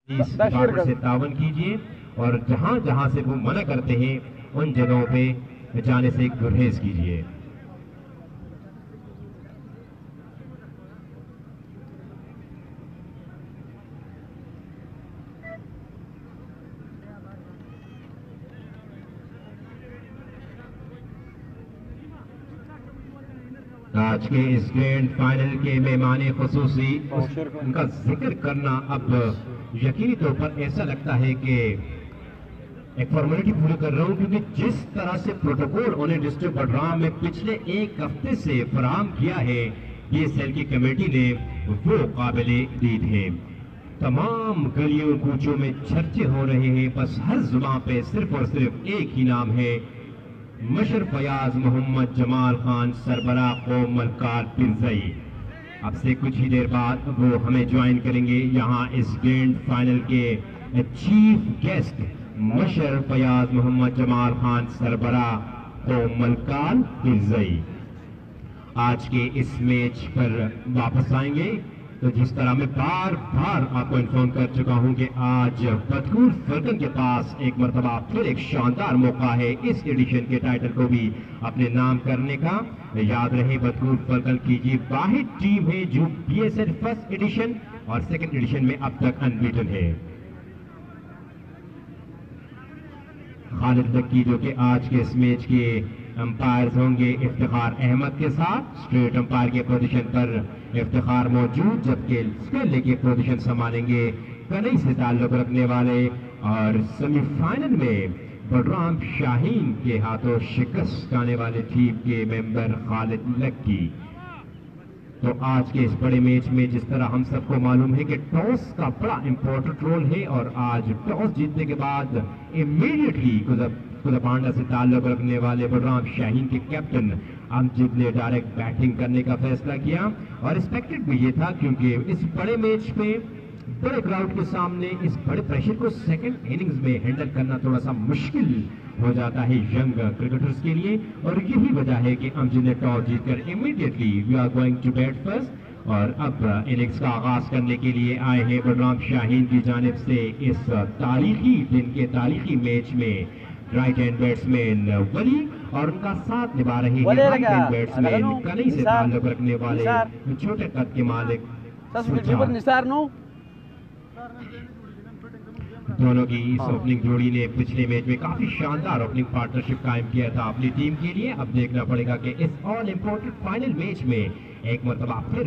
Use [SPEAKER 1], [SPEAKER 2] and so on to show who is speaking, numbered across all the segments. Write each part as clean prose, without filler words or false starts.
[SPEAKER 1] इस डिपार्टमेंट से तावन कीजिए और जहां जहां से वो मना करते हैं उन जगहों पे जाने से गुरेज कीजिए। आज के इस ग्रैंड फाइनल के मेहमान खुसूसी उनका जिक्र करना अब यकीनी तौर पर ऐसा लगता है कि एक फॉर्मेलिटी पूरी कर रहा हूं, क्योंकि जिस तरह से प्रोटोकॉल उन्हें डिस्ट्रिक्ट बडराम में पिछले एक हफ्ते से फराहम किया है बीएसएल की कमेटी ने, वो काबिले दीद है। तमाम गलियों कूचों में चर्चे हो रहे हैं, बस हर जुबान पे सिर्फ और सिर्फ एक ही नाम है, मशर फयाज मोहम्मद जमाल खान सरबरा कौम मलकार पिरजई। अब से कुछ ही देर बाद वो हमें ज्वाइन करेंगे यहाँ इस ग्रैंड फाइनल के चीफ गेस्ट मशर फयाज मोहम्मद जमाल खान सरबरा कौम मलकार पिरजई आज के इस मैच पर वापस आएंगे। तो जिस तरह मैं बार बार आपको इन्फॉर्म कर चुका हूं कि आज बदकूर फल्कन के पास एक मरतबा फिर एक शानदार मौका है इस एडिशन के टाइटल को भी अपने नाम करने का। याद रहे बदकूर फल्कन की ये वाहिद टीम है जो बीएसएल फर्स्ट एडिशन और सेकंड एडिशन में अब तक अनबीटन है। खालिद लक्की जो कि आज के इस मैच के अंपायर्स होंगे इफ्तिखार अहमद के साथ, स्ट्रेट अंपायर के पोजीशन पर इफ्तिखार मौजूद, जबकि स्केले की पोजीशन संभालेंगे कनई से ताल्लुक रखने वाले और सेमीफाइनल में बडराम शाहीन के हाथों शिकस्त आने वाले टीम के मेंबर खालिद लक्की। तो आज के इस बड़े मैच में जिस तरह हम सबको मालूम है कि टॉस का बड़ा इंपॉर्टेंट रोल है और आज टॉस जीतने के बाद इमीडिएटली कुदपांडा से ताल्लुक रखने वाले बडराम शाहीन के कैप्टन अमजद ने डायरेक्ट बैटिंग करने का फैसला किया और एक्सपेक्टेड भी ये था, क्योंकि इस बड़े मैच में बड़े क्राउड के सामने इस बड़े प्रेशर को सेकंड इनिंग्स में हैंडल करना थोड़ा सा मुश्किल हो जाता है यंग क्रिकेटर्स के लिए, और यही वजह है कि अमजद ने टॉस जीतकर immediately we are going to bat first और अब इनिंग्स का आगाज करने के लिए आए हैं बडराम शाहीन की जानिब से इस तारीखी दिन के तारीखी मैच में राइट हैंड बैट्समैन वली और उनका साथ निभा रहे हैं राइट हैंड बैट्समैन कनई से ताल्लुक रखने वाले छोटे कद के मालिक। दोनों की इस ओपनिंग जोड़ी ने पिछले मैच में काफी शानदार ओपनिंग पार्टनरशिप कायम किया था अपनी टीम के लिए। अब देखना पड़ेगा कि इस ऑल इंपॉर्टेंट फाइनल मैच में एक मरतबा फिर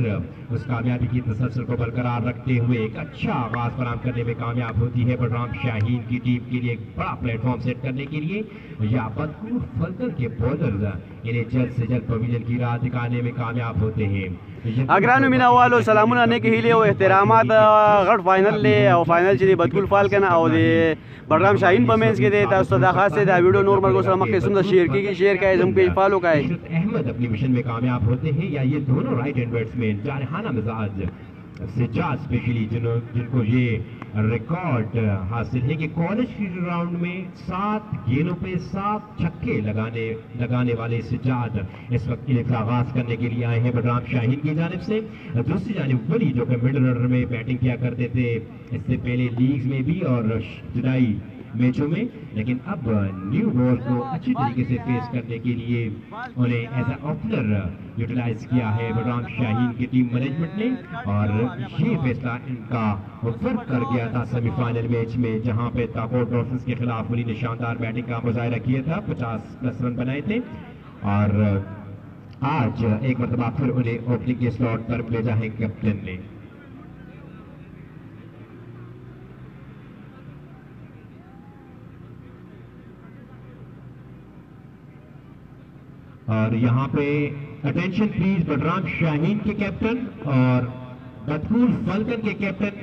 [SPEAKER 1] उस कामयाबी की तसलसल को बरकरार रखते हुए एक अच्छा आगाज फराहम करने में कामयाब होती है बडराम शाहीन की टीम के लिए एक बड़ा प्लेटफॉर्म सेट करने के लिए, या बदकूर फल्कन के बॉलर इन्हें जल्द से जल्द पवेलियन की राह दिखाने में कामयाब होते हैं।
[SPEAKER 2] अग्रानो मिना वालो सलामुन आने के लिए एहतरामात गढ़ फाइनल ले और फाइनल चली बदकुल फाल्कन और बडराम शाहीन पमेंस के देता सदा खास से दा वीडियो नॉर्मल को सलाम के सुंदर शेयर की शेयर का हम पेज फॉलो का है।
[SPEAKER 1] अहमद अपनी मिशन में कामयाब होते हैं, या ये दोनों राइट हैंड बैट्समैन जारहाना मिजाज सिजाज स्पेशली जिनको ये रिकॉर्ड हासिल है कि कॉलेज राउंड में 7 गेंदों पे 7 छक्के लगाने वाले सिजाद इस वक्त इनिंग्स का आगाज करने के लिए आए हैं बडराम शाहीन की जानिब से। दूसरी जानिब वली जो कि मिडिल ऑर्डर में बैटिंग किया करते थे इससे पहले लीग्स में भी और जुलाई मैचों में, लेकिन अब न्यू बॉल को अच्छी तरीके से फेस करने के लिए उन्हें एज ए ओपनर यूटिलाइज किया है बडराम शाहीन की टीम मैनेजमेंट ने, और ये फैसला इनका वर्क कर गया था सेमीफाइनल मैच में जहां पे ताकोर डॉल्फिन्स के खिलाफ उन्हीं ने शानदार बैटिंग का मुजाहिरा किया था, 50+ रन बनाए थे और आज एक मरतबा फिर उन्हें ओपनिंग के स्लॉट पर भेजा है कैप्टन ने। और यहाँ पे अटेंशन प्लीज बडराम शाहीन के कैप्टन और बदकूर फल्कन के कैप्टन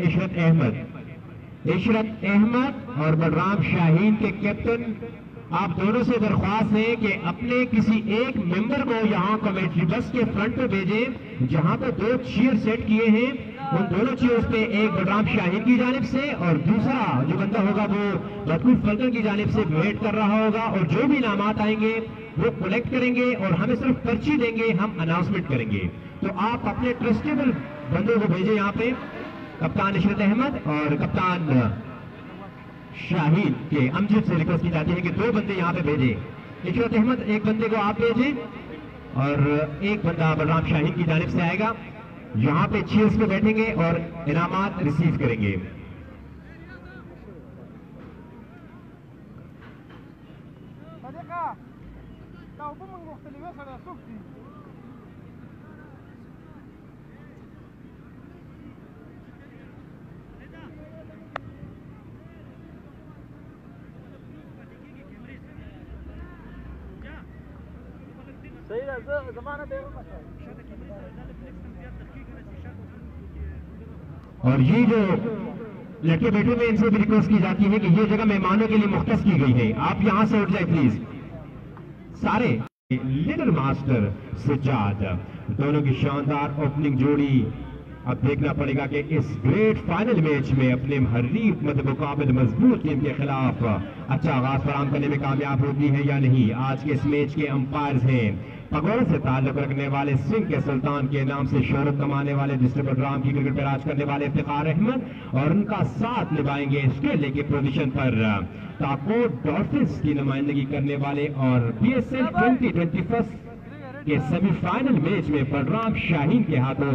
[SPEAKER 1] इशरत अहमद और बडराम शाहीन के कैप्टन, आप दोनों से दरख्वास्त है कि अपने किसी एक मेंबर को यहाँ कमेंट्री बस के फ्रंट पे भेजें, जहाँ पे 2 चेयर सेट किए हैं उन दोनों चेयर्स पे एक बडराम शाहीन की जानिब से और दूसरा जो बंदा होगा वो बदकूर फल्कन की जानिब से वेट कर रहा होगा, और जो भी नामात आएंगे वो कलेक्ट करेंगे और हमें सिर्फ पर्ची देंगे, हम अनाउंसमेंट करेंगे। तो आप अपने ट्रस्टेबल बंदों को भेजें यहाँ पे कप्तान इशरत अहमद और कप्तान शाहीन के अमजद से रिक्वेस्ट की जाती है कि 2 बंदे यहाँ पे भेजे। इशरत अहमद एक बंदे को आप भेजें और एक बंदा बलराम शाहीन की जानिब से आएगा, यहाँ पे चेयर्स पे बैठेंगे और इनामात रिसीव करेंगे। और ये जो लड़के बैठे हुए इनसे भी रिक्वेस्ट की जाती है कि ये जगह मेहमानों के लिए मुख्तस की गई है, आप यहां से उठ जाए प्लीज सारे। लिटिल मास्टर सज्जाद, दोनों की शानदार ओपनिंग जोड़ी। अब देखना पड़ेगा कि इस ग्रेट फाइनल मैच में अपने हरीफ मुकाबिल मजबूत टीम के खिलाफ अच्छा आगाज फराहम करने में कामयाब होती है या नहीं। आज के इस मैच के अंपायर्स हैं पगोड़े से ताल्लुक रखने वाले सिंह के सुल्तान के नाम से शोहरत कमाने वाले डिस्ट्रिक्ट बडगाम की क्रिकेट पर राज करने वाले इफ्तिखार अहमद, और उनका साथ निभाएंगे ऑस्ट्रेलिया की पोजीशन पर ताकोट डॉल्फिन्स की नुमाइंदगी करने वाले और PSL 2021 के सेमीफाइनल मैच में बलराम शाहीन के हाथों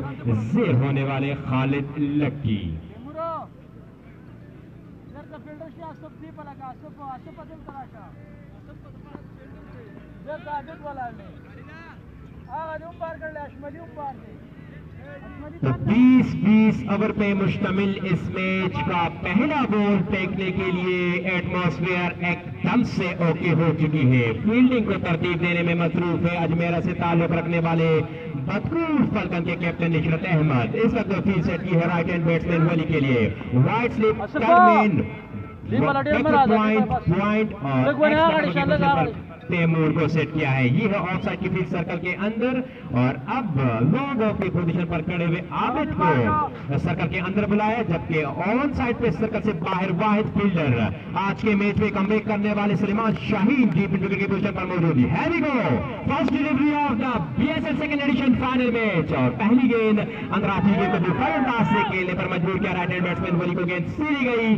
[SPEAKER 1] जेर होने वाले खालिद लक्की। तो 20-20 ओवर पे मुश्तमिल इस मैच का पहला बॉल फेंकने के लिए एटमॉस्फेयर एकदम से ओके हो चुकी है। फील्डिंग को तरतीब देने में मसरूफ है अजमेरा से ताल्लुक रखने वाले बदकूर फल्कन के कैप्टन इशरत अहमद। इस वक्त फील्ड सेट की है राइट हैंड बैट्समैन वली के लिए। वाइड स्लिप टर्मिन पॉइंट और तैमूर को सेट किया है। ये है ऑफ साइड की फील्ड सर्कल के अंदर, और अब लॉन्ग ऑफ की पोजीशन पर खड़े हुए आबिद को सर्कल के अंदर बुलाया, जबकि ऑन साइड पे सर्कल से बाहर वाहिद फील्डर आज के मैच में कमबैक करने वाले सलीमान शाहीन डीप विकेट की पोजीशन पर मौजूद है। First delivery of the BSL second edition final match, और पहली गेंद अंदर आती गेंद को दुफाई अंदाज से खेलने पर मजबूर किया राइट हैंड बैट्समैन वली को। गेंद सीधी गई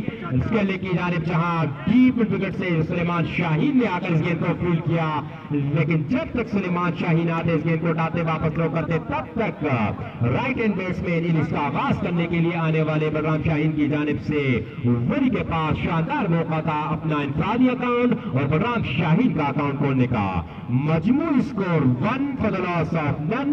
[SPEAKER 1] स्केले की जानिब, जहां डीप विकेट से सलीमान शाहीन ने आकर इस गेंद को फील्ड किया, लेकिन जब तक सलीमान शाहीन आते इस गेंद को उठाते वापस लो करते, तब तक राइट हैंड बैट्समैन इनिंग्स का आगाज करने के लिए आने वाले बलराम शाहीन की जानिब से वली के पास शानदार मौका था अपना इंफरादी अकाउंट और बलराम शाहीन का अकाउंट खोलने का। मजमूई score 1 for the loss of none.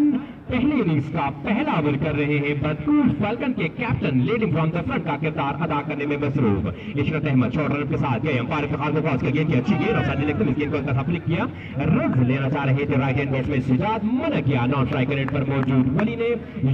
[SPEAKER 1] पहले इनिंग्स का पहला ओवर कर रहे हैं बदकूर फाल्कन के captain leading from the front का किरदार अदा करने में मसरूफ इशरत अहमद। शॉर्ट रन के साथ गए अंपायर इफ्तिखार को क्रॉस कर गेंद की अच्छी गेंद और साथ लेकर इस गेंद को अंदर फ्लिक किया। रन लेना चाह रहे थे राइट हैंड बैट्समैन सज्जाद, मना किया नॉन स्ट्राइक रेट पर मौजूद वली ने।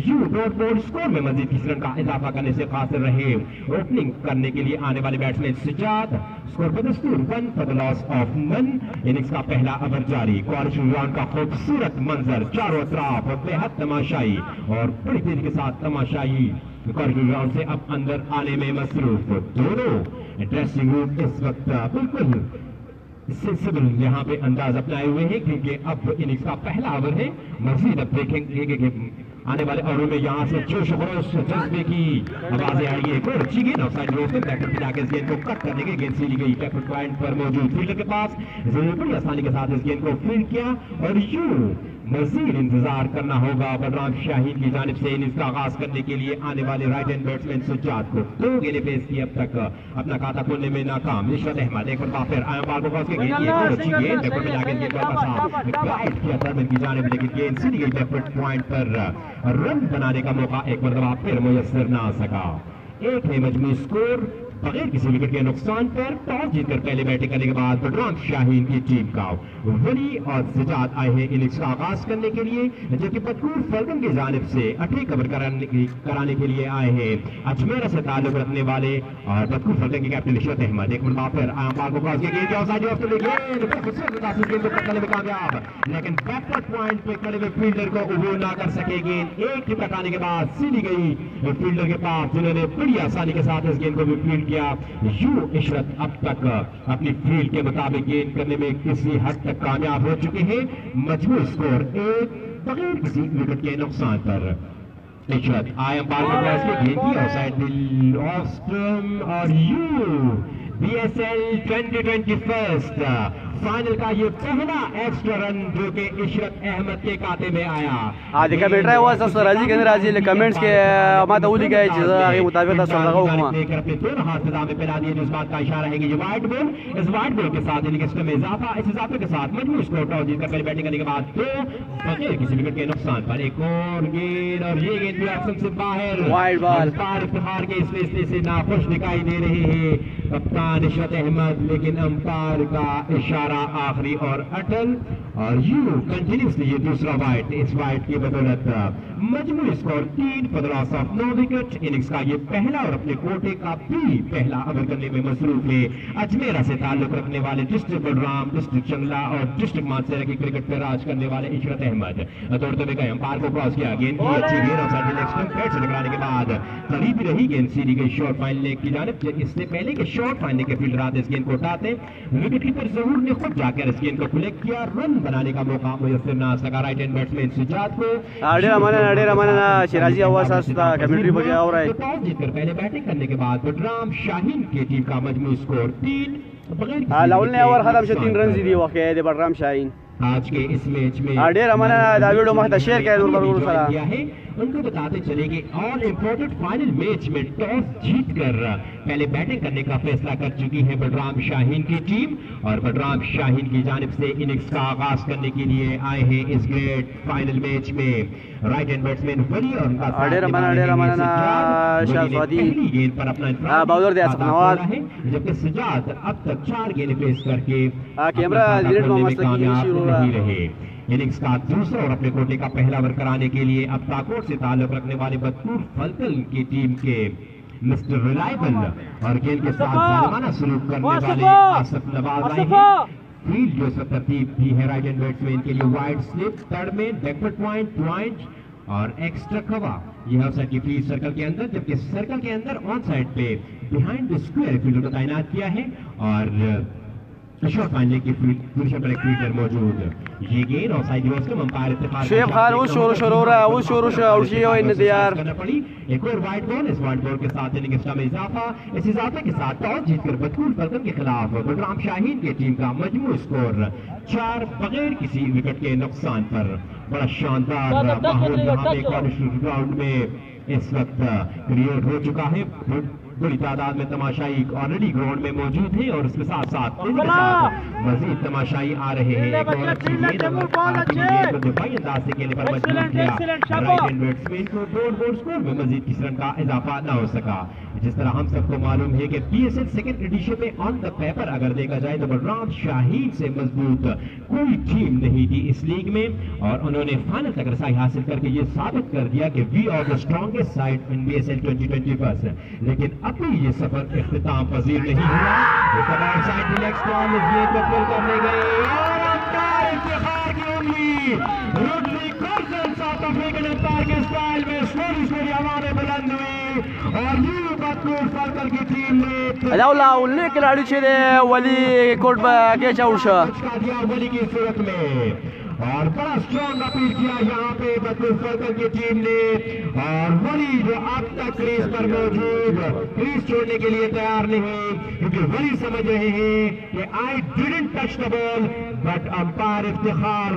[SPEAKER 1] यू डॉट बोर्ड स्कोर में मजीद 30 रन का इजाफा करने से कासिर रहे ओपनिंग करने के लिए आने वाले बैट्समैन सज्जाद। स्कोर बदस्तूर 1 for the loss of none. Innings का पहला ओवर जारी। क्वालिफाइंग राउंड का खूबसूरत मंजर चारों तरफ बेहद तमाशाई और बड़ी तेजी के साथ तमाशाई क्वालिफाइंग राउंड से अब अंदर आने में मसरूफ। दोनों ड्रेसिंग रूम इस वक्त बिल्कुल सेंसिबल यहाँ पे अंदाज अपनाए हुए हैं, क्योंकि अब इनिंग्स का पहला ओवर है। मजीद अब देखेंगे आने वाले ओवर में यहाँ से जोश खरोश जज्बे की आवाजें आई है। और अच्छी गेंद ऑफसाइड रोक पे बैटर पे जाकर इस गेंद को कट करने के गेंद सीधी गई बैकवर्ड पॉइंट पर मौजूद फील्डर के पास। बड़ी आसानी के साथ इस गेंद को फील्ड किया, और यूं मजीद इंतजार करना होगा बलराम शाहीन की जानिब से इनिंग्स का आगाज करने के लिए आने वाले राइट हैंड बैट्समैन सज्जाद को। 2 गेंदें पेश की अब तक अपना खाता खोलने में नाकाम। इशरत अहमद एक बार फिर आया बाल को क्रॉस के गेंद की अच्छी गेंद बैकवर्ड में जाकर गेंद का साफ गाइड किया टर्मिन की जानिब, लेकिन गेंद सीधी गई बैकवर्ड पॉइंट पर। रन बनाने का मौका एक मरतबा फिर मुयस्सर ना सका। एक है मजमूई स्कोर बगैर किसी विकेट के नुकसान पर। टॉस जीतकर पहले बैटिंग करने के बाद बलराम शाहीन की टीम का वली और सज्जाद आए हैं इनिंग्स का आगाज करने के लिए, जबकि बदकूर फाल्कन की जानिब से 8 कवर कराने के लिए आए हैं अजमेरा से ताल्लुक रखने वाले और बदकूर फाल्कन के कैप्टन इशरत अहमद। एक बार फिर आम को क्रॉस किया गया ऑफसाइड ऑफ द गेंद करने में कामयाब, लेकिन बैकवर्ड पॉइंट पे खड़े हुए फील्डर को अबूर ना कर सके। गेंद एक टिपक आने के बाद सीधी गई फील्डर के पास, जिन्होंने बड़ी आसानी के साथ इस गेंद को भी फील्ड किया। यू इशरत अब तक अपनी फील्ड के मुताबिक गेंद करने में किसी हद तक कामयाब हो चुके हैं। मजमूई स्कोर 1 बगैर किसी विकेट के नुकसान पर। इशरत आई अंपायर के प्रयास के गेंद की ऑफसाइड ऑस्ट्रम और यू BSL 2021 फाइनल का ये पहला एक्स्ट्रा रन जो कि इशरत अहमद के खाते में आया।
[SPEAKER 2] देखा बेटा है वो राजी के राजी कमेंट्स के माता उली गए के मुताबिक सब लगा हुआ
[SPEAKER 1] लेकर अपने दोनों हाथ सदा में फैला दिए, जिस बात का इशारा है कि ये वाइड बॉल, इस वाइड बॉल के साथ इनिंग्स में इजाफा, इस इजाफे के साथ मजबूत स्कोर टॉस जीतकर पहले बैटिंग करने के बाद दो बगैर किसी विकेट के नुकसान पर एक और गेंद, और ये गेंद भी ऑप्शन से बाहर,
[SPEAKER 2] वाइड बॉल।
[SPEAKER 1] इफ्तिखार के इस फैसले से नाखुश दिखाई दे रहे हैं कप्तान इशरत अहमद, लेकिन अंपायर का इशारा आखिरी और अटल, और यू कंटिन्यूसली ये दूसरा वाइड, इस वाइड की बदौलत मजमूई score 3 for the loss of 9 wicket. Innings का ये पहला और अपने कोटे का भी पहला ओवर करने में मसरूफ है अजमेरा से ताल्लुक रखने वाले डिस्ट्रिक्ट बलराम, डिस्ट्रिक्ट चंगला और डिस्ट्रिक्ट मानसरा की क्रिकेट पर राज करने वाले इशरत अहमद दौड़ते हुए गए, अंपायर को क्रॉस किया, गेंद की अच्छी गेंद और साइड लेग स्टंप पैड से टकराने के बाद करीब ही रही गेंद, सीधी गई शॉर्ट फाइन लेग की जानिब। इससे पहले कि शॉर्ट फाइन लेग के फील्डर आते इस गेंद को उठाते, विकेट कीपर ज़हूर ने खुद जाकर इस गेंद को कलेक्ट किया, रन बनाने का मौका मुयस्सर ना सका राइट हैंड बैट्समैन सुजात को।
[SPEAKER 2] शिराजी आवाज कमेंट्री बजा हो रहा है।
[SPEAKER 1] टॉस जीतकर पहले बैटिंग करने के बाद बलराम शाहीन की टीम का मजमूई स्कोर 3
[SPEAKER 2] लाउल ने ओवर खत्म से 3 रन दी वाकई है बलराम शाहीन
[SPEAKER 1] आज के इस मैच में
[SPEAKER 2] डेर हमारा दाविडो मखता शेयर
[SPEAKER 1] किया है। उनको बताते चले कि ऑल इम्पोर्टेंट फाइनल मैच में टॉस जीतकर पहले बैटिंग करने का फैसला कर चुकी है बलराम शाहीन की टीम, और बलराम शाहीन की जानिब से इनिंग्स का आगाज करने के लिए आए हैं इस ग्रेट फाइनल मैच में राइट हैंड बैट्समैन वली और उनका गेंद पर अपना
[SPEAKER 2] बॉलर दे नवाज
[SPEAKER 1] है, जबकि सजाद अब तक 4 गेंद पेश करके
[SPEAKER 2] कैमरा
[SPEAKER 1] नहीं रहे। इनिंग्स का दूसरा और अपने कोटे का पहला ओवर कराने के लिए अब ताकोट से ताल्लुक रखने वाले बतूर फलकल की टीम के मिस्टर रिलायबल और गेंद के साथ जालिमाना सलूक करने वाले आसिफ नवाज आए हैं। फील्ड जो तरतीब भी है राइट हैंड बैट्समैन के लिए वाइड स्लिप, थर्ड में बैकवर्ड पॉइंट और एक्स्ट्रा कवा, यह ऑफसाइड की फील्ड सर्कल के अंदर, जबकि सर्कल के अंदर ऑन साइड पे बिहाइंड द स्क्वायर फील्डर को तैनात किया है और शॉर्ट फाइनल की पोजीशन पर एक फील्डर मौजूद। ये गेंद और साइड वेस्ट अंपायर इत्तेफाक
[SPEAKER 2] शेफ खान वो शोर हो रहा है, वो शोर उड़शी हो इन दियार
[SPEAKER 1] करना पड़ी। एक और वाइड बॉल, इस वाइड बॉल के साथ इनिंग्स में इजाफा, इस इजाफे के साथ टॉस जीतकर बतूर फलकन के खिलाफ बलराम शाहीन की टीम का मजमूई स्कोर 4 बगैर किसी विकेट के नुकसान पर। बड़ा शानदार माहौल यहाँ पे ग्राउंड में इस वक्त क्रिएट हो चुका है, बड़ी तादाद में तमाशाई ऑलरेडी ग्राउंड में मौजूद है और उसके साथ साथ मजीद तमाशाई आ रहे हैं। दिफाई अंदाज से खेलने पर मजबूर किया राइट हैंड बैट्समैन को, बोर्ड स्कोर में मजीद किसी रन का इजाफा न हो सका। जिस तरह हम सबको मालूम है कि BSL सेकंड एडिशन में ऑन द पेपर अगर देखा जाए तो बलराम शाहीन से मजबूत कोई टीम नहीं थी इस लीग में, और उन्होंने फाइनल तक रसाई हासिल करके ये साबित कर दिया कि we are the strongest side in BSL 2021। लेकिन अभी ये सफर इख्तिताम पजीर नहीं हुआ। साइड रिलैक्स बॉल करने गए और इफ्तिखार की उंगली rudely Curzon south African umpire के स्टाइल में स्लोरी आवाज़ें बुलंद हुई और यू बतूर फलकल की टीम ने
[SPEAKER 2] अलाउला उन्हें खिलाड़ी छेड़े वली कोर्ट के चाउशा
[SPEAKER 1] दिया वली की सूरत में, और बड़ा स्ट्रॉन्ग अपील किया यहाँ पे बतूर फलकल की टीम ने, और वली जो अब तक क्रीज पर मौजूद क्रीज छोड़ने के लिए तैयार नहीं, क्योंकि वली समझ रहे हैं कि I didn't touch the ball but umpire Iftikhar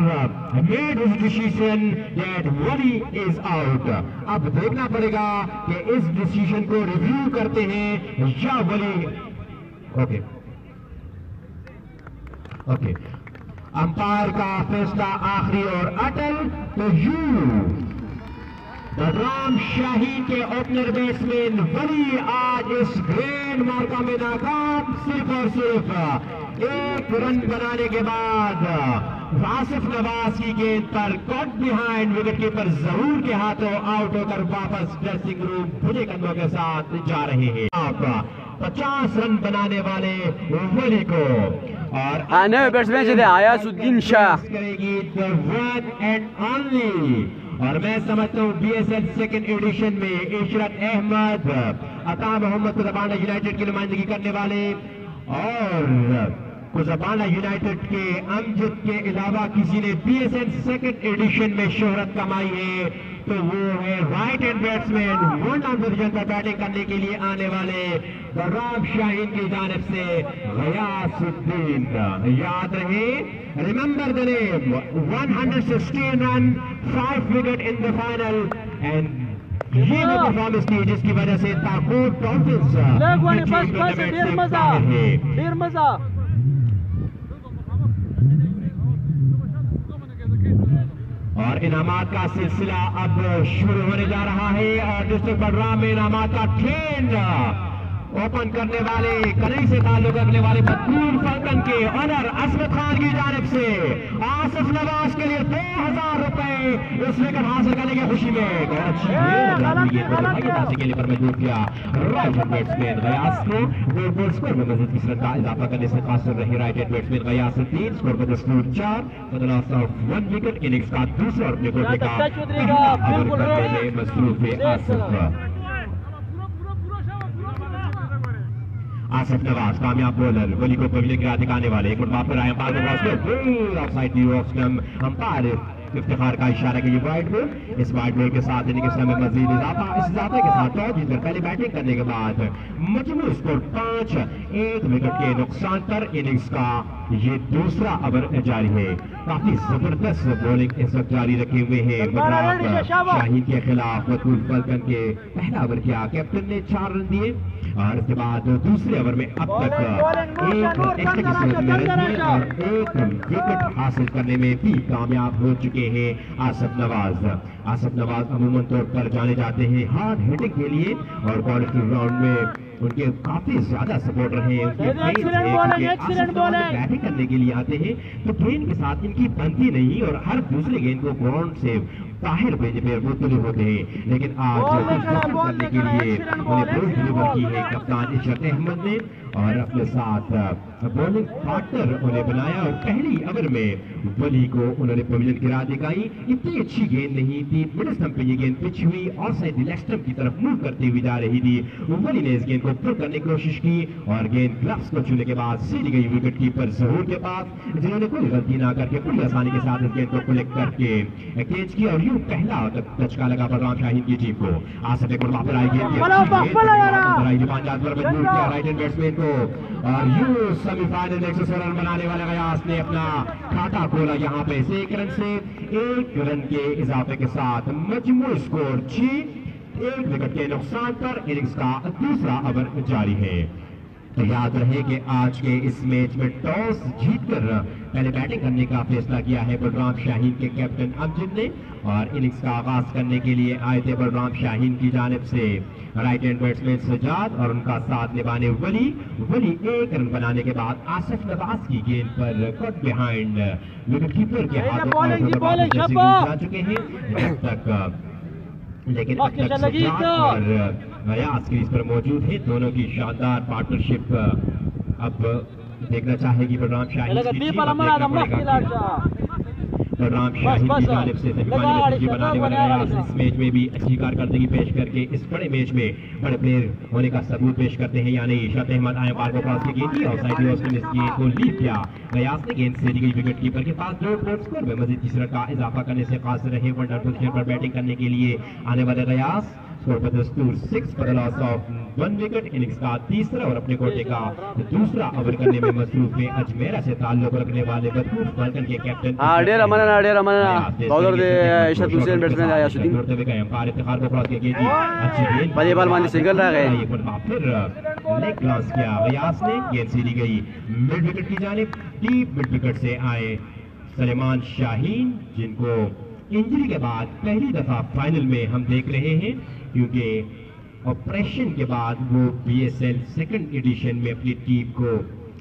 [SPEAKER 1] made his decision that Wali is out. अब देखना पड़ेगा कि इस डिसीजन को रिव्यू करते हैं या वली ओके अंपायर का फैसला आखिरी और अटल। तो यू बलराम शाहीन के ओपनर बैट्समैन वली आज इस ग्रैंड मार्का में नाकाम, सिर्फ और सिर्फ 1 रन बनाने के बाद आसिफ नवाज की गेंद पर कट बिहाइंड विकेट कीपर ज़हूर के हाथों आउट होकर वापस ड्रेसिंग रूम भुजे कंधों के साथ जा रहे हैं। आप 50 रन बनाने वाले वली को और
[SPEAKER 2] नए बैट्समैन से आयासुद्दीन शाह
[SPEAKER 1] करेगी द वन एंड ओनली। और मैं समझता हूँ BSL सेकंड एडिशन में इशरत अहमद, अता मोहम्मद कुज़बाना यूनाइटेड की नुमाइंदगी करने वाले और कुज़बाना यूनाइटेड के अमजद के अलावा किसी ने BSL सेकंड एडिशन में शोहरत कमाई है तो वो है right hand batsman 1 down position पर बैटिंग करने के लिए आने वाले बलराम शाहीन की जानिब से गयासुद्दीन। याद रहे, remember the name, 116 run, 5 wicket in the final and ये वो परफॉर्मेंस थी जिसकी वजह से ताकूत डॉल्फिन्स और इनामात का सिलसिला अब शुरू होने जा रहा है और डिस्ट्रिक्ट बलराम में इनामात का ट्रेंड ओपन करने वाले कनई से ताल्लुक रखने वाले बदकूल फल्कन के ऑनर असमत खान की जानिब से आसिफ नवाज के लिए 2000 रुपए इस विकेट हासिल करने की खुशी में के लिए मजबूर किया राइट हैंड बैट्समैन गयास को गोल स्कोर में मजीद 20 रन का इजाफा करने से कासिर रही right hand batsman Ghiyasuddin. Score पर स्कोर 4 बदलाव ऑफ 1 विकेट, इनिंग्स का दूसरा और अपने कोटे का मसरूफ है आसिफ नवाज कामयाब बॉलर, वली को पवेलियन के राह दिखाने वाले एक बार फिर आए अंपायर इफ्तिखार का इशारा के वाइड बॉल। इस वाइड बॉल के साथ इनिंग्स में मजीद इजाफा, इस इजाफे के साथ टॉस जीतकर पहले बैटिंग करने के बाद मजमू स्कोर 5, 1 विकेट के नुकसान पर इनिंग्स का ये दूसरा ओवर जारी है। काफी जबरदस्त बॉलिंग इस वक्त जारी रखे हुए हैं बलराम शाहीन के खिलाफ। बदकूल फल्कन के पहला ओवर किया, कैप्टन ने 4 रन दिए और इसके बाद दूसरे ओवर में अब तक एक विकेट हासिल करने में भी कामयाब हो चुके हैं आसिफ नवाज। आसिफ नवाज अमूमन तौर पर जाने जाते हैं हार्ड हिटिंग के लिए और क्वालिफाइंग राउंड में उनके काफी ज्यादा सपोर्ट रहे हैं। बैटिंग करने के लिए आते हैं तो गेंद के साथ इनकी बनती नहीं और हर दूसरे गेंद को ग्राउंड से बाहर भेजने पर मुख्तलिफ होते हैं, लेकिन आज करने के लिए उन्हें बॉल डिलीवर की है कप्तान इशरत अहमद ने और अपने साथ बॉलिंग पार्टनर उन्हें बनाया और पहली ओवर में वली को उन्होंने पवेलियन की राह दिखाई। इतनी अच्छी गेंद नहीं थी, मिडिल स्टंप पे ये गेंद पिच हुई और साइड लेग स्टंप की तरफ मूव करते हुए जा रही थी। वली ने इस गेंद को पुल करने की कोशिश की और गेंद ग्लव्स को छूने के बाद सीधी गई विकेट कीपर जहूर के पास, जिन्होंने कोई गलती ना करके बड़ी आसानी के साथ इस गेंद को कलेक्ट करके कैच किया और यूं पहला टचका लगा बलराम शाहीन की टीम को। आसिफ एक बार आई गेंद राइट हैंड बैट्समैन को और यूं सेमीफाइनल 116 रन बनाने वाले गयास ने अपना खाता खोला यहाँ पे 1 रन से 1 रन के इजाफे के साथ मजमू स्कोर 6, 1 विकेट के नुकसान पर इनिंग्स का दूसरा ओवर जारी है। तो याद रहे कि आज के इस मैच में टॉस जीतकर पहले बैटिंग करने का फैसला किया है बलराम शाहीन के कैप्टन अमजद ने और इनिंग्स का आगाज करने के लिए आए थे बलराम शाहीन की जानिब से राइट हैंड बैट्समैन सजाद और उनका साथ निभाने वली 1 रन बनाने के बाद आसिफ नवाज की गेंद पर कट बिहाइंड विकेट कीपर के हाथों जा चुके हैं जब तक, लेकिन अब तक और गयास क्रीज पर मौजूद है। दोनों की शानदार पार्टनरशिप अब देखना चाहेगी बलराम शाहीन बलराम शाहीन की जानिब से बनाने वाले गयास इस मैच में भी अच्छी कारकर्दगी पेश करके इस बड़े मैच में बड़े प्लेयर होने का सबूत पेश करते हैं। यानी इशरत अहमद आए बार को क्रॉस की गेंद की और साइड में इस गेंद को लीड किया। गयास ने गेंद से गई विकेट कीपर के पास डॉट बॉल स्कोर में मजीद 30 रन का इजाफा करने से कासिर रहे। 1 डाउन पोजीशन पर बैटिंग करने के लिए आने वाले गयास स्कोर पर दस्तूर 6 पर लॉस ऑफ 1 विकेट, इनिंग्स का तीसरा और अपने कोटे का दूसरा ओवर करने में मसरूफ है अजमेरा से ताल्लुक रखने वाले बदकूल फल्कन के captain
[SPEAKER 2] bowler Ishrat Hussain batsman Ghiyasuddin
[SPEAKER 1] umpire Iftikhar को क्रॉस की गेंद अच्छी गेंद
[SPEAKER 2] पहली बार मानी सिंगल रह गए,
[SPEAKER 1] फिर लेग क्रॉस किया गयास ने, गेंद सीधी गई मिड विकेट की जानिब। डीप मिड विकेट से आए सलेमान शाहीन जिनको इंजरी के बाद पहली दफा फाइनल में हम देख रहे हैं क्योंकि ऑपरेशन के बाद वो BSL सेकंड एडिशन में अपनी टीम को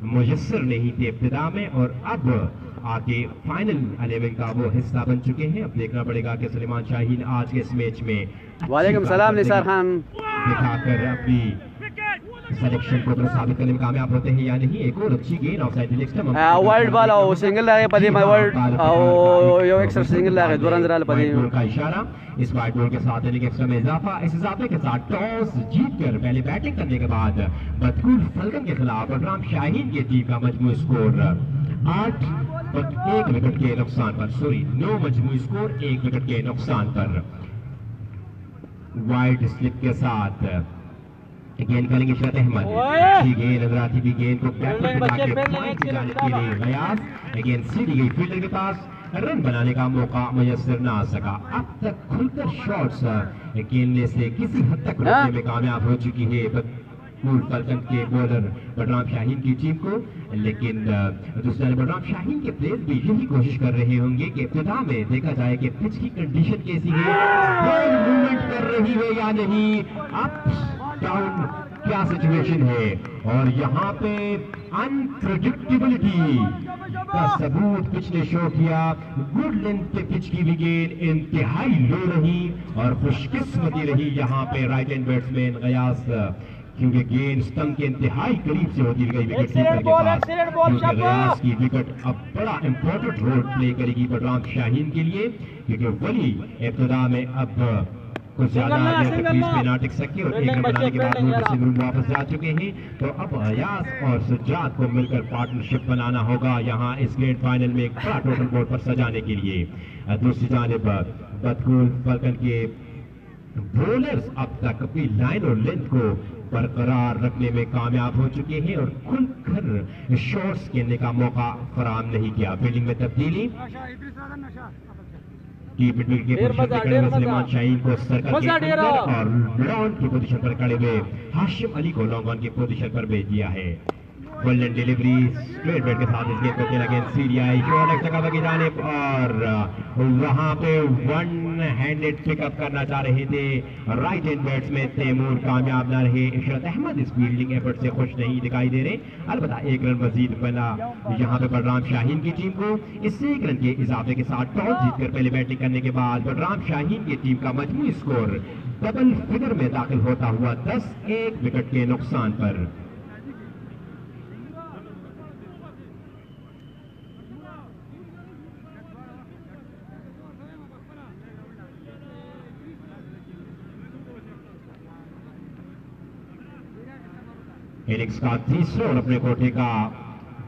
[SPEAKER 1] मुयस्सर नहीं थे इब्तिदा में और अब आके फाइनल 11 का वो हिस्सा बन चुके हैं। अब देखना पड़ेगा कि सलेमान शाहीन आज के इस मैच में
[SPEAKER 2] वालेकुम सलाम निसार खान
[SPEAKER 1] दिखाकर अपनी सिलेक्शन को साबित करने में कामयाब होते हैं या नहीं। एक और अच्छी गेंद offside leg stump
[SPEAKER 2] world ball और सिंगल लागे पदी माय वर्ल्ड और यो एक्स्ट्रा सिंगल लागे 2 रन जरा पदी
[SPEAKER 1] का इशारा। इस वाइड बॉल के साथ इनिंग एक्स्ट्रा में इजाफा, इस इजाफे के साथ टॉस जीतकर पहले बैटिंग करने के बाद बदकूल फल्कन के खिलाफ बलराम शाहीन की टीम का मजमू स्कोर 8 पर 1 विकेट के नुकसान पर 9 मजमू स्कोर 1 विकेट के नुकसान पर। वाइड स्लिप के साथ गेंद करेंगे इशरत अहमद। अच्छी गेंद नजर आती थी, गेंद को बैकवर्ड मिला के पॉइंट की जाने के लिए गयास गेंद सीधी गई फील्डर के पास, रन बनाने का मौका मुयस्सर ना आ सका। अब तक खुलकर शॉट्स खेलने से किसी हद तक रोकने में कामयाब हो चुकी है बदकूल फाल्कन के बॉलर बलराम शाहीन की टीम को, लेकिन दूसरे बलराम शाहीन के प्लेयर्स भी यही कोशिश कर रहे होंगे कि इब्तिदा में देखा जाए कि पिच की कंडीशन कैसी है, बॉल मूवमेंट कर रही है या नहीं, अप डाउन क्या सिचुएशन है। और यहाँ पे अनप्रेडिक्टेबिलिटी का सबूत पिच ने शो किया। गुड लेंथ पे पिच की विकेट इंतहाई लो रही और खुशकिस्मती रही यहाँ पे राइट हैंड बैट्समैन गयास, क्योंकि गेंद स्टंप के इंतहाई करीब से होती गई विकेट कीपर के पास, क्योंकि गयास की विकेट अब बड़ा इंपॉर्टेंट रोल प्ले करेगी बलराम शाहीन के लिए, क्योंकि वली इब्तिदा में अब कुछ ज्यादा तकलीफ में ना टिक सके और एक रन बनाने के बाद वो ड्रेसिंग रूम वापस जा चुके हैं। तो अब अयास और सज्जाद को मिलकर पार्टनरशिप बनाना होगा यहाँ इस ग्रैंड फाइनल में एक बड़ा टोटल बोर्ड पर सजाने के लिए। दूसरी जानिब बदकूल फाल्कन के बॉलर्स अब तक अपनी लाइन और लेंथ को बरकरार रखने में कामयाब हो चुके हैं और खुलकर शॉट्स खेलने का मौका फराहम नहीं किया। फील्डिंग में तब्दीली की मिडविकेट के पोजीशन पर खड़े हुए सलमान शाहीन को सर्कल के अंदर और लॉन्ग की पोजीशन पर खड़े हुए हाशिम अली को लॉन्ग ऑन की पोजीशन पर भेज दिया है। गोल्डन डिलीवरी स्ट्रेट बैट के साथ इस गेंद को खेला गेंद सीधी आई शोर जगह की जानिब और वहां पे वन हैंडेड पिकअप करना चाह रहे थे राइट हैंड बैट्समैन तैमूर, कामयाब न रहे। इशरत अहमद इस फील्डिंग एफर्ट से खुश नहीं दिखाई दे रहे। अलबत्ता एक रन मजीद बना यहाँ पे बलराम शाहीन की टीम को। इससे एक रन के इजाफे के साथ टॉस जीतकर पहले बैटिंग करने के बाद बलराम शाहीन की टीम का मजमूई स्कोर डबल फिगर में दाखिल होता हुआ 10-1 विकेट के नुकसान पर। इनिंग्स का तीसरा और अपने कोटे का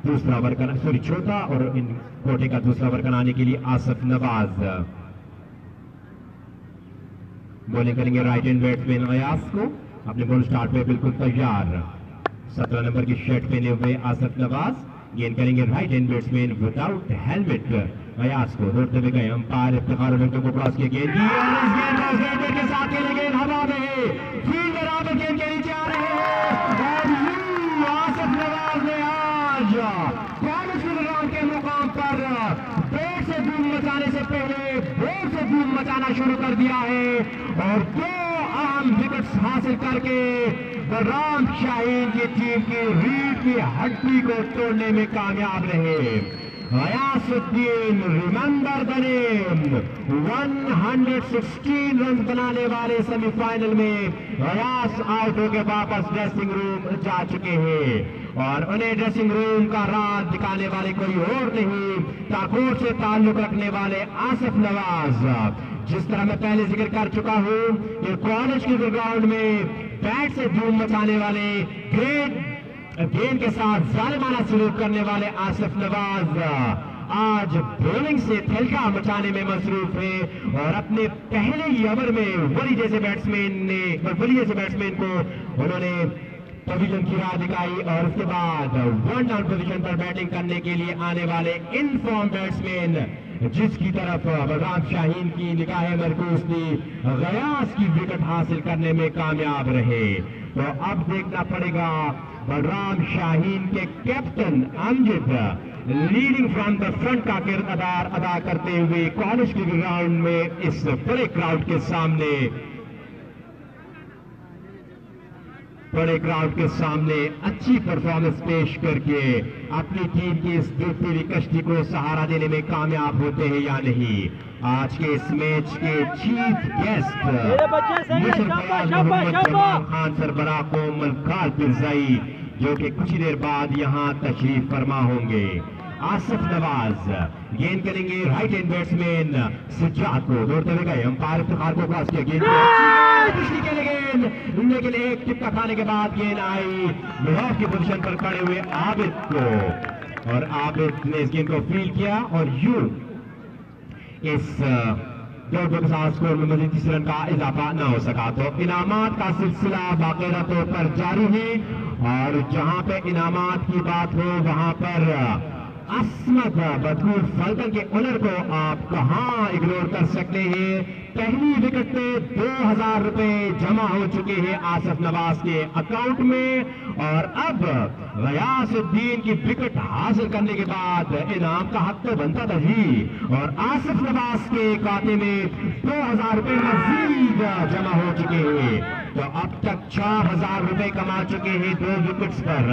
[SPEAKER 1] दूसरा ओवर का चौथा और इन कोटे का दूसरा ओवर बनाने के लिए आसिफ नवाज बॉलिंग करेंगे राइट हैंड बैट्समैन गयास को। अपने बॉल स्टार्ट पे बिल्कुल तैयार 17 नंबर की शर्ट पहने हुए आसिफ नवाज गेंद करेंगे right hand batsman without helmet Ghayas को। दौड़ते हुए गए अंपायर इफ्तिखार विकेट को क्रॉस किया गेंद के साथ गेंद हवा में फील्डर आप गेंद के नीचे आ रहे हैं और आसिफ नवाज ने आज के मुकाम पर बैट से धूम मचाने से पहले बॉल से धूम मचाना शुरू कर दिया है और 2 अहम विकेट्स हासिल करके बलराम शाहीन की टीम की रीढ़ की हड्डी को तोड़ने में कामयाब रहे। Ghiyasuddin remember the name 116 run बनाने वाले सेमीफाइनल में गयास आउट होकर वापस ड्रेसिंग रूम जा चुके हैं और उन्हें ड्रेसिंग रूम का राज दिखाने वाले कोई और नहीं ताकोर से ताल्लुक रखने वाले आसिफ नवाज। जिस तरह मैं पहले जिक्र कर चुका हूं कि कॉलेज के ग्राउंड में बैट से धूम मचाने वाले ग्रेट गेंद के साथ जालिमाना सलूक करने वाले आसिफ नवाज आज बॉलिंग से तहलका मचाने में मसरूफ है और अपने पहले ही ओवर में वली जैसे बैट्समैन को उन्होंने पोजीशन की राह दिखाई और उसके बाद 1 डाउन पोजीशन पर बैटिंग करने के लिए आने वाले इनफॉर्म बैट्समैन जिसकी तरफ बलराम शाहीन की निगाहें मरकूज थी गयास की विकेट हासिल करने में कामयाब रहे। तो अब देखना पड़ेगा बलराम शाहीन के captain Amjad leading from the front का किरदार अदा करते हुए कॉलेज के ग्राउंड में इस बड़े क्राउड के सामने अच्छी परफॉर्मेंस पेश करके अपनी टीम की इस दूसरी कश्ती को सहारा देने में कामयाब होते हैं या नहीं। आज के इस मैच के चीफ गेस्ट खान सरबराह कोमल खाल पिरजाई जो कि कुछ ही देर बाद यहाँ तशरीफ फरमा होंगे। आसिफ नवाज गेंद करेंगे राइट हैंड बैट्समैन सज्जाद को। दौड़ते हुए गए अंपायर इफ्तिखार को क्रॉस किया गेंद लेकिन एक टिप्पा खाने के बाद गेंद आई मिड ऑफ की पोजीशन पर खड़े हुए आबिद को और आबिद ने इस गेंद को फील्ड किया और इस दौड़ के साथ स्कोर में मजीद 30 रन का इजाफा न हो सका। तो इनामात का सिलसिला बाकायदा तौर पर जारी है और जहां पे इनामात की बात हो वहां पर असमत बदकूर फाल्कन के ओनर को आप कहां इग्नोर कर सकते हैं। पहली विकेट पे 2000 रुपए जमा हो चुके हैं आसिफ नवाज के अकाउंट में और अब गयासुद्दीन की विकेट हासिल करने के बाद इनाम का हक तो बनता था जी और आसिफ नवाज के खाते में 2000 रुपए मजीद जमा हो चुके हैं। तो अब तक 6000 रुपए कमा चुके हैं 2 विकेट्स पर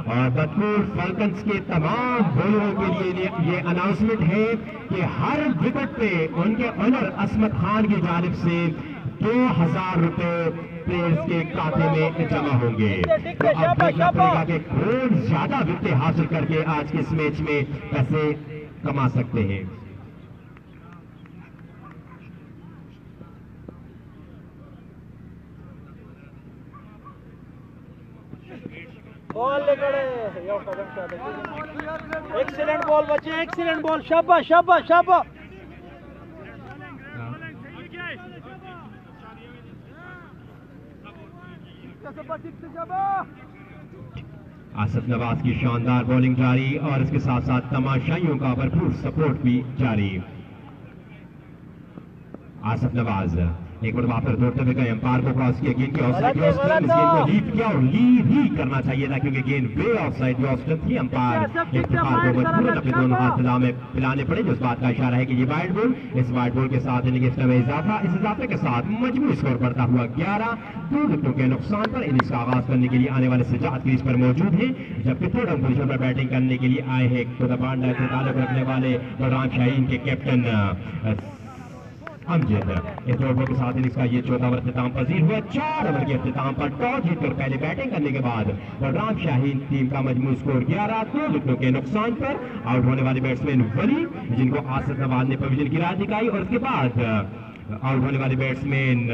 [SPEAKER 1] और बदकूर फाल्कन्स के तमाम बॉलरों के लिए ये अनाउंसमेंट है कि हर विकेट पे उनके ओनर असमत खान की जानिब से 2000 रुपए प्लेयर्स के खाते में जमा होंगे। तो अब देखना पड़ेगा कि कौन ज्यादा विकेट हासिल करके आज के इस मैच में पैसे कमा सकते हैं।
[SPEAKER 2] एक्सीलेंट बॉल बच्चे, एक्सीलेंट बॉल, शाबाश शाबाश शाबाश।
[SPEAKER 1] आसिफ नवाज की शानदार बॉलिंग जारी और इसके साथ साथ तमाशाइयों का भरपूर सपोर्ट भी जारी। आसिफ नवाज एक बार वापस दौड़ते हुए गए, अंपायर को क्रॉस किया, गेंद की ऑफसाइड को लीव किया और लीव ही करना चाहिए था क्योंकि गेंद वे ऑफसाइड थी। अंपायर इफ्तिखार को मजबूरन अपने दोनों हाथ सलाह में पिलाने पड़े जो इस बात का इशारा है कि ये वाइड बॉल, इस वाइड बॉल के साथ इनिंग्स में इजाफा, इस इजाफे के साथ मजबूरी स्कोर बढ़ता हुआ 11, 2 विकेटों के नुकसान पर इनिंग्स का आगाज करने के लिए आने वाले सजाद क्रीज पर मौजूद है जबकि थर्ड डाउन पोजीशन पर बैटिंग करने के लिए आए हैं कोदाबांडा से ताल्लुक रखने वाले बलराम शाहीन के कैप्टन अमजद। इस ओवर के साथ इनिंग्स का ये 14 ओवर इख्तिताम पजीर हुआ। 4 ओवर के इख्तिताम पर टॉस जीतकर पहले बैटिंग करने के बाद बलराम शाहीन टीम का मजमू स्कोर 11, 2 विकेटों के नुकसान पर आउट होने वाले बैट्समैन वली जिनको आसिफ नवाज ने पवेलियन की राह दिखाई और उसके बाद आउट होने वाले बैट्समैन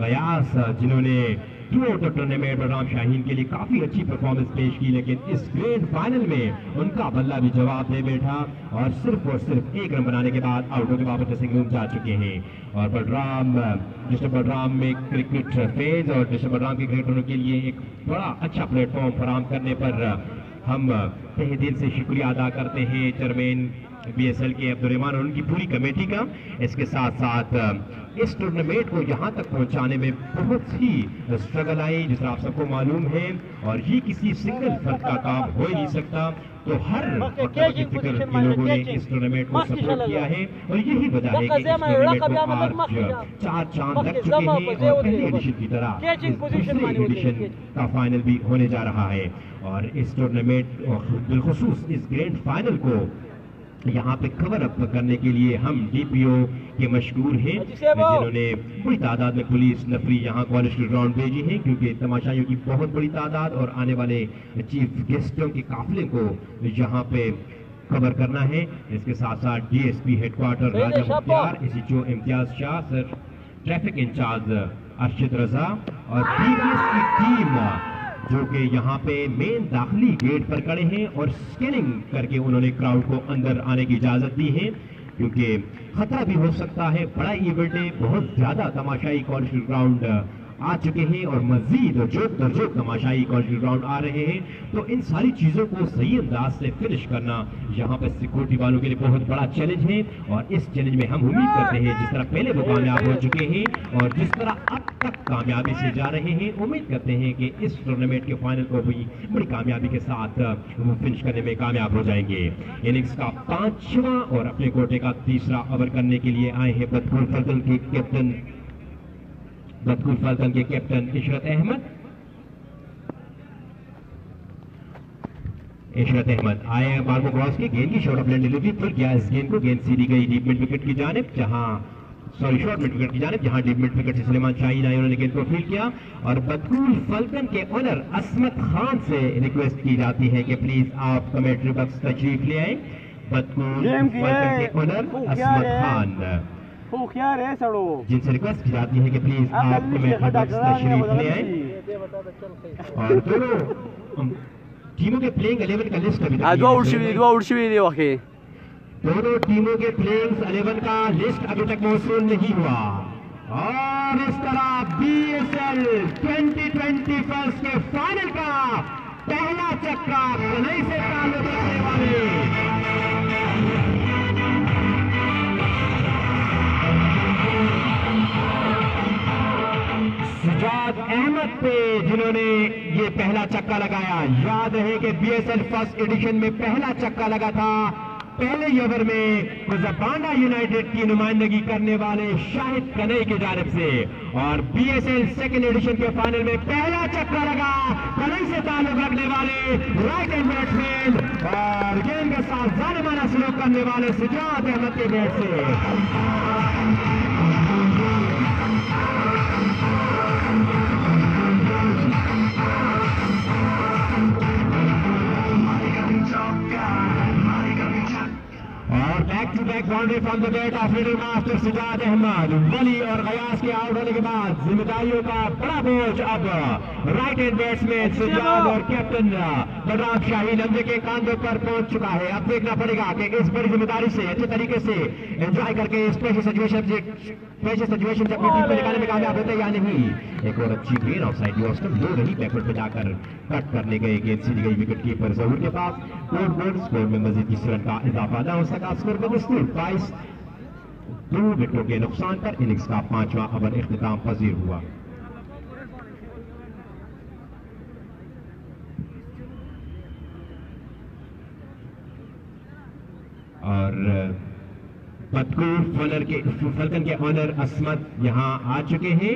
[SPEAKER 1] गयास जिन्होंने through out the tournament Balram Shaheen के लिए काफी अच्छी परफॉर्मेंस पेश की लेकिन इस ग्रैंड फाइनल में उनका बल्ला भी जवाब दे बैठा और सिर्फ 1 रन बनाने के बाद आउट होकर वापस ड्रेसिंग रूम जा चुके हैं। और बलराम डिस्ट्रिक्ट बलराम में क्रिकेट फैंस और डिस्ट्रिक्ट बलराम के क्रिकेटरों के लिए एक बड़ा अच्छा प्लेटफॉर्म फराहम करने पर हम तहे दिल से शुक्रिया अदा करते हैं चेयरमैन BSL के अब्दुर्रहमान और उनकी पूरी कमेटी का। इसके साथ साथ इस टूर्नामेंट को यहाँ तक पहुँचाने में बहुत ही स्ट्रगल आई जिस तरह आप सबको मालूम है और ये किसी सिंगल फर्द का काम हो ही नहीं सकता। तो हर फिक्र के लोगों ने इस टूर्नामेंट को सपोर्ट किया है और यही वजह है कि इस टूर्नामेंट को आज 4 चांद लग चुके हैं और पहली एडिशन की तरह दूसरी एडिशन का फाइनल भी होने जा रहा है। और इस टूर्नामेंट बिलखुसूस इस ग्रैंड फाइनल को यहाँ पे कवर अप करने के लिए हम DPO के मशहूर हैं जिन्होंने बड़ी तादाद में पुलिस नफरी यहाँ कॉलेज के ग्राउंड भेजी है क्योंकि तमाशाइयों की बहुत बड़ी तादाद और आने वाले चीफ गेस्टों के काफिले को यहाँ पे कवर करना है। इसके साथ साथ DSP headquarter Raja Mukhtiar, SHO Imtiaz Shah, sir traffic incharge Arshad Raza और DPS की टीम जो कि यहाँ पे मेन दाखिली गेट पर खड़े हैं और स्कैनिंग करके उन्होंने क्राउड को अंदर आने की इजाजत दी है क्योंकि खतरा भी हो सकता है। बड़ा इवेंट है, बहुत ज्यादा तमाशाई कॉलेज ग्राउंड आ चुके हैं और मजीद जो तमाशाई कॉलेज ग्राउंड आ रहे हैं। तो इन सारी चीजों को सही अंदाज से फिनिश करना यहाँ पर सिक्योरिटी वालों के लिए बहुत बड़ा चैलेंज है और इस चैलेंज में हम उम्मीद करते हैं जिस तरह पहले वो कामयाब हो चुके हैं और जिस तरह अब तक कामयाबी से जा रहे हैं उम्मीद करते हैं कि इस टूर्नामेंट के फाइनल को भी बड़ी कामयाबी के साथ वो फिनिश करने में कामयाब हो जाएंगे। इनिंग्स का 5वां और अपने कोटे का 3रा ओवर करने के लिए आए हैं बदकूर फाल्कन के कैप्टन इशरत अहमद आए बाल को क्रॉस की गेंद की शॉर्ट ऑफ लेंथ डिलीवरी फिर गया इस गेंद को गेंद सीधी गई डीप मिड विकेट की जानिब शॉर्ट मिड विकेट की जानिब जहां डीप मिड विकेट से सुलेमान शाहीन आए उन्होंने गेंद को फील्ड किया और बदकूर फाल्कन के ओनर असमत खान से रिक्वेस्ट की जाती है कि प्लीज आप कमेंट्री बॉक्स तशरीफ ले आए। बदकूर फाल्कन के ओनर असमत खान जिनसे रिक्वेस्ट की जाती है कि प्लीज आप कमेंट्री बॉक्स तशरीफ ले आए और दोनों टीमों के प्लेइंग 11 का लिस्ट अभी दोनों टीमों के प्लेइंग 11 का लिस्ट अभी तक मौसूल नहीं हुआ और इस तरह BSL 2020 फर्स्ट के फाइनल का पहला चक्का कनई से ताल्लुक रखने वाले सुजात अहमद पे जिन्होंने ये पहला चक्का लगाया। याद रहे कि BSL फर्स्ट एडिशन में पहला चक्का लगा था पहले ओवर में मुजफ्फराबाद यूनाइटेड की नुमाइंदगी करने वाले शाहिद कनई की जानिब से और BSL सेकेंड एडिशन के फाइनल में पहला चक्का लगा कनई से ताल्लुक रखने वाले राइट हैंड बैट्समैन और गेंद के साथ जालिमाना सलूक करने वाले सुजात अहमद के बैट से। और back to back boundary from the bat of middle master Shujaat Ahmed. Wali और गयास के आउट होने के बाद जिम्मेदारियों का बड़ा बोझ अब राइट हैंड बैट्समैन सुजात और कैप्टन बलराम शाहीन हमजे के कांधों पर पहुंच चुका है। अब देखना पड़ेगा कि इस बड़ी जिम्मेदारी से अच्छे तरीके से एंजॉय करके इस प्रेशर सिचुएशन से अपनी टीम को निकालने में कामयाब होते हैं या नहीं। एक और अच्छी गेंद ऑफसाइड दो रही बैकवर्ड पे जाकर कट करने गए, गेंद सीधी गई विकेट कीपर जहूर के पास। स्कोर में मजीद 20 रन का इजाफा न हो सका। स्कोर में 22 2 विकेटों के नुकसान पर इनिंग्स का 5वां ओवर इख्तिताम पजीर हुआ। और फलकन के ऑनर असमत यहां आ चुके हैं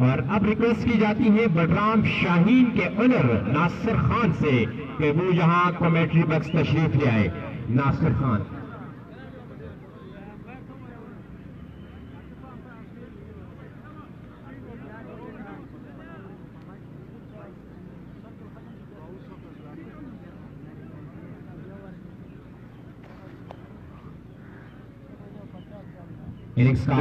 [SPEAKER 1] और अब रिक्वेस्ट की जाती है बलराम शाहीन के ऑनर नासिर खान से कि वो यहां कमेंट्री बॉक्स तशरीफ ले आए। नासिर खान।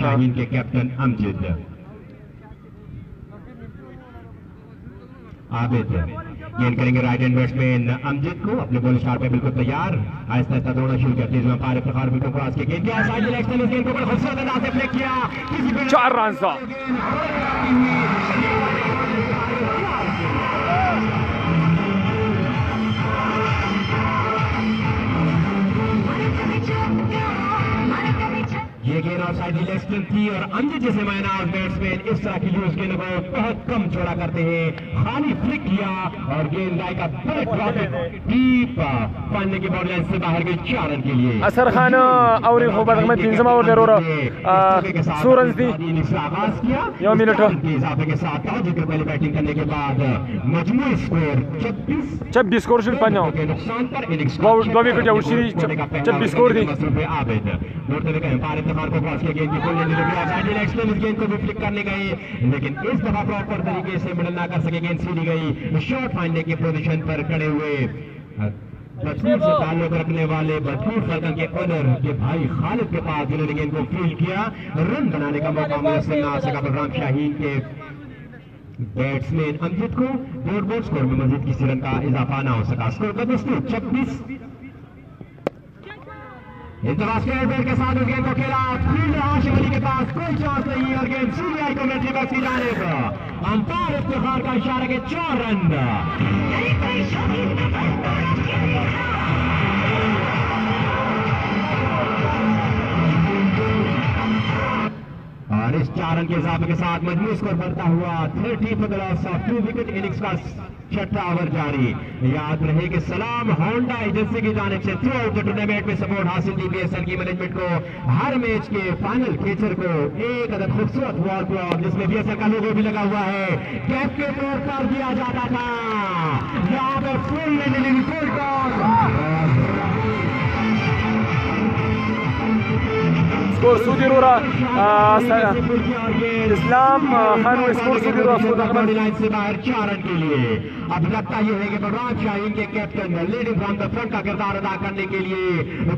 [SPEAKER 1] शाहीन के कैप्टन अमजद आबिद गेंद करेंगे राइट हैंड बैट्समैन अमजद को अपने बॉल स्टार पे बिल्कुल तैयार आहिस्ता आहिस्ता दौड़ना शुरू करते हैं अंपायर इफ्तिखार बिल्कुल क्रॉस के गेंद के साइड लेग स्टंप गेंद को बड़ा खूबसूरत अंदाज से प्ले किया
[SPEAKER 3] 4 रन सा
[SPEAKER 1] ये गेंद ऑफसाइड लेग स्टंप थी और अमजद जैसे मैनाज बैट्समैन इस तरह की लूज गेंद को बहुत कम छोड़ा करते हैं। खाली फ्लिक किया और गेंद राय का बड़े ड्रॉप डीप पानी की बॉल लाइन से बाहर गई 4 रन के लिए।
[SPEAKER 3] असर खान और खबर में 3 ओवर जरूर सूरज दी
[SPEAKER 1] आगाज किया
[SPEAKER 3] यो मिनट
[SPEAKER 1] के इजाफे के साथ जिक्र पहले बैटिंग करने के बाद मजमूई स्कोर
[SPEAKER 3] 26 स्कोर शुरू पाना
[SPEAKER 1] के नुकसान पर इनिंग्स
[SPEAKER 3] 2 विकेट आउट सी 26 स्कोर दी
[SPEAKER 1] आबिद नोट करके अंपायर इफ्तिखार को क्रॉस किया गेंद की फुल लेंथ पे ऑफसाइड लेग स्टंप इस गेंद को भी फ्लिक करने गए लेकिन इस दफा प्रॉपर तरीके से मिडल ना कर सके गेंद सीधी गई शॉट मारने की पोजीशन पर खड़े हुए बतूर से ताल्लुक रखने वाले बतूर फलकन के ऑनर के भाई खालिद के पास जिन्होंने गेंद को फील्ड किया रन बनाने का मौका मुयस्सर ना सका बलराम शाहीन के बैट्समैन अमजद को बोर्ड स्कोर में मजीद किसी रन का इजाफा ना हो सका। स्कोर का 26 के साथ उस गेंद को खेला फील्ड हाशिम अली के पास कोई चांस नहीं और गेंद सीधी आई कमेंट्री बॉक्स की जानिब अंपायर इफ्तिखार का इशारा के 4 रन। और इस 4 रन के इजाफे के साथ मजमूई स्कोर बढ़ता हुआ 30 for the loss of 2 wicket innings का 6वां ओवर जारी। याद रहे कि सलाम होंडा एजेंसी की जानिब से थ्रू आउट द टूर्नामेंट में सपोर्ट हासिल थी BSL की मैनेजमेंट को हर मैच के फाइनल खेचर को एक अदद खूबसूरत वॉल क्लॉक जिसमें BSL का लोगो भी लगा हुआ है कैप के तौर पर दिया जाता था। यहाँ पर फुल
[SPEAKER 3] स्कोर सूदी रोरा इस्लाम खान स्कोर सूदी रोरा
[SPEAKER 1] लाइन से बाहर 4 रन के लिए। अब लगता यह है कि बलराम शाहीन के captain leading from the front का किरदार अदा करने के लिए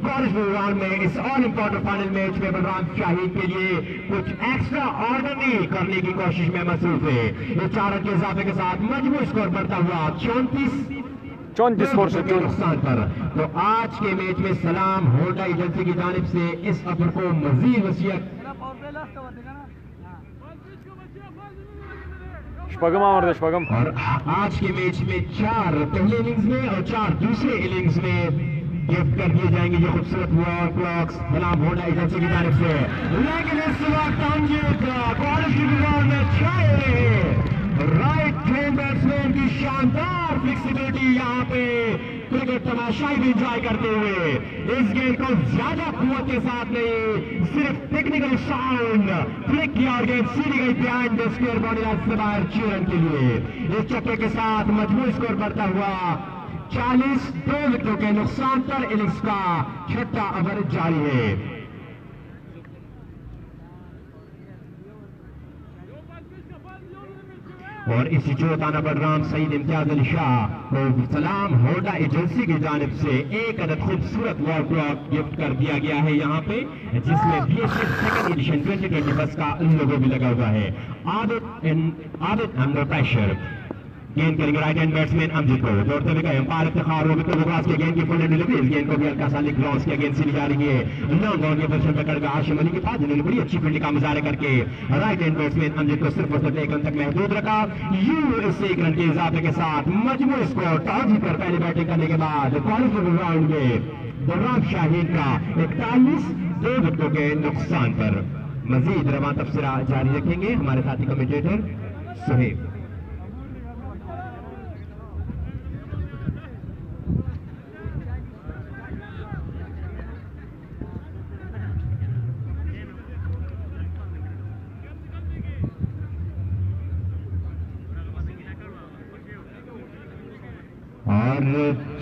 [SPEAKER 1] कॉलेज राउंड में इस ऑल इंपॉर्टेंट फाइनल मैच में बलराम शाहीन के लिए कुछ एक्स्ट्रा ऑर्डिनरी करने की कोशिश में मसरूफ है। इस 4 रन के इजाफे के साथ मजबूत स्कोर बढ़ता हुआ 34
[SPEAKER 3] स्कोर से
[SPEAKER 1] नुकसान पर। तो आज के मैच में सलाम होंडा एजेंसी की जानिब से इस अफर को मजीद वसीयत और आज के मैच में 4 पहले इनिंग्स में और 4 दूसरे इनिंग्स में गिफ्ट कर दिए जाएंगे ये खूबसूरत वॉल क्लॉक्स सलाम होंडा एजेंसी की जानिब से। लेकिन इस वक्त राइट हैंड बैट्समैन की शानदार फ्लेक्सिबिलिटी यहाँ पे क्रिकेट तमाशाई भी एंजॉय करते हुए इस गेंद को ज्यादा कुव्वत के साथ नहीं, सिर्फ टेक्निकल साउंड फ्लिक किया और गेंद सीधी गई behind the square body line से बाहर 6 रन के लिए। इस चक्के के साथ मजबूत स्कोर बढ़ता हुआ 40 2 विकेटों के नुकसान पर इनिंग्स का 6वां ओवर जारी है। और इसी चौथाना बलराम सईद इम्तियाज अली शाह को सलाम होंडा एजेंसी की जानिब से एक अदद खूबसूरत वॉल क्लॉक गिफ्ट कर दिया गया है यहाँ पे, जिसमें बीएसएफ सेकंड एडिशन 2020 का लोगो भी लगा हुआ है। आबिद अंडर प्रेशर गेंद करेंगे राइट हैंड बैट्समैन अमजद को दौड़ते हुए गए अंपायर इफ्तिखार के गेंद की फुल डिलीवरी, इस गेंद को भी हल्का सा क्रॉस किया, गेंद सीधी जा रही है लॉन्ग ऑन के पोजीशन पर कर हाशिम अली के पास, जिन्होंने बड़ी अच्छी फील्डिंग का मुजाहरा करके राइट हैंड बैट्समैन अमजद को सिर्फ और सिर्फ 1 रन तक महदूद रखा। इस 1 रन के इजाफे के साथ मजबूत स्कोर टॉस जीतकर पहले बैटिंग करने के बाद क्वालिफाइंग राउंड में बलराम शाहीन का 41 2 विकेटों के नुकसान पर। मजीद रवां तबसरा जारी रखेंगे हमारे साथी कमेंटेटर सुहेब। और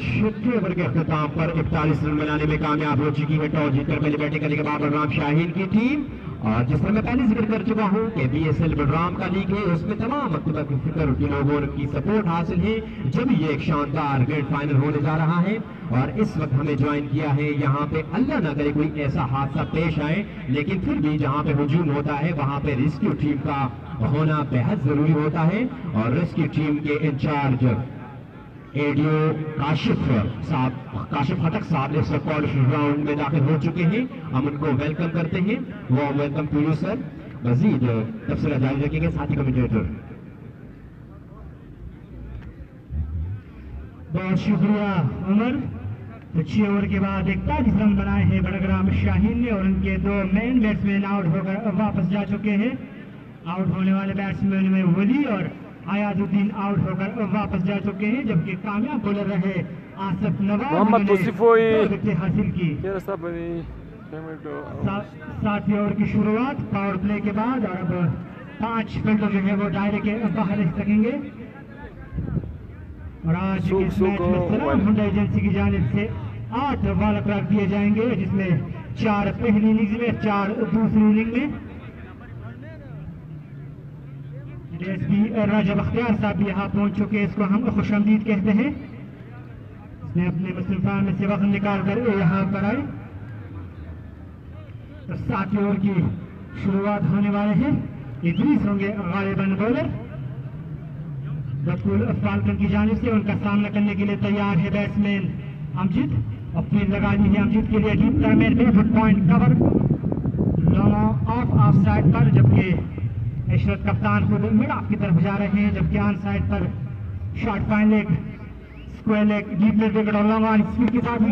[SPEAKER 1] 6वें ओवर के अख्ताम पर 41 रन बनाने में कामयाब हो चुकी है टॉस जीतकर पहले बैटिंग करने के बाद बलराम शाहीन की टीम। और जिस तरह मैं पहले जिक्र कर चुका हूं कि बीएसएल बलराम का लीग है, उसमें तमाम मकतबा की फिक्र की लोगों की सपोर्ट हासिल है, जब ये एक शानदार ग्रैंड फाइनल होने जा रहा है। और इस वक्त हमें ज्वाइन किया है यहाँ पे, अल्लाह ना करे कोई ऐसा हादसा पेश आए, लेकिन फिर भी जहाँ पे हुजूम होता है वहाँ पे रेस्क्यू टीम का होना बेहद जरूरी होता है। और रेस्क्यू टीम के इंचार्ज एडीओ काशिफ खटक साहब इस क्वालिफाइंग राउंड में दाखिल हो चुके हैं, हम उनको वेलकम करते हैं। वो वेलकम टू यू सर। मजीद तफसीलात जारी रखेंगे साथी कमेंटेटर।
[SPEAKER 4] बहुत शुक्रिया उमर। तो 6 ओवर के बाद 41 रन बनाए हैं बलराम शाहीन ने और उनके 2 मेन बैट्समैन आउट होकर वापस जा चुके हैं। आउट होने वाले बैट्समैन में वली और आयाजुद्दीन आउट होकर वापस जा चुके हैं, जबकि कामयाब बॉलर रहे आसिफ नवाज विकेट हासिल की। 7वें ओवर की शुरुआत पावर प्ले के बाद और अब 5 फील्डर जो है वो दायरे के बाहर रह सकेंगे। और आज के इस मैच में सलाम होंडा एजेंसी की जानिब से 8 बॉल क्लॉक दिए जाएंगे, जिसमें 4 पहली इनिंग्स में 4 दूसरी इनिंग में। डीएसपी राजा बख्तियार साहब भी यहाँ पहुंच चुके हैं, इसको हम खुशामदीद कहते हैं। इसने अपने मुस्लिम फार्म में से वक्त निकाल कर यहाँ पर आए। तो 7वें ओवर की शुरुआत होने वाले हैं। इदरीस होंगे गालिबन बॉलर बतूल फाल्कन की जानिब से। उनका सामना करने के लिए तैयार है बैट्समैन अमजद। अपनी लगा दी है अमजद के लिए डीप टर्मिनेट बेफुट point cover long off side पर, जबकि इशरत कप्तान खुद मिड ऑफ की तरफ जा रहे हैं, जबकि ऑन साइड पर short fine leg square leg deep leg wicket और लॉन्ग ऑन स्पीड के साथ से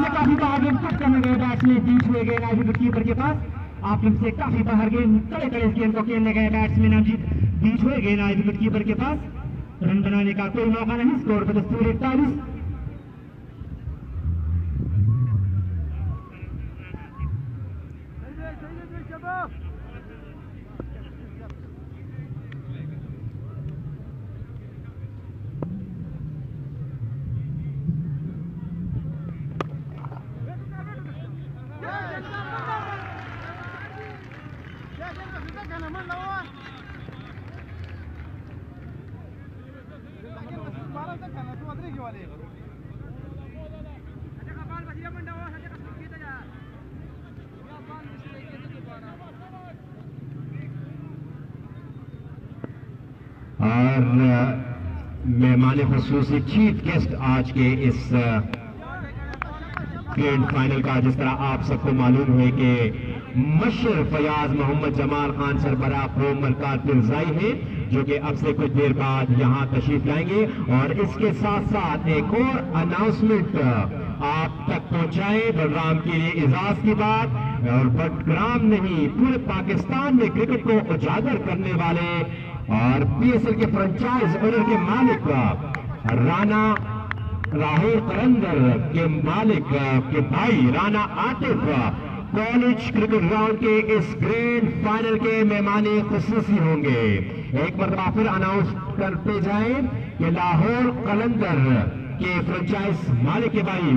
[SPEAKER 4] काफी बाहर कट करने गए बैट्समैन बीच हुए गए विकेट कीपर के पास। आप से काफी बाहर गेंद कड़े कड़े गेंद को खेलने गए बैट्समैन अमजद बीच हुए गए विकेट कीपर के पास। रन बनाने का कोई मौका नहीं। स्कोर पर 41।
[SPEAKER 1] और मेहमान खुसूसी चीफ गेस्ट आज के इस ग्रैंड फाइनल का, जिस तरह आप सबको मालूम है कि मशर फयाज मोहम्मद जमाल खान सरबराह कौम मलकात पिरजाई है, जो कि अब से कुछ देर बाद यहां तशरीफ लाएंगे। और इसके साथ साथ एक और अनाउंसमेंट आप तक पहुंचाए बलराम के लिए एजाज की बात, और बलराम नहीं पूरे पाकिस्तान में क्रिकेट को उजागर करने वाले और पीएसएल के फ्रेंचाइज ओनर के मालिक राना राहुल कलंदर के मालिक के भाई Rana Atif college cricket ground के इस ग्रैंड फाइनल के मेहमानी खुसूसी होंगे। एक मरतबा फिर अनाउंस करते जाए कि लाहौर कलंदर के फ्रेंचाइज मालिक के भाई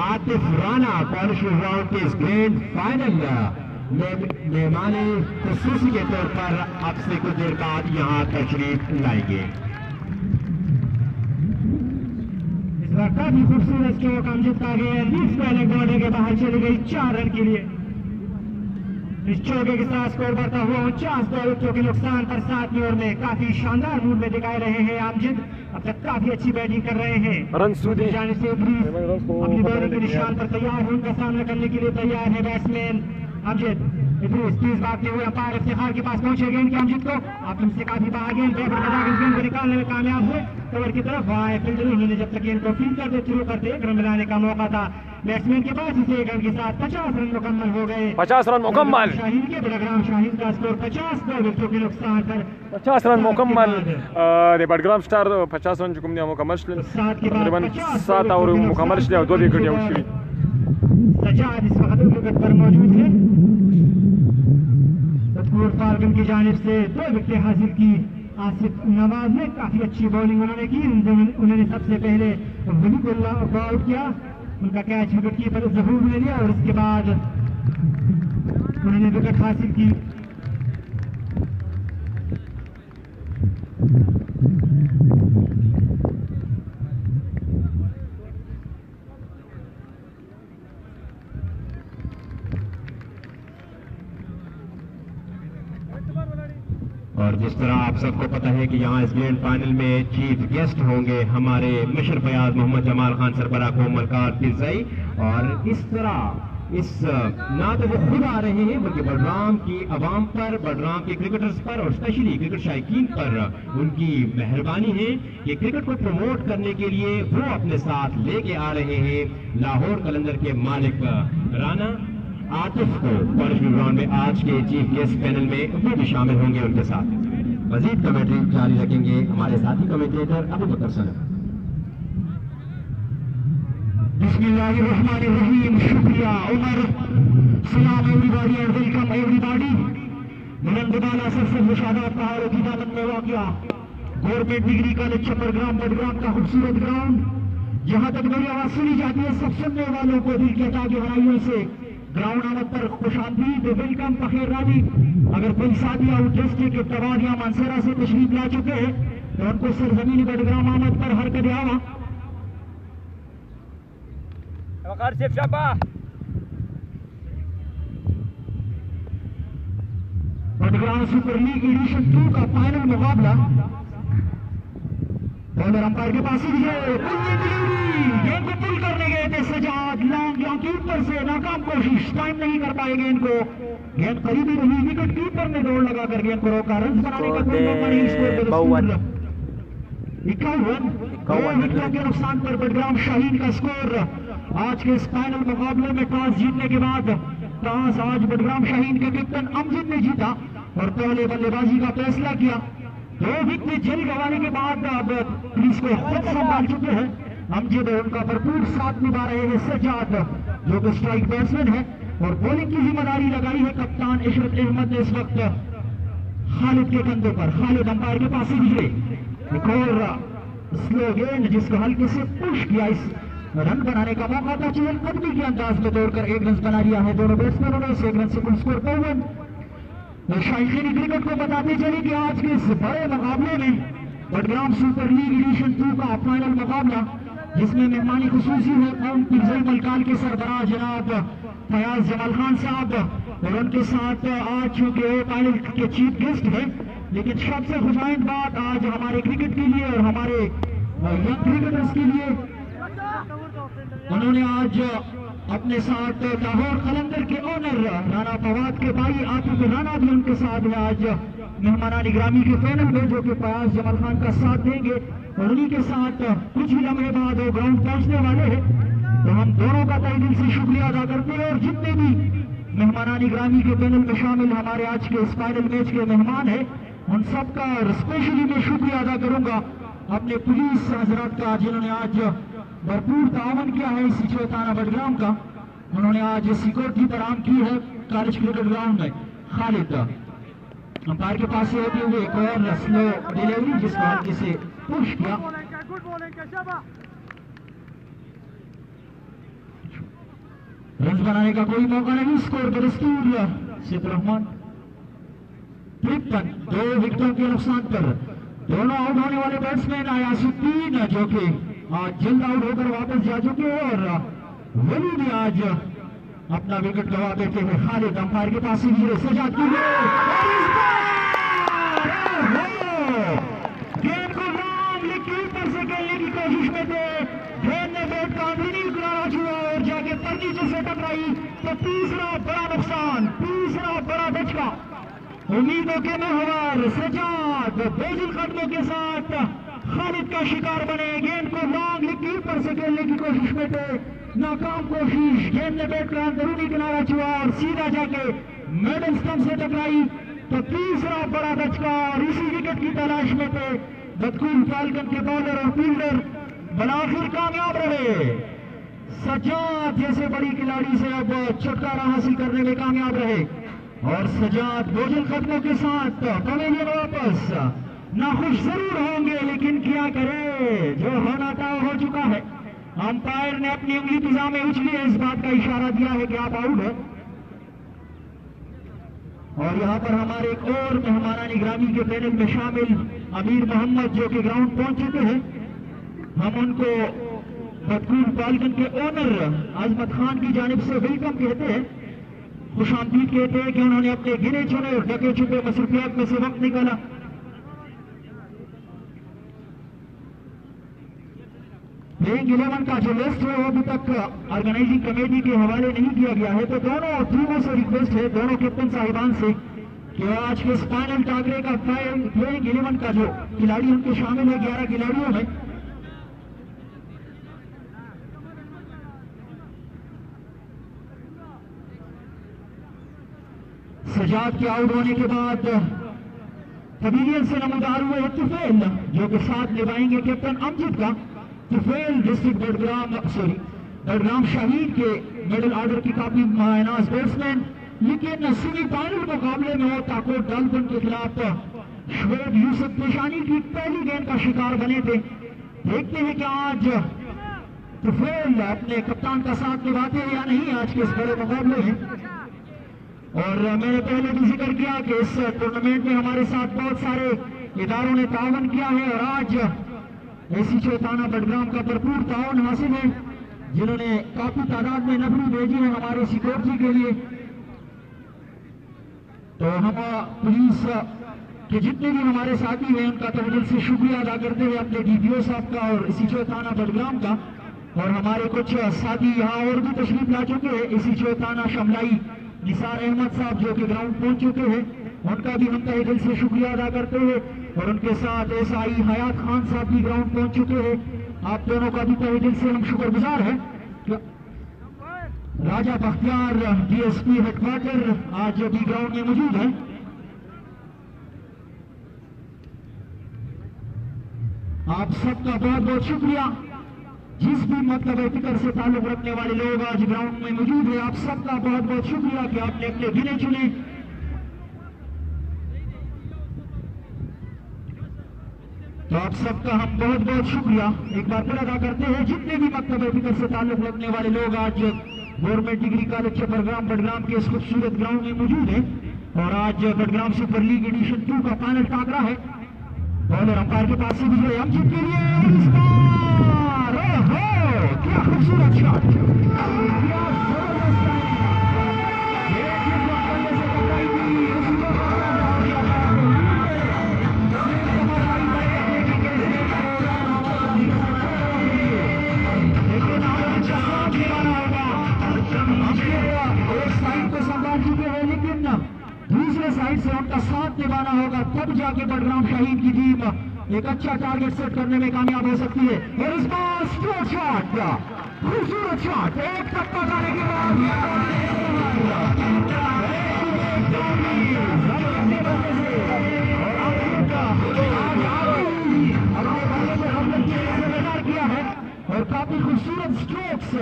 [SPEAKER 1] आतिफ राना कॉलेज ग्राउंड के इस ग्रैंड फाइनल मेहमान खुसूसी के तौर पर अब से कुछ देर बाद यहां तशरीफ लाएंगे।
[SPEAKER 4] इस बार काफी खूबसूरत स्ट्रोक अमजद का गया, लीफ पहले बॉर्डर के बाहर चली गई 4 रन के लिए। इस चौके के साथ स्कोर बढ़ता हुआ 49 विकेटों के नुकसान पर 7वीं ओवर में काफी शानदार मूड में दिखाई रहे हैं अमजद। अब तक काफी अच्छी बैटिंग कर रहे हैं। जाने से अपनी बॉलिंग के निशान पर तैयार है, उनका सामना करने के लिए तैयार है बैट्समैन अमजद। इद्रीस तेज भागते हुए अंपायर इफ्तिखार के पास पहुंचे गेंद के अमजद को आप इनसे काफी बाहर गेंद गेंद को निकालने में कामयाब हुए। कवर की तरफ आए फील्डर, उन्होंने जब तक गेंद को फील्ड करते शुरू करते 1 रन मिलाने का मौका था बैट्समैन के पास, इसे 1 रन के साथ 50 रन मुकम्मल हो गए।
[SPEAKER 3] 50 रन मुकम्मल।
[SPEAKER 4] शाहीन के बड़ग्राम शाहीन का स्कोर 50 विकेटों के नुकसान पर
[SPEAKER 3] 50 रन मुकम्मल। बड़ग्राम स्टार 50 रन जुकुम दिया मुकम्मल शले, तकरीबन 7 ओवर मुकम्मल शले और 2 विकेट आउट हुई।
[SPEAKER 4] सजाद इस वक्त विकेट पर मौजूद है। फाल्कन की जानिब से 2 विकेट हासिल की आसिफ नवाज ने, काफी अच्छी बॉलिंग उन्होंने की। उन्होंने सबसे पहले वलीउल्लाह को आउट किया, उनका कैच विकेट कीपर जहूर ने लिया और उसके बाद उन्होंने विकेट हासिल की।
[SPEAKER 1] और जिस तरह आप सबको पता है कि यहाँ इस ग्रैंड फाइनल में चीफ गेस्ट होंगे हमारे मशर फयाज मोहम्मद जमाल खान सरबराह कौम मलकात पिरजाई, और इस तरह इस ना तो वो खुद आ रहे हैं बल्कि बलराम की आवाम पर, बलराम के क्रिकेटर्स पर और स्पेशली क्रिकेट शायकीन पर उनकी मेहरबानी है कि क्रिकेट को प्रमोट करने के लिए वो अपने साथ लेके आ रहे हैं लाहौर कलंदर के मालिक राना आतिफ को कॉलेज ग्राउंड में आज के चीफ गेस्ट पैनल में वो भी शामिल होंगे। उनके साथ मजीद कमेंट्री जारी रखेंगे हमारे साथी कमेंटेटर अबू बकर सनम।
[SPEAKER 4] बिस्मिल्लाहिर्रहमानिर्रहीम, शुक्रिया उमर, सलाम एवरीबॉडी एंड वेलकम एवरीबॉडी। बुलंदबाला सबसे मुशादात पहाड़ों की दामन में वाक़या गवर्नमेंट डिग्री कॉलेज छपरग्राम बडग्राम का खूबसूरत ग्राउंड, जहां तक मेरी आवाज सुनी जाती है सब सुनने वालों को दिल के तागे गहराइयों से ग्राउंड आमद पर खुशामदीद वेलकम पखेर रानी। अगर कोई साथी आउट डिस्ट्रिक्ट के तवार या मानसरा से तशरीफ ला चुके हैं तो उनको सरजमीन बडग्राम आमद पर हरकत आवा। बडग्राम सुपर लीग एडिशन 2 का फाइनल मुकाबला बॉलर अंपायर के पास ही है, गेंद को पुल करने गए थे सजाद, लॉन्ग के ऊपर से नाकाम कोशिश, टाइम नहीं कर पाए गेंद को, गेंद करीबी रही, विकेट कीपर ने दौड़ लगाकर गेंद को रोका, रन बनाने का कोई मौका नहीं। 51 विकेटों के नुकसान पर बडग्राम शाहीन का स्कोर। आज के इस फाइनल मुकाबले में टॉस जीतने के बाद टॉस आज बडग्राम शाहीन के कैप्टन अमजद ने जीता और पहले बल्लेबाजी का फैसला किया। 2 विकेट जल गंवाने के बाद अब पुलिस को खुद संभाल चुके हैं अमजद, उनका भरपूर साथ निभा रहे हैं सजाद जो कि स्ट्राइक बैट्समैन है, और बॉलिंग की जिम्मेदारी लगाई है कप्तान इशरत अहमद ने इस वक्त खालिद के कंधों पर। खालिद अंपायर के पास ही गुजरे, एक और स्लो गेंद जिसको हल्के से पुश किया, इस रन बनाने का मौका था, चेहल कदमी के अंदाज में दौड़कर 1 रन बना लिया है दोनों बैट्समैनों ने। 1 रन से फुल स्कोर 52। शायकीन क्रिकेट को बताते चले कि आज के इस बड़े मुकाबले में बडग्राम सुपर लीग एडिशन 2 का फाइनल मुकाबला जिसमें मेहमानी खुसूसी है कौम पिरजई मलकाल के सरबराह जनाब फयाज जमाल खान साहब, और उनके साथ आज चूंकि पैनल के चीफ गेस्ट हैं, लेकिन सबसे खुशाइंद बात आज हमारे क्रिकेट के लिए और हमारे यंग क्रिकेटर्स के लिए उन्होंने आज अपने साथ लाहौर कलंदर के ओनर राना फवाद के भाई आतिफ राना भी उनके साथ है आज मेहमानानी ग्रामी के पैनल में, जो कि फयाज जमाल खान का साथ देंगे और उन्हीं के साथ कुछ ही लम्हे बाद वो ग्राउंड पहुंचने वाले हैं। तो हम दोनों का तहे दिल से शुक्रिया अदा करते हैं और जितने भी मेहमानानी ग्रामी के पैनल में शामिल हमारे आज के इस फाइनल मैच के मेहमान हैं, उन सबका स्पेशली मैं शुक्रिया अदा करूंगा अपने पुलिस हजरात का, जिन्होंने आज भरपूर तावन किया है इसी थाना बडग्राम का। उन्होंने आज सिक्योरिटी फराहम की है कॉलेज क्रिकेट ग्राउंड में। खालिद अंपायर के पास से होते हुए एक और स्लो डिलीवरी जिसको हल्के से पुश किया। रन बनाने का कोई मौका नहीं, स्कोर बदस्तूर सिद्दुर रहमान 53, 2 विकेटों के नुकसान पर दोनों आउट होने वाले बैट्समैन आयासुद्दीन जो कि आज जल्द आउट होकर वापस जा चुके हैं और वली भी आज अपना विकेट गवा देते हुए। खालिद अंपायर के पास ही सजाद की गेंद को लॉन्ग लेग पर से खेलने की कोशिश में थे, गेंद ने बैट का अंदरूनी किनारा छुआ और जाके पर नीचे से टकराई। तो तीसरा बड़ा नुकसान, तीसरा बड़ा धचका उम्मीदों के महवर सजाद बेजुल कदमों के साथ खालिद का शिकार बने। गेंद को लॉन्ग लेग पर से खेलने की कोशिश में थे, नाकाम कोशिश, गेंद ने बैट का अंदरूनी किनारा छुआ और सीधा जाके मिडल स्टंप से टकराई। तो तीसरा बड़ा धचका और इसी विकेट की तलाश में थे बदकूल फाल्कन के बॉलर और फील्डर, बलाखिर कामयाब रहे। सजाद जैसे बड़ी खिलाड़ी से अब छुटकारा हासिल करने में कामयाब रहे और सजाद बोझल कदमों के साथ पवेलियन वापस। नाखुश जरूर होंगे लेकिन क्या करे, जो होना था हो चुका है। अंपायर ने अपनी उंगली फिजा में उछली है, इस बात का इशारा दिया है कि आप आउट है। और यहाँ पर हमारे एक और मेहमानानी ग्रामी के पैनल में शामिल अमीर मोहम्मद जो कि ग्राउंड पहुंच चुके हैं, हम उनको बदकूल फाल्कन के ओनर आजमत खान की जानिब से वेलकम कहते हैं, खुशामदीद कहते हैं कि उन्होंने अपने गिने चुने और ढके छुपे मसरूफियात में से वक्त निकाला। प्लेइंग 11 का जो लिस्ट है वो अभी तक ऑर्गेनाइजिंग कमेटी के हवाले नहीं किया गया है, तो दोनों टीमों से रिक्वेस्ट है, दोनों कैप्टन साहिबान से, कि आज के इस फाइनल टाकरे का प्लेइंग 11 का जो खिलाड़ी उनके शामिल है 11 खिलाड़ियों में, सजाद के आउट होने के बाद पवेलियन से नमूदार हुए तुफेल जो कि साथ निभाएंगे कैप्टन अमजद का। तुफेल डिस्ट्रिक्ट बडग्राम शहीद के मिडिल ऑर्डर की काफी मायनाज बैट्समैन, लेकिन सेमीफाइनल मुकाबले में वो ताकोट डाल्टन के खिलाफ शुएब यूसुफ पेशानी की पहली गेंद का शिकार बने थे। देखते हैं कि आज तुफेल अपने कप्तान का साथ निभाते हैं या नहीं आज के इस बड़े मुकाबले में। और मैंने पहले भी जिक्र किया कि इस टूर्नामेंट में हमारे साथ बहुत सारे इदारों ने तावन किया है और आज एसी थाना बडग्राम का भरपूर तावन हासिल है, जिन्होंने काफी तादाद में नफरी भेजी है हमारे सिक्योरिटी के लिए। तो हम पुलिस के जितने भी हमारे साथी हैं उनका तहे दिल से शुक्रिया अदा करते हुए अपने डीपीओ साहब का और एसी थाना बडग्राम का, और हमारे कुछ साथी यहाँ और भी तशरीफ ला चुके हैं, एसी थाना शमलाई निसार अहमद साहब जो कि ग्राउंड पहुंच चुके हैं, उनका भी हम तहे दिल से शुक्रिया अदा करते हैं, और उनके साथ एसआई हयात खान साहब भी ग्राउंड पहुंच चुके हैं। आप दोनों का भी तहे दिल से हम शुक्रगुजार हैं। राजा बख्तियार डीएसपी हेडक्वार्टर आज भी ग्राउंड में मौजूद है। आप सबका बहुत बहुत शुक्रिया। जिस भी मतलब फिक्र से ताल्लुक रखने वाले लोग आज ग्राउंड में मौजूद है, आप सबका बहुत बहुत शुक्रिया कि आपने अपने गिने चुने तो आप सबका हम बहुत बहुत शुक्रिया एक बार फिर अदा करते हैं। जितने भी मतलब फिक्र से ताल्लुक रखने वाले लोग आज गवर्नमेंट डिग्री कॉलेज चपरग्राम बडग्राम के इस खूबसूरत ग्राउंड में मौजूद है, और आज बडग्राम सुपर लीग एडिशन 2 का फाइनल टाकरा है। बॉलर अंपायर के पास से गुजरे अमजद के लिए
[SPEAKER 1] क्या खूबसूरत शॉट, दूसरे साइड से उनका साथ निभाना होगा, तब जाके बडग्राम शाहीन की टीम एक अच्छा टारगेट सेट करने में कामयाब हो सकती है। और इस बार स्ट्रोक शॉट, खूबसूरत शॉट, एक टप्पा जाने के बाद किया है और काफी खूबसूरत स्ट्रोक्स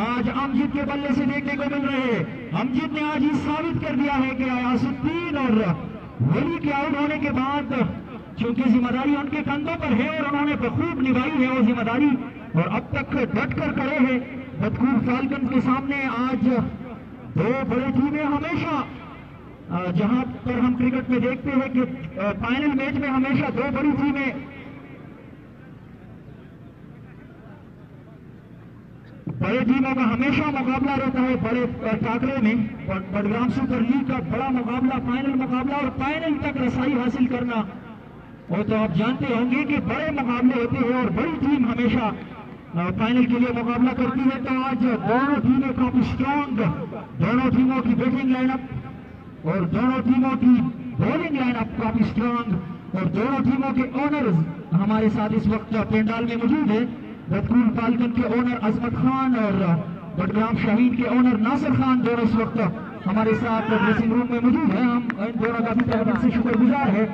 [SPEAKER 1] आज अमजद के बल्ले से देखने को मिल रहे हैं। अमजद ने आज ही साबित कर दिया है कि अयासुद्दीन और वली के आउट होने के बाद चूंकि जिम्मेदारी उनके कंधों पर है और उन्होंने बखूब निभाई है वो जिम्मेदारी और अब तक डट कर खड़े हैं बदकूर फाल्कन के सामने। आज दो बड़ी टीमें हमेशा जहां पर हम क्रिकेट में देखते हैं कि फाइनल मैच में हमेशा दो बड़ी टीमें बड़े टीमों का हमेशा मुकाबला रहता है बड़े टाकरे में। बडग्राम सुपर लीग का बड़ा मुकाबला, फाइनल मुकाबला और फाइनल तक रसाई हासिल करना, वो तो आप जानते होंगे कि बड़े मुकाबले होते हैं और बड़ी टीम हमेशा फाइनल के लिए मुकाबला करती है। तो आज दोनों टीमें काफी स्ट्रांग, दोनों टीमों की बैटिंग लाइनअप और दोनों टीमों की बॉलिंग लाइनअप काफी स्ट्रांग और दोनों टीमों के ओनर्स हमारे साथ इस वक्त पेंडाल में मौजूद है। बदकूर फाल्कन के ओनर अजमत खान और बडग्राम शाहीन के ओनर नासिर खान दोनों इस वक्त हमारे साथ ड्रेसिंग रूम में मौजूद है। हम इन दोनों का भी तहे दिल से शुक्रगुजार है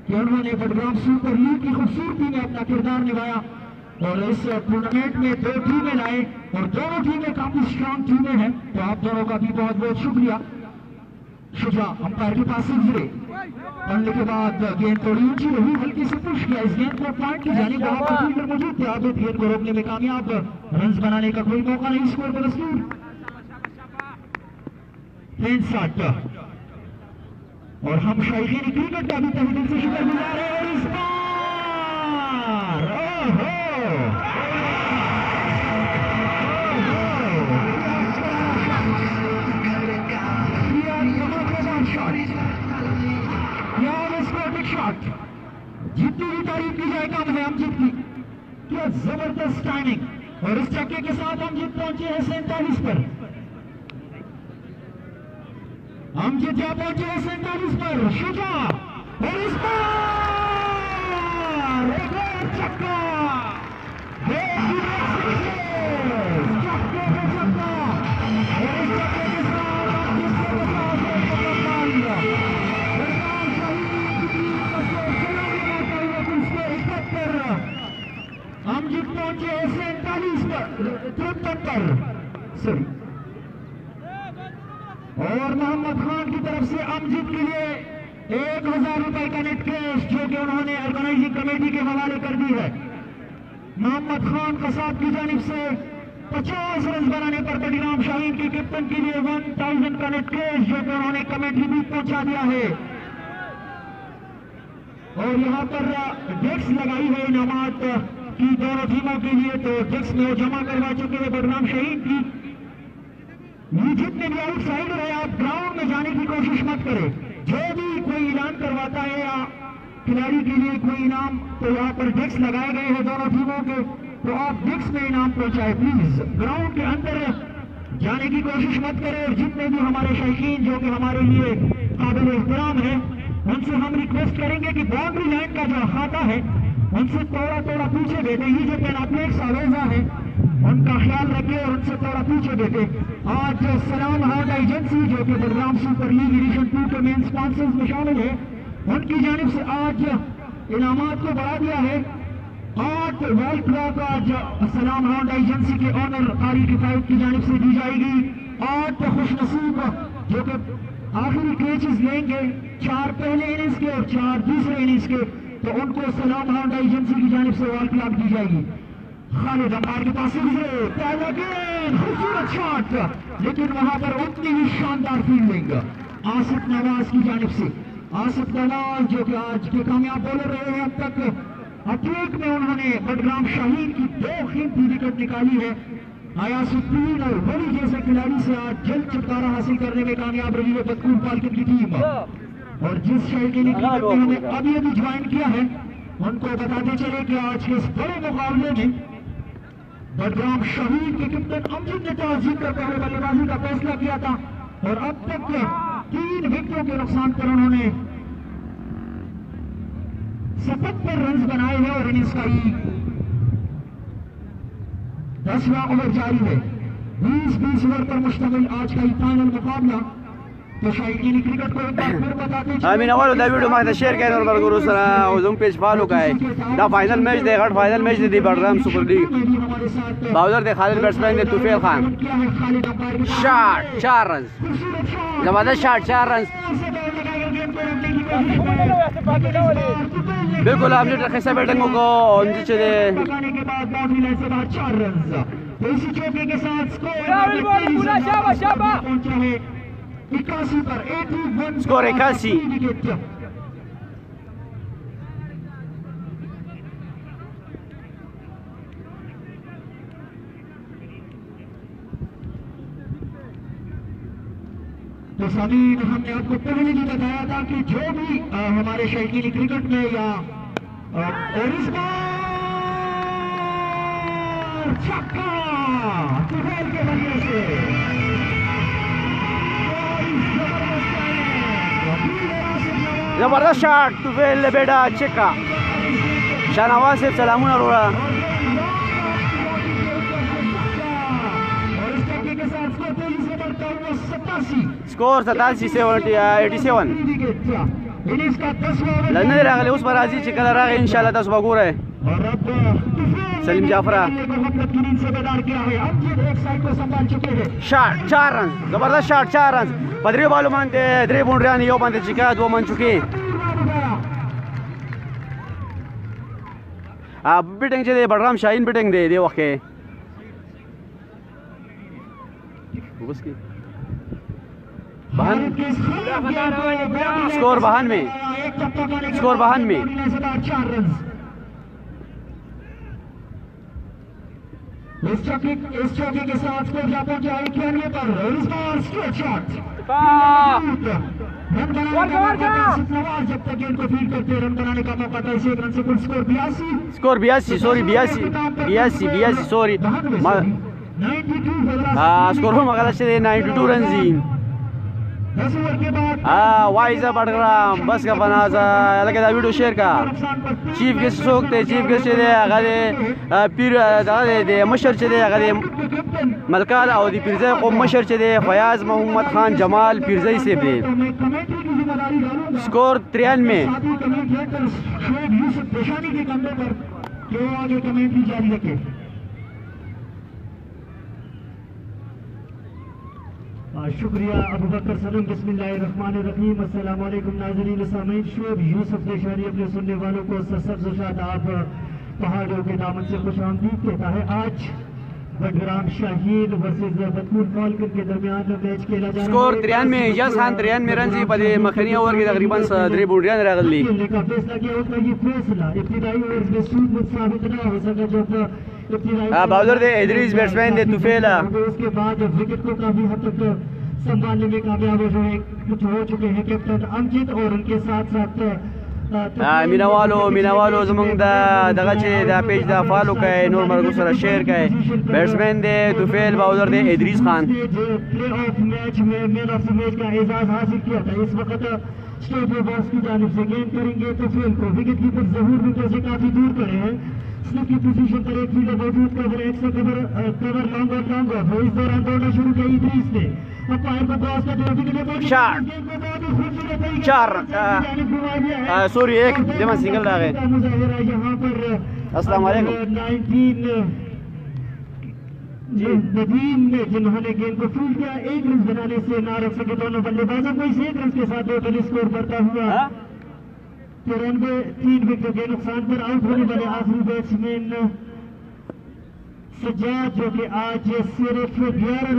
[SPEAKER 1] कि उन्होंने बडग्राम सुपर लीग की खूबसूरती में अपना किरदार निभाया और इस टूर्नामेंट में दो टीमें लाए और दोनों टीमें काफी स्ट्रांग टीमें हैं। तो आप दोनों का भी बहुत बहुत शुक्रिया। शुजा अंपायर के पास से गुजरे, पढ़ने के बाद गेंद थोड़ी ऊंची रही, हल्की से पुश किया, इस गेंद को पॉइंट की जाने वहां पर फील्डर मौजूद थे, आबिद गेंद को रोकने में कामयाब, रन बनाने का कोई मौका नहीं, स्कोर पर दस्तूर 63। और हम शायकीन क्रिकेट का भी तहे दिल से शुक्रगुजार है। और इस बार शॉट, जितनी भी तारीफ की जाए कम है अमजद की, क्या जबरदस्त टाइमिंग। और इस चक्के के साथ अमजद पहुंचे हैं 47 पर, अमजद क्या पहुंचे हैं 47 पर, शुजा और इस बार एक और चक्का, चक्के पे चक्का और इस चक्के के साथ अमजद पहुंचे 47 पर, 53 पर सॉरी। और मोहम्मद खान की तरफ से अमजद के लिए 1000 रुपए का नेट कैश जो कि उन्होंने ऑर्गेनाइजिंग कमेटी के हवाले कर दी है। मोहम्मद खान कसाब की जानिब से 50 रन बनाने पर बडग्राम शाहीन के कैप्टन के लिए 1000 का नेट कैश जो कि उन्होंने कमेटी भी पहुंचा दिया है। और यहाँ पर डेस्क लगाई है इनामात की दोनों टीमों के लिए, तो डेस्क में वो जमा करवा चुके हैं बडग्राम शाहीन की। ये जितने भी आउटसाइड रहे आप ग्राउंड में जाने की कोशिश मत करें, जो भी कोई ऐलान करवाता है या खिलाड़ी के लिए कोई इनाम, तो यहाँ पर डेस्क लगाए गए हैं दोनों टीमों के, तो आप डेस्क में इनाम पहुंचाए प्लीज, ग्राउंड के अंदर जाने की कोशिश मत करें। और जितने भी हमारे शायकीन जो कि हमारे लिए काबिल एहतराम है, उनसे हम रिक्वेस्ट करेंगे कि बाउंड्री लाइन का जो अहाता है उनसे थोड़ा पीछे बैठे, ये जो पेनाप्लेक्स आवेजा है उनका ख्याल रखें और उनसे थोड़ा पीछे बैठे। आज सलाम हार्ट एजेंसी जो कि बडग्राम सुपर लीग एडिशन 2 के मेन स्पॉन्सर्स में शामिल है, उनकी जानिब से आज इनामात को बढ़ा दिया है। 8 वर्ल्ड क्लॉक आज सलाम हार्ट एजेंसी के ऑनर कारी किफायत की जानिब से दी जाएगी। 8 खुशनसीब जो कि आखिरी कैचेस लेंगे, 4 पहले इनिंग्स के और 4 दूसरे इनिंग्स के, तो उनको सलाम हार्ट एजेंसी की जानिब से वर्ल्ड क्लॉक दी जाएगी। खालिद अंपायर के पास से गुजरे, पहला गेंद, खूबसूरत शॉट, लेकिन वहां पर उतनी ही शानदार फील्डिंग आसिफ नवाज की जानिब से। आसिफ नवाज जो कि आज के कामयाब बॉलर रहे हैं अब तक,
[SPEAKER 4] अटैक में उन्होंने बडग्राम शाहीन की 2 कीमती विकेट निकाली है। आयासुद्दीन और वली जैसे खिलाड़ी से आज जल्द छुटकारा हासिल करने में कामयाब रही है बतकूल फाल्कन की टीम। और जिस शहर के लिए उन्होंने अभी ज्वाइन किया है उनको बताते चले कि आज के इस बड़े मुकाबले में बडग्राम शाहीन के कैप्टन अमजद ने टॉस जीतकर पहले बल्लेबाजी का फैसला किया था और अब तक 3 विकेटों के नुकसान पर उन्होंने 77 रन बनाए हैं और इनिंग्स का 10वां ओवर जारी है। 20-20 ओवर पर मुश्तमिल आज का फाइनल मुकाबला। तो शायकीन क्रिकेट को एक बार फिर बताते
[SPEAKER 2] आमीन अवल दा वीडियो मां शेयर करें और बरगुरु सरा और जोम पेज फॉलो का है दा फाइनल मैच दे गट फाइनल मैच दे बडग्राम सुपर लीग बाउलर दे खालिद बैट्समैन दे तुफैल खान शॉट 4 रन जबरदस्त शॉट 4 रन बिल्कुल आपने रखे सब बैटिंगों को और नीचे दे
[SPEAKER 4] लगाने के बाद बाउंड्री लाइन से बाहर 4 रन। तो इसी चौके के साथ स्कोर पहुंचा है 81 पर 81
[SPEAKER 2] स्कोर 81
[SPEAKER 4] तो सामीन हमने आपको पहले भी बताया था कि जो भी हमारे शौकीन क्रिकेट में या और इस बार छक्का तुफैल के बल्ले से
[SPEAKER 2] जबरदस्त शॉट तुफैल बेटा छक्का शाहनवाज से सलाम अरोड़ा स्कोर 87 से 87 लन्ने रागले उस पर राजी चिकन रागे इंशाल्लाह 10 बगूर है सलीम जाफरा शॉट 4 रन जबरदस्त शॉट 4 रन पदरी बालू मानते 3 बाउंड्री यो मानते चिका 2 मन चुके अब बिटिंग दे बडग्राम शाहीन बिटिंग दे वके उसकी स्कोर 92 में
[SPEAKER 4] इस चौके के साथ स्कोर क्या पहुंचा 91 पर इस बार स्ट्रेट शॉट रन बनाने जब तक गेंद को फील्ड करते रन बनाने का मौका था। इसी 1 रन से कुल स्कोर 82
[SPEAKER 2] सॉरी 82 सॉरी स्कोर हो मगला से 92 रन जी वाइजा बडग्राम बस का फनाजा लगे दा वीडियो शेयर का chief guest सोखते chief guest they अगले पीर दे मशर दे अगले मलकाल और दी पीरजे को मशर दे फयाज मोहम्मद खान जमाल पीरजे से दे स्कोर 93 में
[SPEAKER 4] शुक्रिया अबू बकर सलीम बिस्मिल्लाहिर्रहमानिर्रहीम अस्सलाम वालेकुम नाज़रीन सामीन शोब यूसुफ देशानी अपने सुनने वालों को सब्ज़ शादाब पहाड़ों के दामन से खुशामदीद कहता है। आज बडग्राम शाहीन वर्सेस बतकूल फाल्कन के दरमियान मैच खेला जा रहा है।
[SPEAKER 2] स्कोर 93 में इजाज खान 93 रन जी पदे मखनी ओवर के तकरीबन 3 बाउंड्रियां रगली
[SPEAKER 4] का फैसला किया उसका ये फैसला इब्तिदाई ओवर में सूद साबित ना हो सका जब
[SPEAKER 2] बाउलर दे इदरीस बैट्समैन दे तुफैला
[SPEAKER 4] उसके बाद विकेट को काफी हद तक संभालने में कामयाब हो चुके हैं कैप्टन अमजद और उनके साथ साथ मीनावालो जमंग दगा चे दा पेज दा फॉलो का है नूर मरगू सरा शेयर का है batsman they Tufail bowler they Idris Khan play of match में मैन ऑफ द मैच का एजाज हासिल किया था। इस वक्त स्टेट बॉस की जानिब से गेंद करेंगे तुफैल को विकेट कीपर जहूर विकेट से काफी दूर पड़े हैं। स्लिप की पोजीशन पर एक फील्डर मौजूद कवर लॉन्ग ऑफ इस दौरान दौड़ना शुरू किया इदरीस ने अंपायर को क्रॉस करते हुए
[SPEAKER 2] शॉट 4 सॉरी 1 जमा सिंगल आ गए।
[SPEAKER 4] यहाँ पर
[SPEAKER 2] अस्सलाम वालेकुम
[SPEAKER 4] 19 नदीम ने जिन्होंने गेंद को फील्ड किया 1 रन बनाने से ना रख सके दोनों बल्लेबाजों को इस 1 रन के साथ टोटल स्कोर बढ़ता हुआ 93 3 विकेटों के नुकसान पर आउट होने वाले आखिरी बैट्समैन सज्जाद जो कि आज सिर्फ 11 रन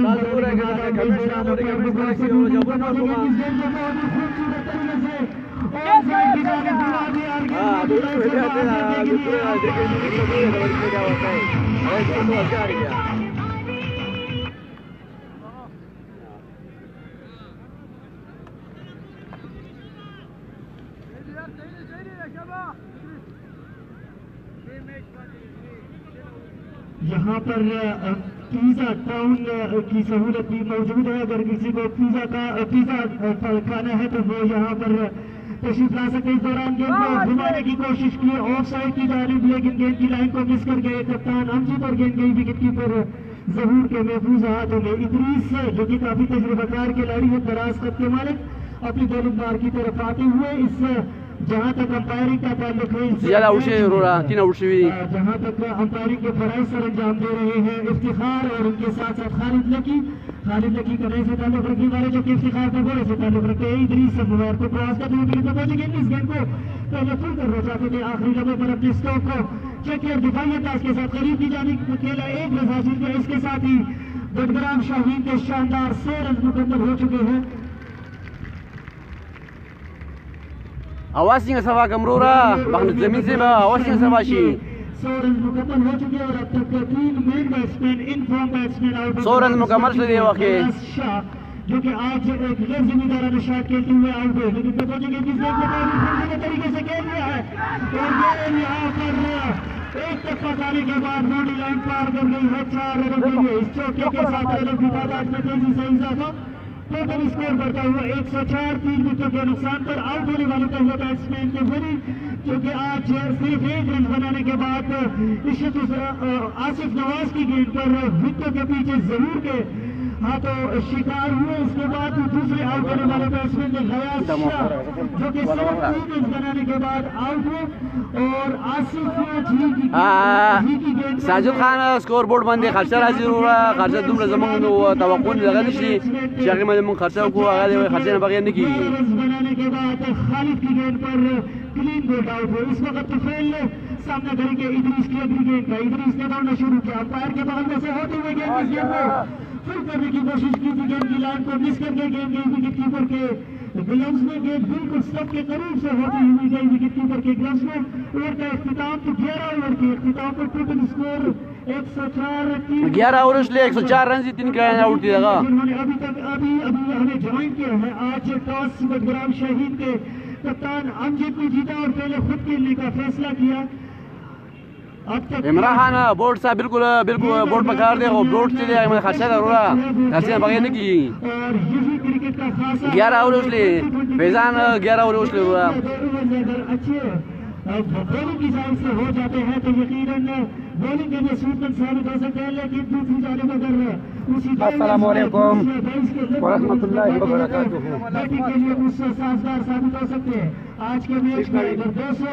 [SPEAKER 4] यहाँ पर पिज़्ज़ा टाउन की सहूलत भी मौजूद है। अगर किसी को पिज़्ज़ा खाना है तो वो यहाँ पर तशरीफ ला सकते। इस दौरान गेंद को घुमाने की कोशिश की ऑफ साइड की जानिब, लेकिन गेंद की लाइन को मिस कर गए कप्तान अमजद और गेंद गई विकेट कीपर ज़हूर के महफूज हाथों में। इदरीस जो कि काफी तजुर्बाकार खिलाड़ी है, दराज कद के मालिक, अपनी बॉलिंग बार की तरफ आते हुए इस जहाँ तक अंपायरिंग का ताल्लुक है, जहाँ तक अंपायरिंग के फराइज सर अंजाम दे रहे हैं इफ्तिखार और उनके साथ साथ खालिद लकी कने से ताल्लुक रखने वाले जो कि इफ्तिखार का घोड़े से ताल्लुक रखते हैं। इदरीस मुबारक को क्रॉस करते हुए विकेट पर पहुंचे। इस गेंद को पहले फुल करना चाहते थे, आखिरी लम्हे पर अपने स्टॉक को चेक किया, दिफाई अंदाज के साथ करीब की जाने अकेला एक रन हासिल किया। इसके साथ ही बडग्राम शाहीन के शानदार 100 रन मुकम्मल हो चुके हैं।
[SPEAKER 2] आवाज़ सफा कमरोरा जमीन से आवाज़ सफा शी
[SPEAKER 4] 100 रन मुकम्मल हो चुके हैं और अब तक 3 main batsman in form batsman out.
[SPEAKER 2] 100 run मुकम्मल से दे वाके
[SPEAKER 4] जो कि आज एक गैर जिम्मेदाराना शॉट खेलते हुए आउट हुए, लेकिन पहुंचेंगे किस तरीके से खेल रहा है और यहाँ पर एक टप्पा जाने के बाद बॉडी लाइन पार कर गई है 4 रनों के लिए। इस चौके के साथ रनों की तादाद में तेजी से इजाफा, टोटल स्कोर बढ़ता हुआ 104, 3 विकेटों के नुकसान पर आउट होने वाले पहले बैट्समैन के बनी, क्योंकि आज सिर्फ 1 रन बनाने के बाद आसिफ नवाज की गेंद पर विकेटों के पीछे जरूर के हाथों शिकार हुए। इसके बाद दूसरे आउट होने वाले बैट्समैन ने गयास शाह जो कि सिर्फ 3 रन बनाने के बाद आउट हुए और आसिफ जी की गेंद
[SPEAKER 2] साजिद खान स्कोर बोर्ड बंदे खर्चा राजी हुआ खर्चा दुमरा जमन तवक्कुन लगा नशी शागिर में मन खर्चा को आगे खर्चे न बगैर नहीं की
[SPEAKER 4] बनाने के बाद खालिद की गेंद पर क्लीन बोल्ड आउट हुए। इस वक्त तुफैल ने सामना करेंगे इदरीस की अगली गेंद का। इदरीस ने दौड़ना शुरू किया, अंपायर के बगल में से होते हुए गेंद को फिर करने की कोशिश की थी, गेंद की लाइन को मिस करके गेंद गई विकेट कीपर के ग्लव्स में, गेंद बिल्कुल स्टंप के करीब से होती हुई गई विकेट कीपर के ग्लव्स में। ओवर का इख्तिताम तो 11 ओवर के इख्तिताम पर टोटल स्कोर 104,
[SPEAKER 2] 11 ओवर इसलिए 104 रन से 3 रन आउट दिया था।
[SPEAKER 4] जिन्होंने अभी हमें ज्वाइन किया है। आज टॉस बडग्राम शाहीन के कप्तान अमजद ने जीता और पहले खुद खेलने का फैसला किया। अब तक
[SPEAKER 2] इमरान खान बोर्ड साहब बिल्कुल बोर्ड पर कर दे और बोर्ड से दे खर्चा जरूर खर्चे बगैर नहीं की।
[SPEAKER 4] और यही क्रिकेट का खास
[SPEAKER 2] 11 ओवर इसलिए फैजान 11 ओवर इसलिए हुआ।
[SPEAKER 4] अच्छे बॉलिंग की साइड से हो जाते हैं तो यकीनन बॉलिंग के लिए सूटमैन साबित हो सकते हैं, लेकिन दूसरी जानिब अगर उसी
[SPEAKER 5] अस्सलाम वालेकुम वरहमतुल्लाहि वबरकातुहू
[SPEAKER 4] बैटिंग के लिए उससे साजगार साबित हो सकते हैं। आज के मैच में अगर 200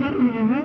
[SPEAKER 4] कर रहे हैं।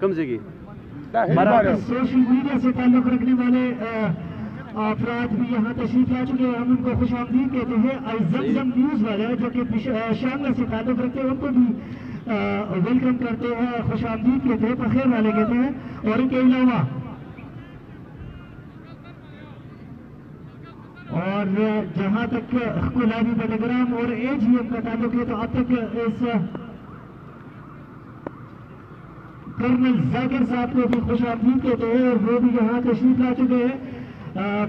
[SPEAKER 2] कम से की
[SPEAKER 4] सोशल मीडिया से ताल्लुक रखने वाले अफराद भी यहाँ तशरीफ ला चुके हैं, हम उनको खुश आमदीद कहते हैं। जमजम न्यूज वाले जो कि शांगा से ताल्लुक रखते हैं उनको भी वेलकम करते हैं, खुश आमदीद कहते हैं, बखैर वाले कहते हैं। और इनके अलावा और जहाँ तक गुलाबी बडग्राम और AGM का ताल्लुक है तो अब तक इस कर्नल जाकिर साहब को भी खुश आमदीद कहते हैं और वो भी यहाँ तशरीफ ला चुके हैं।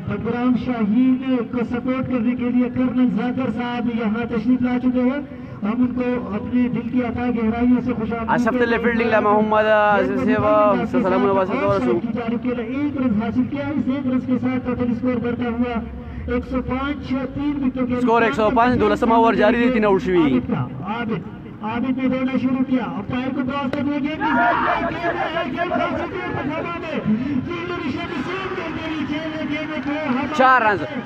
[SPEAKER 4] बडग्राम शाहीन को सपोर्ट करने के लिए कर्नल जाकिर साहब यहाँ तशरीफ ला चुके हैं। हम उनको अपने दिल की अता गहराइयों से खुश
[SPEAKER 2] आमदीद फील्डिंग ला मोहम्मद आसिफ सेवा सलाम
[SPEAKER 4] की जानिब के लिए 1 रन हासिल किया। इस 1 रन के साथ टोटल स्कोर बढ़ता हुआ 105, 3 विकेटों के
[SPEAKER 2] स्कोर 105 12वां ओवर जारी रही 3 आउट हुई।
[SPEAKER 4] आबिद ने दौड़ना शुरू किया, अंपायर को क्रॉस करने के
[SPEAKER 2] चार रन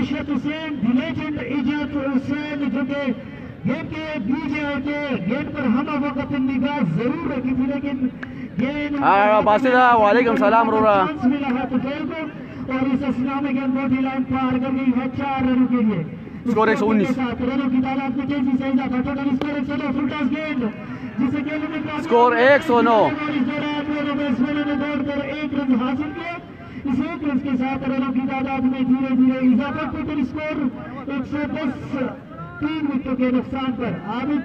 [SPEAKER 4] इशरत हुसैन लेजेंड इजात हुसैन जो कि गेम के बीच होते गेंद पर हमा वक्त निगाह जरूर रखी थी लेकिन गेंद
[SPEAKER 2] बासिदा वालेकुम सलाम रोरा
[SPEAKER 4] मिला है तुफैल को और इस असना में गेंद बॉडी लाइन पार कर गई है 4 रनों के लिए
[SPEAKER 2] स्कोर 119
[SPEAKER 4] रनों की तादाद में तेजी से इजाफा टोटल स्कोर 109 फुल टॉस गेंद जिसे गेंद में
[SPEAKER 2] स्कोर 109
[SPEAKER 4] बैट्समैनों ने दौड़कर 1 रन हासिल किया। इस 1 रन के साथ रनों की तादाद में धीरे धीरे इजाफा टोटल स्कोर 110 3 विकेटों के नुकसान पर आबिद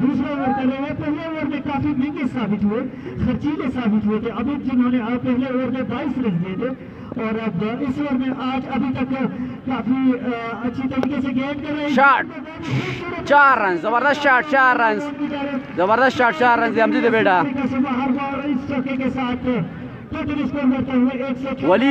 [SPEAKER 4] दूसरा ओवर कर रहे हैं। पहले ओवर में काफी महंगे साबित हुए, खर्चीले साबित हुए थे। अभी जिन्होंने पहले ओवर में 22 रन दिए थे और अब इस ओवर में आज अभी तक काफी अच्छी तरीके से गेंद कर रहे हैं।
[SPEAKER 2] शॉट 4 रन जबरदस्त शॉट 4 रन जबरदस्त शॉट 4 रन हमजी दे बेटा
[SPEAKER 4] इस चौके के साथ टोटल स्कोर करते हुए 104
[SPEAKER 2] वली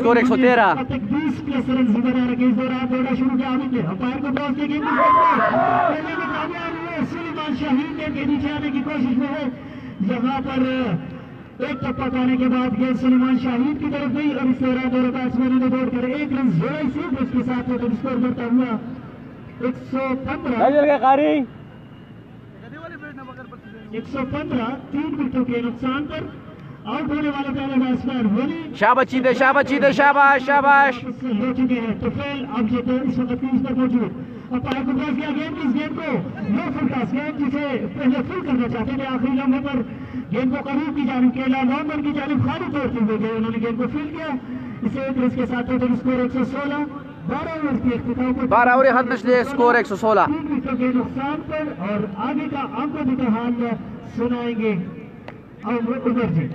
[SPEAKER 2] स्कोर 113
[SPEAKER 4] 20 प्लस रन बना रखे इस दौरान दौड़ा शुरू किया आबिद ने अंपायर को क्रॉस देके पहले में कामयाब हुए। सुलेमान शाहीन ने के नीचे आने की कोशिश में है, यहाँ पर एक टप्पा पाने के बाद गेंद सुलेमान शाहीन की तरफ गई और इस दौरान दोनों बैट्समैनों ने दौड़कर 1 रन जोड़ा इसी उसके साथ टोटल स्कोर करता हुआ 115 3 विकेटों के नुकसान पर आउट होने वाले पहले बैट्समैन वली
[SPEAKER 2] शाबाश चीते शाबाश शाबाश
[SPEAKER 4] हो चुके हैं। तुफैल अब जो इस वक्त क्रीज पर मौजूद अंपायर को क्रॉस किया गेंद इस गेंद को नो फुल टॉस गेंद जिसे पहले फुल करना चाहते थे आखिरी लम्हे पर गेंद को करीब की जानिब केला लॉन्डन की जानिब खाली तोड़ते हुए गए, उन्होंने गेंद को फील्ड किया। इसे 1 रन के साथ टोटल स्कोर 116 12 ओवर की इख्तिताम पर
[SPEAKER 2] 12 ओवर खत्म से स्कोर 116
[SPEAKER 4] 3 विकेटों के नुकसान पर और आगे का अंकों का हाल सुनाएंगे उमर जी।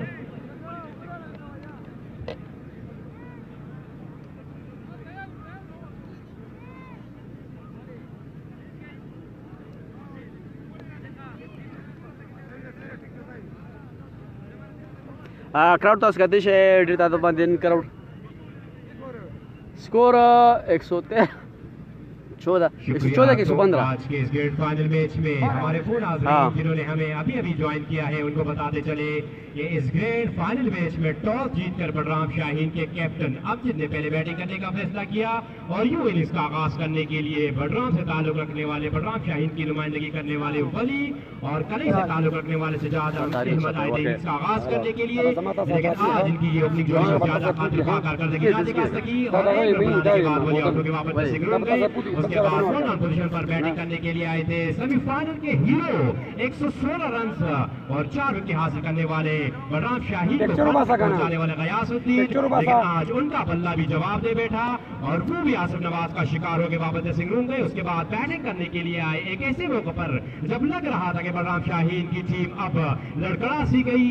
[SPEAKER 2] क्राउड टॉस करते शे ड्रिता तो दिन क्राउड स्कोर 114 114 के 115
[SPEAKER 1] आज के इस ग्रैंड फाइनल मैच में हमारे वो नाज़रीन जिन्होंने हमें अभी अभी ज्वाइन किया है उनको बताते चले कि इस ग्रैंड फाइनल मैच में टॉस जीतकर बलराम शाहीन के कैप्टन अमजद ने पहले बैटिंग करने का फैसला किया और यूं इनिंग्स का आगाज करने के लिए बलराम से ताल्लुक रखने वाले बलराम शाहीन की नुमाइंदगी करने वाले वली और कलई से ताल्लुक रखने वाले सजाद अहमद आए थे इनिंग्स का आगाज करने के लिए, लेकिन आज इनकी ये ओपनिंग जोड़ी ज्यादा खातिर कारकर्दगी ना दिखा सकी और वली आउटों के वापस से ग्राउंड गए। उसके बाद वन ऑन पोजीशन पर बैटिंग करने के लिए आए थे सेमीफाइनल के हीरो 116 रन और 4 विकेट हासिल करने वाले बलराम शाहीन को पहुंचाने वाले गयासुद्दीन, लेकिन आज उनका बल्ला भी जवाब दे बैठा और वो भी आसिफ नवाज का शिकार हो के वापस से ग्राउंड गए। उसके बाद बैटिंग करने के लिए आए एक ऐसे मौके पर जब लग रहा था कि बलराम शाहीन की टीम अब लड़खड़ा सी गई,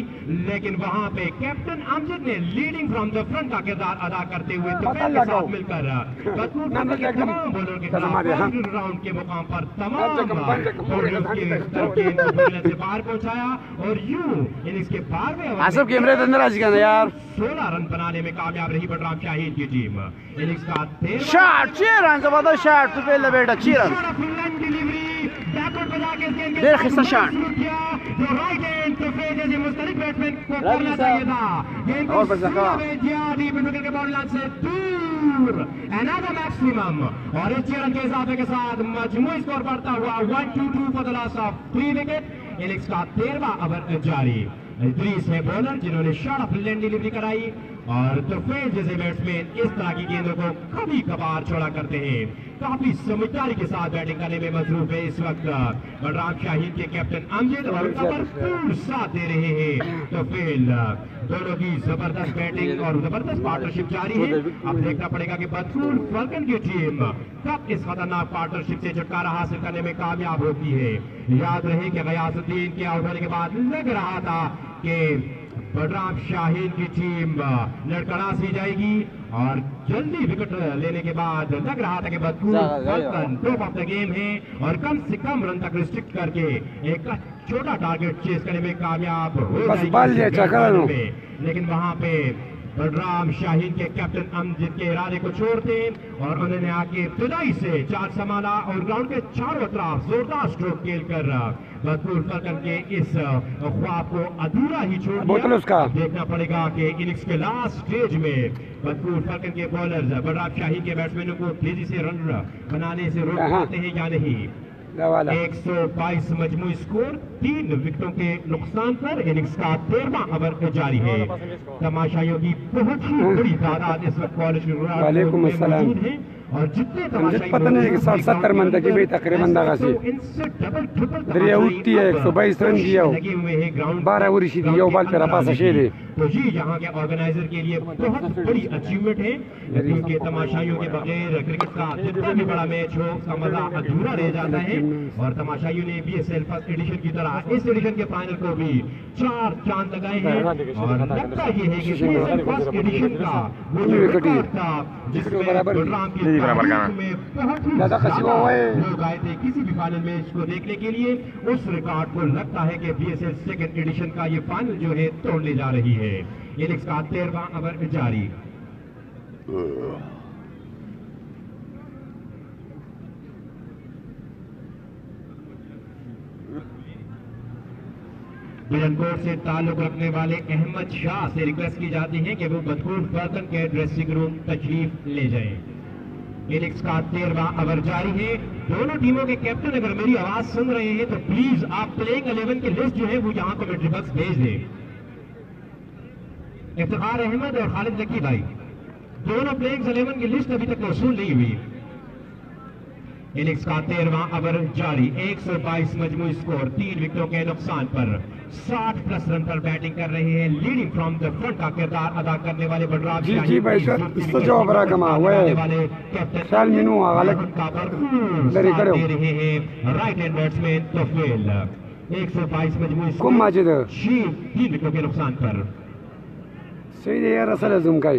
[SPEAKER 1] लेकिन वहां पे कैप्टन अमजद ने लीडिंग फ्रॉम द फ्रंट का किरदार अदा करते हुए तुफैल के साथ मिलकर तमाम बॉलर के खिलाफ राउंड के मुकाम पर तमाम से बाहर पहुंचाया और यूं इनिंग्स के 12वें
[SPEAKER 2] आसिफ कैमरे के अंदर आज गया यार
[SPEAKER 1] 16 रन बनाने में कामयाब रही बलराम शाहीन की टीम। इनिंग्स का 13
[SPEAKER 2] शॉट 6 रन जबरदस्त शॉट तुफैल बेटा 6 रन देर खिस्सा शॉट
[SPEAKER 1] जो राइट हैंड तुफैल जैसे मुस्तरिक बैट्समैन को करना चाहिए था,
[SPEAKER 2] और बस लगा
[SPEAKER 1] के बॉल लाइन से दूर अनदर मैक्सिमम और इस 6 रन के इजाफे के साथ मजमूई स्कोर बढ़ता हुआ 1-2 for the loss of 3 wicket. Innings का 13वां ओवर जारी। इदरीस है बॉलर जिन्होंने शॉट ऑफ लेन डिलीवरी कराई और तुफैल जैसे बैट्समैन इस तरह की गेंदों को कभी कभार छोड़ा करते हैं। काफी समझदारी के साथ बैटिंग करने में मसरूफ है इस वक्त बलराम शाहीन के कैप्टन अमजद और उनका भरपूर साथ दे रहे हैं तुफैल। दोनों की जबरदस्त बैटिंग और जबरदस्त पार्टनरशिप जारी है। अब देखना पड़ेगा कि बतूल फल्कन की टीम कब इस खतरनाक पार्टनरशिप से छुटकारा हासिल करने में कामयाब होती है। याद रहे कि गयासुद्दीन के आउट होने के बाद लग रहा था कि बलराम शाहीन की टीम लड़खड़ा सी जाएगी और जल्दी विकेट लेने के बाद लग रहा था कि बदकूर टॉप ऑफ द गेम है और कम से कम रन तक रिस्ट्रिक्ट करके एक छोटा टारगेट चेस करने में कामयाब हो जाएगी, लेकिन वहां पे बलराम शाहीन के कैप्टन अमजद के इरादे को छोड़ते और उन्होंने आके फिदाई से चार संभाला और ग्राउंड के चारों तरफ जोरदार स्ट्रोक खेलकर बदकूर फलकन के इस ख्वाब को अधूरा ही छोड़ दिया। देखना पड़ेगा कि इनिंग्स के लास्ट स्टेज में बदकूर फलकन के बॉलर्स बलराम शाहीन के बैट्समैनों को तेजी से रन बनाने से रोक पाते हैं या नहीं। 122 मजमूई स्कोर, 3 विकेटों के नुकसान पर इनिंग्स का 13वां ओवर जारी है। तमाशाइयों की बहुत ही बड़ी तादाद इस वक्त कॉलेज में है और जितने
[SPEAKER 5] पता नहीं 60-70 मन तक भी तकरीबन दगा से दरिया उठती है 122 रन दिया 12 वर्षी दिया बाल पे पास शेर है।
[SPEAKER 1] तो ये यहाँ के ऑर्गेनाइजर के लिए बहुत बड़ी अचीवमेंट है क्योंकि तमाशाइयों के बगैर क्रिकेट का जितना भी बड़ा मैच हो उसका मजा अधूरा रह जाता है और तमाशाइयों ने BSL फर्स्ट एडिशन की तरह इस एडिशन के फाइनल को भी 4 चांद लगाए हैं और लगता ये है कि BSL फर्स्ट एडिशन का वो जो रिकॉर्ड था जिसमें बलराम की में बहुत ही लोग आए थे किसी भी फाइनल मैच को देखने के लिए, उस रिकॉर्ड को लगता है कि BSL सेकंड एडिशन का ये फाइनल जो है तोड़ने जा रही है। इनिंग्स का 13वां ओवर जारी। बिलनकोट से ताल्लुक रखने वाले अहमद शाह से रिक्वेस्ट की जाती है कि वो बदकूर फलकन के ड्रेसिंग रूम तशरीफ ले जाएं। इनिंग्स का 13वां ओवर जारी है। दोनों टीमों के कैप्टन अगर मेरी आवाज सुन रहे हैं तो प्लीज आप प्लेइंग 11 की लिस्ट जो है वो यहाँ कमेंट्री बॉक्स भेज दें। इफ्तिखार अहमद और खालिद जकी भाई दोनों प्लेइंग 11 की लिस्ट अभी तक मौसूल नहीं हुई। इनिंग्स का 13वां ओवर जारी। 122 मजमूई स्कोर, 3 विकेटों के नुकसान पर 60+ रन पर बैटिंग कर रहे हैं। लीडिंग फ्रॉम द फ्रंट का किरदार अदा करने वाले बलराम
[SPEAKER 5] जी भाई सर इसको जवाब रहा कमा हुआ है ख्याल मिनू गलत लरी करो
[SPEAKER 1] दे रहे हैं राइट हैंड बैट्समैन तोफील। 122 मजमूई
[SPEAKER 5] कुम माजिद
[SPEAKER 1] 3 विकेटों के नुकसान पर
[SPEAKER 5] सही है यार असल जुम का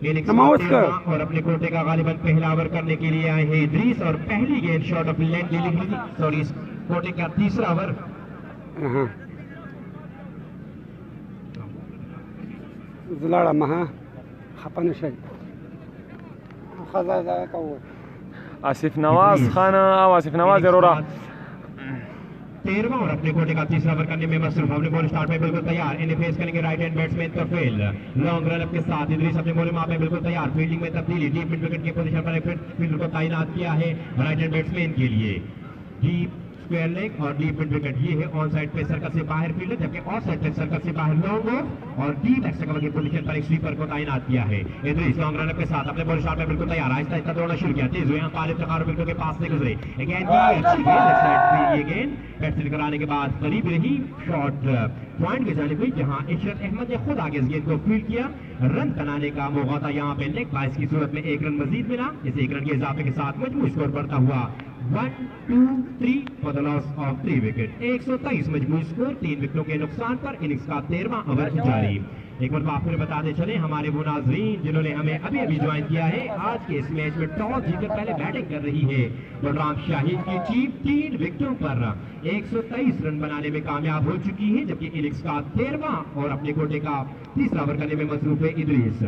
[SPEAKER 1] और अपने कोटे का गालिबन पहला ओवर करने के लिए आए हैं इदरीस और पहली गेंद shot of leg delivery sorry कोटे का तीसरा ओवर।
[SPEAKER 5] जुलाड़ा महा खपन शय खजा का
[SPEAKER 3] आसिफ नवाज खान आसिफ नवाज जरूरा
[SPEAKER 1] 13वां और अपने कोटे का तीसरा ओवर करने में मसरूफ। अपने बॉल स्टार्ट में बिल्कुल तैयार, इन्हें फेस करेंगे right hand batsman Tufail. Long run up के साथ इदरीस अपने बॉलिंग माप में बिल्कुल तैयार। फील्डिंग में तब्दीली, डीप मिड विकेट की पोजीशन पर फील्डर को तैनात किया है राइट हैंड बैट्समैन के लिए। डीप स्क्वायर लेग और डीप मिड विकेट ये है ऑन साइड पे सर्कल से बाहर फील्डर, जबकि ऑफ साइड पे सर्कल से बाहर लॉन्ग ऑफ और डीप एक्स्ट्रा कवर की पोजीशन पर एक स्वीपर को तैनात किया है। इदरीस लॉन्ग रन के साथ अपने बॉल शॉट में बिल्कुल तैयार, आहिस्ता आहिस्ता दौड़ना शुरू किया, तेज हुए यहाँ पाले तकार विकेटों के पास से गुजरे। अगेन अच्छी गेंद लेफ्ट साइड पे ये गेंद बैट से कराने के बाद करीब रही शॉट पॉइंट की जानिब हुई जहां इशरत अहमद ने खुद आगे इस गेंद को फील्ड किया। रन बनाने का मौका था यहाँ पे लेग बाइस की सूरत में 1 रन मजीद मिला। इस 1 रन के इजाफे के साथ मजमूई स्कोर बढ़ता हुआ 1-2-3 for the loss of 3 wicket. 123 मजमूई स्कोर, 3 विकेटों के नुकसान पर इनिंग्स का 13वां ओवर जारी। एक बार आपको बताते चले हमारे वो नाजरीन जिन्होंने हमें अभी अभी ज्वाइन किया है, आज के इस मैच में टॉस जीतकर पहले बैटिंग कर रही है बलराम शाहीन की टीम। 3 विकेटों पर 123 रन बनाने में कामयाब हो चुकी है, जबकि इनिंग्स का 13वां और अपने कोटे का तीसरा ओवर करने में मसरूफ है इदरीस।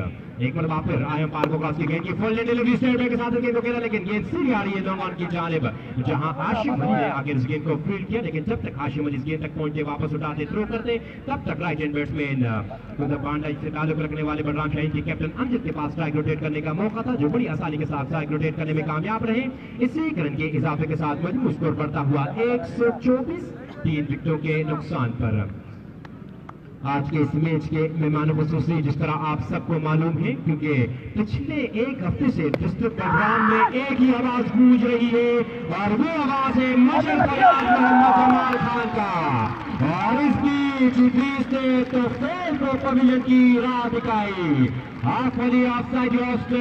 [SPEAKER 1] एक बार फिर आयम पार को क्रॉस की गेंद की फुल डिलीवरी स्टेट बैक के साथ गेंद को खेला, लेकिन गेंद सीधी आ रही है लॉन्ग ऑन की जानिब जहां आशिम अली ने आगे इस गेंद को फील्ड किया, लेकिन जब तक आशिम अली इस गेंद तक पहुंचे वापस उठाते थ्रो करते तब तक राइट हैंड बैट्समैन बांडा से ताल्लुक रखने वाले बलराम शाहीन के कैप्टन अमजद के पास स्ट्राइक रोटेट करने का मौका था, जो बड़ी आसानी के साथ स्ट्राइक रोटेट करने में कामयाब रहे। इसी रन के इजाफे के साथ मजमूई स्कोर बढ़ता हुआ 124, 3 विकेटों के नुकसान पर। आज के इस मैच के मेहमान खुसूसी जिस तरह आप सबको मालूम है, क्योंकि पिछले 1 हफ्ते से डिस्ट्रिक्ट प्रोग्राम में एक ही आवाज गूंज रही है और वो आवाज है मशर फयाज मोहम्मद जमाल खान का। और इस बीच इदरीस ने तो फेल को पवेलियन की राह दिखाई। हाफ वाली ऑफसाइड लॉस्ट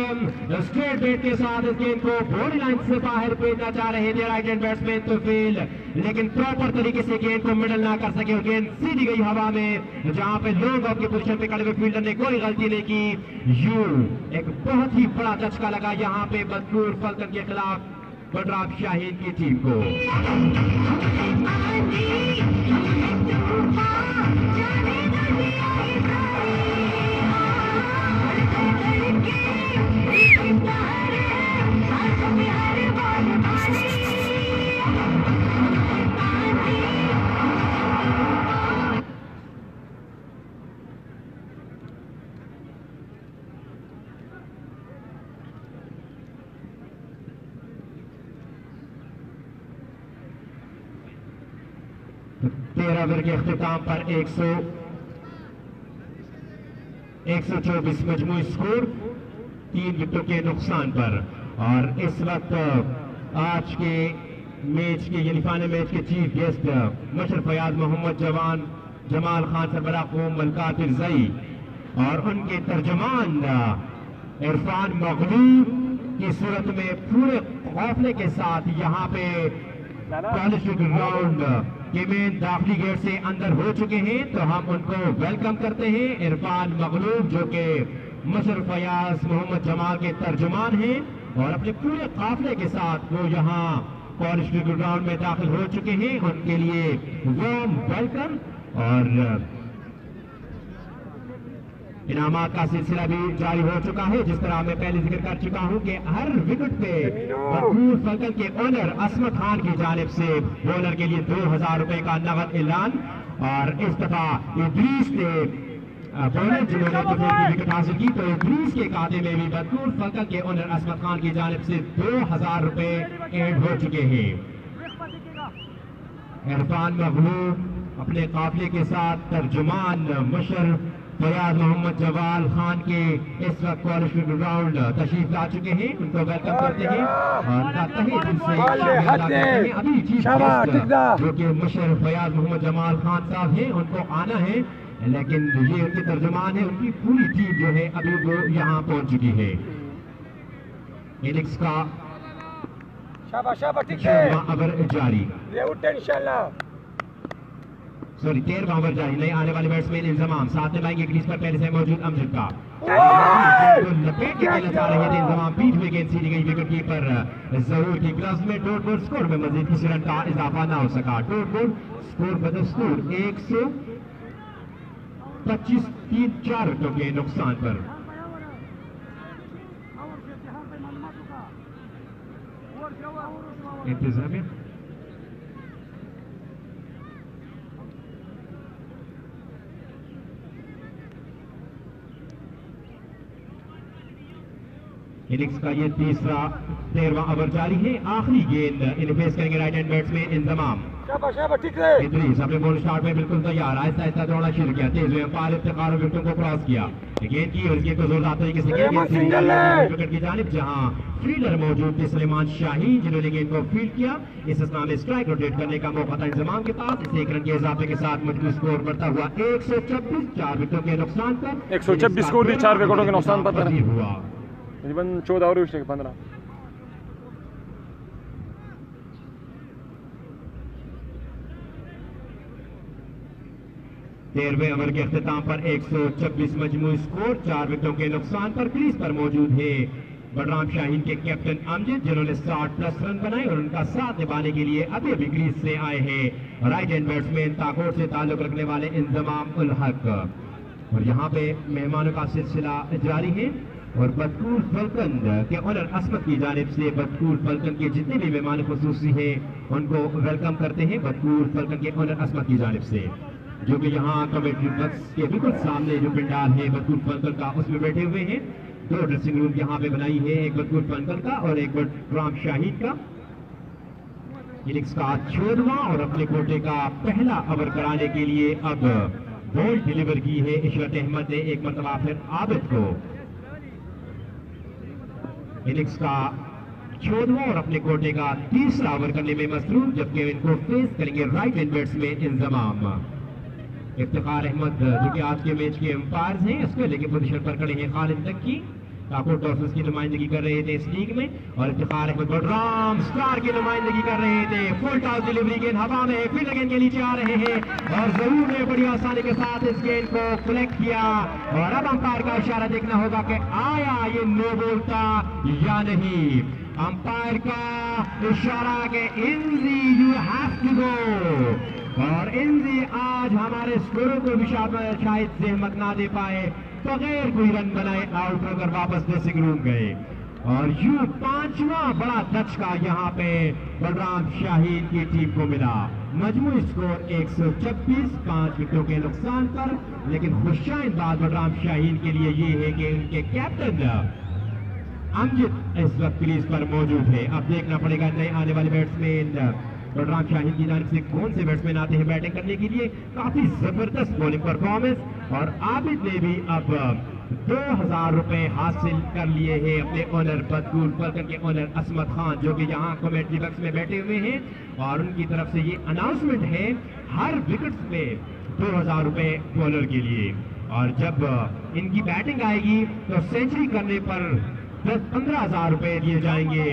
[SPEAKER 1] स्ट्रेट बैट के साथ इस गेंद को बॉडी लाइन से बाहर भेजना चाह रहे थे राइट हैंड बैट्समैन तोफील, लेकिन प्रॉपर तरीके से गेंद को मिडल ना कर सके और गेंद सीधी गई हवा में जहां पे लॉन्ग ऑफ की पोजीशन पे खड़े हुए फील्डर ने कोई गलती नहीं की। एक बहुत ही बड़ा झटका लगा यहाँ पे बदकूर फल्कन के खिलाफ बलराम शाहीन की टीम को। तेरह ओवर के अख्तिताम पर 124 मजमूई स्कोर 3 विकेटों के नुकसान पर। और इस वक्त आज के मैच के यानी फाइनल मैच के चीफ गेस्ट मशरफ फयाज मोहम्मद जमाल खान सरबराह कौम मलका तिरजई और उनके तर्जुमान इरफान मगलूब की सूरत में पूरे काफिले के साथ यहाँ पे ग्राउंड के में दाखिली गेट से अंदर हो चुके हैं। तो हम उनको वेलकम करते हैं। इरफान मगलूब जो कि मशरफ फयाज मोहम्मद जमाल के तर्जुमान हैं और अपने पूरे काफिले के साथ वो यहाँ कॉलेज क्रिकेट ग्राउंड में दाखिल हो चुके हैं। उनके लिए वार्म वेलकम। और इनामात का सिलसिला भी जारी हो चुका है। जिस तरह मैं पहले जिक्र कर चुका हूं कि हर विकेट पे बदकूर फल्कन के ओनर असमत खान की जानिब से बॉलर के लिए 2000 रुपए का नगद ऐलान। और इस दफा इद्रीस ने बॉलर जिन्होंने विकेट हासिल की तो इद्रीस के खाते में भी बदकूर फल्कन के ओनर असमत खान की जानिब से 2000 रुपए ऐड हो चुके हैं। इरफान मगलूब अपने काफिले के साथ तर्जुमान मशरफ फयाज मोहम्मद जमाल खान के इस वक्त कॉलेज क्रिकेट ग्राउंड तशरीफ ला चुके हैं। उनको वेलकम करते हैं और अभी जो कि मशरफ फयाज मोहम्मद जमाल खान साहब हैं उनको आना है, लेकिन ये उनके तर्जुमान है। उनकी पूरी टीम जो है अभी वो यहाँ पहुंच चुकी है। इनिंग्स का ओवर जारी, सॉरी 13वां ओवर जारी। नए आने वाले बैट्समैन इंतजाम साथ में लाएंगे क्रीज पर पहले से मौजूद अमजद का लपेट के खेलना चाह रहे थे इंतजाम। बीच में गेंद सीधी गई विकेट कीपर जरूर की ग्लव्स में। डॉट बॉल स्कोर में मजीद किसी रन का इजाफा ना हो सका। डॉट बॉल स्कोर बदस्तूर 125 3-4 विकेटों के नुकसान पर। इंतजामिया इनिंग्स का ये 13वां ओवर जारी है। आखिरी गेंद इन्हें फेस करेंगे राइट हैंड बैट्समैन इंतजाम। इद्रीस अपने बॉल स्टार्ट में बिल्कुल तैयार, आहिस्ता आहिस्ता दौड़ना शुरू किया। तेज हुए पार इफ्तिखार विकेटों को क्रॉस किया गेंद की और इसके को जोरदार तरीके से विकेट की जानिब जहां फील्डर मौजूद थे सुलेमान शाहीन जिन्होंने गेंद को फील्ड किया। इस असना में स्ट्राइक रोटेट करने का मौका था इंतजाम के पास। इस 1 रन के इजाफे के साथ मजबूत स्कोर बढ़ता हुआ 126 4 विकेटों के नुकसान पर।
[SPEAKER 3] 126 स्कोर थी 4 विकेटों के नुकसान पर
[SPEAKER 1] हुआ।
[SPEAKER 3] तकरीबन 14 और 15।
[SPEAKER 1] 13वें ओवर के अख्तिताम पर 126 मजमूई स्कोर 4 विकेटों के नुकसान पर। क्रीज पर मौजूद है बलराम शाहीन के कैप्टन अमजद जिन्होंने 60+ रन बनाए और उनका साथ निभाने के लिए अभी अभी क्रीज से आए हैं राइट हैंड बैट्समैन ताकोट से ताल्लुक रखने वाले इंतजाम उल हक। और यहाँ पे मेहमानों का सिलसिला जारी है और बदकूर फल्कन के ओनर असमत की जानिब से बदकूर फल्कन के जितने भी मेहमान खुसूसी हैं उनको वेलकम करते हैं बदकूर फल्कन के ओनर असमत की जानिब से, जो कि यहाँ कमेंट्री बॉक्स के बिल्कुल सामने जो पंडाल है बदकूर फल्कन का उसमें बैठे हुए हैं। 2 ड्रेसिंग रूम यहाँ पे बनाई है, एक बदकूर फल्कन का और एक बलराम शाहीन का। इनिंग्स का 14वां और अपने कोटे का पहला ओवर कराने के लिए अब बॉल डिलीवर की है इशरत अहमद ने एक मरतबा फिर आबिद को। इनिंग्स का 14वां और अपने कोटे का तीसरा ओवर करने में मसरूफ, जबकि इनको फेस करेंगे राइट हैंड बैट्समैन इंतजाम। इफ्तिखार अहमद जो कि आज के मैच के अंपायर हैं उसको लेके पोजीशन पर खड़े हैं खालिद नक्की ठाकुर डॉल्फिन्स की नुमाइंदगी कर रहे थे इस लीग में, और इफ्तिखार अहमद बलराम स्टार की नुमाइंदगी कर रहे थे। फुल टॉस डिलीवरी गेंद हवा में, फील्डर गेंद के नीचे आ रहे हैं और जरूर ने बड़ी आसानी के साथ इस गेंद को कलेक्ट किया। और अब अंपायर का इशारा देखना होगा कि आया ये नो बॉल था या नहीं। अंपायर का इशारा के इंजी यू हैव टू गो, और इंजी आज हमारे स्कोरों को भी शायद सहमत ना दे पाए, बगैर कोई रन बनाए आउट होकर वापस ड्रेसिंग रूम गए। और यूं पांचवा बड़ा धचका यहाँ पे बलराम शाहीन की टीम को मिला। मजमूई स्कोर 126, 5 विकेटों के नुकसान पर। लेकिन खुशाइन बात बलराम शाहीन के लिए ये है कि उनके कैप्टन अमजद इस वक्त क्रीज पर मौजूद है। अब देखना पड़ेगा नए आने वाले बैट्समैन बलराम शाहीन की जानिब से कौन से बैट्समैन आते हैं बैटिंग करने के लिए। काफी जबरदस्त बॉलिंग परफॉर्मेंस, और आबिद ने भी अब 2000 रुपए हासिल कर लिए हैं अपने ओनर बदकूल फलकन के ओनर असमत खान, जो कि यहाँ कमेंट्री बॉक्स में बैठे हुए हैं। और उनकी तरफ से ये अनाउंसमेंट है हर विकेट पे 2000 रुपए बॉलर के लिए। और जब इनकी बैटिंग आएगी तो सेंचुरी करने पर 15,000 रुपए दिए जाएंगे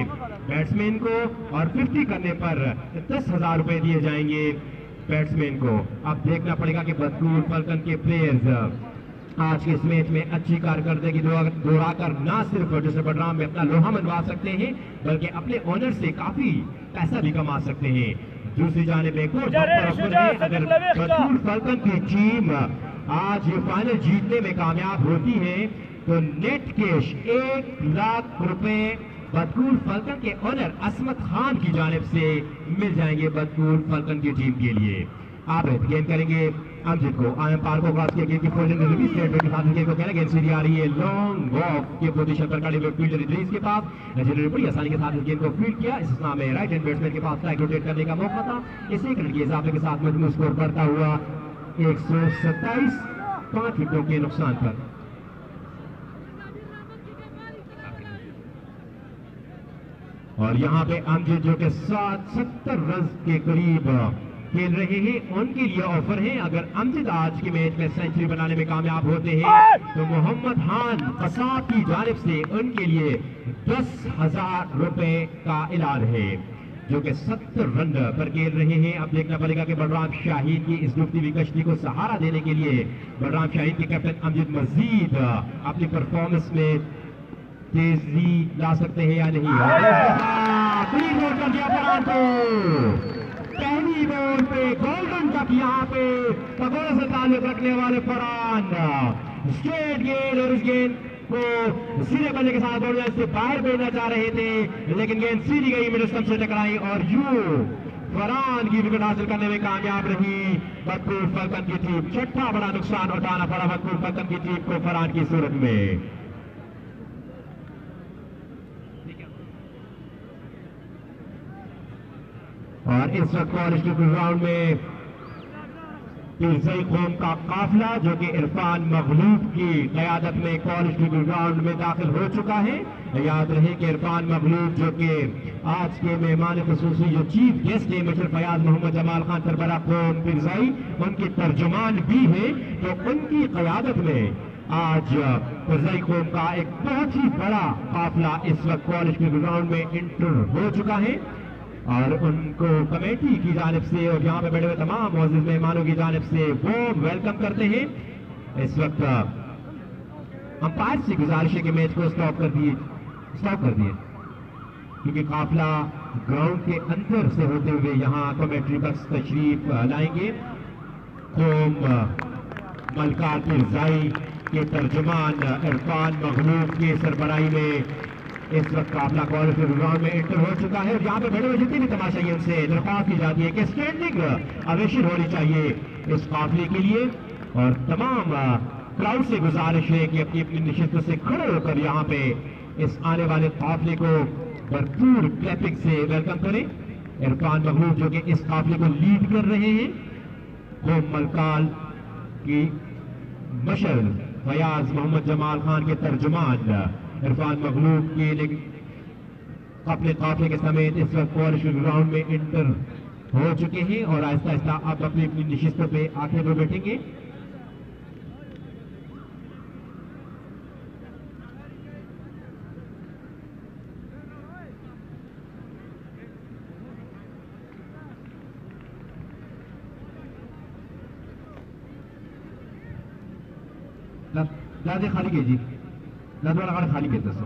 [SPEAKER 1] बैट्समैन को, और 50 करने पर 10,000 रुपए दिए जाएंगे बैट्समैन को। अब देखना पड़ेगा कि बदकूल फलकन के प्लेयर्स आज के इस मैच में अच्छी कारकर्दगी दोहराकर न सिर्फ जैसे बलराम में अपना लोहा मनवा सकते हैं, बल्कि अपने ओनर से काफी पैसा भी कमा सकते हैं। दूसरी जानिब एक और अगर बदकूल फलकन की टीम आज ये फाइनल जीतने में कामयाब होती है तो नेट कैश 1 लाख रुपए बदकूल फलकन के ओनर असमत खान की जानिब से मिल जाएंगे बदकूल फलकन की टीम के लिए। आप गेंद करेंगे अमजद को, अंपायर को क्रॉस किया, गेंद की फोल्डिंग रिलीज स्टेटमेंट के साथ गेंद को कहना, गेंद सीधी आ रही है लॉन्ग वॉक की पोजीशन पर खड़े हुए फील्डर इद्रीस के पास, जिन्होंने बड़ी आसानी के साथ इस गेंद को फील्ड किया। इस में राइट हैंड बैट्समैन के पास स्ट्राइक रोटेट करने का मौका था। इस 1 रन के इजाफे के साथ मजमू स्कोर बढ़ता हुआ 127, 5 विकेटों के नुकसान पर। और यहाँ पे अमजद जो के 70 रन के करीब खेल रहे हैं, उनके लिए ऑफर है अगर अमजद आज के मैच में सेंचुरी बनाने में कामयाब होते हैं तो मोहम्मद खान कसाब की जानिब से उनके लिए 10,000 रुपए का ऐलान है, जो कि 70 रन पर खेल रहे हैं। अब देखना पड़ेगा कि बलराम शाहीन की इस डूबती हुई कश्ती को सहारा देने के लिए बलराम शाहीन के कैप्टन अमजद मजीद अपनी परफॉर्मेंस में तेजी ला सकते हैं या नहीं। कर दिया फरहान को, पहली बॉल पे गोल्डन टक यहाँ पे पगोड़े से ताल्लुक रखने वाले फरहान स्ट्रेट गेंद, और इस गेंद को सीधे बल्ले के साथ बॉल से बाहर भेजना चाह रहे थे, लेकिन गेंद सीधी गई, मिड स्टंप से टकराई और यूं फरहान की विकेट हासिल करने में कामयाब रही बदकूल फलकन की टीम। छठा बड़ा नुकसान उठाना पड़ा बदकूल फलकन की टीम को फरहान की सूरत में। और इस वक्त कॉलेज के ग्राउंड में पिरजई कौम का काफिला जो कि इरफान मगलूब की क़यादत में कॉलेज के ग्राउंड में दाखिल हो चुका है। याद रहे कि इरफान मगलूब जो कि आज के मेहमान ख़ुसूसी जो चीफ गेस्ट है मिस्टर फयाज मोहम्मद जमाल खान सरबरा कौम पिरजई, उनके तर्जुमान भी हैं, तो उनकी क़यादत में आज पिरजई कौम का एक बहुत ही बड़ा काफिला इस वक्त कॉलेज के ग्राउंड में इंटर हो चुका है। और उनको कमेटी की जानिब से और यहाँ पे बैठे हुए तमाम मौजूद मेहमानों की जानिब से वो वेलकम करते हैं। इस वक्त अंपायर से गुजारिश है कि मैच को स्टॉप कर दिए क्योंकि काफिला ग्राउंड के अंदर से होते हुए यहाँ कमेटी बक्स तशरीफ लाएंगे। कौम मलकार पिरजाई के तर्जुमान इरफान मगलूब के सरबराही में इस वक्त काफिला कॉलेज के ग्राउंड में एंटर हो चुका है। और यहाँ पे बैठे हुए जितने भी तमाशाई उनसे दरख्वास्त की जाती है कि स्टैंडिंग अवेशन होनी चाहिए इस काफिले के लिए, और तमाम क्राउड से गुजारिश है कि अपनी अपनी निश्चितों से खड़े होकर यहाँ पे इस आने वाले काफिले को भरपूर क्लैपिंग से वेलकम करें। इरफान मगलूब जो कि इस काफिले को लीड कर रहे हैं, कौम मलकाल की मशर फयाज मोहम्मद जमाल खान के तर्जुमान इरफान मगलूब के अपने काफिले के समेत इस वक्त कॉलेज ग्राउंड में इंटर हो चुके हैं और आहिस्ता आहिस्ता अब अपनी अपनी निशिस्तों पे आखिर में बैठेंगे। लादे खाली के जी लाद वाला गाड़ी खाली के दसो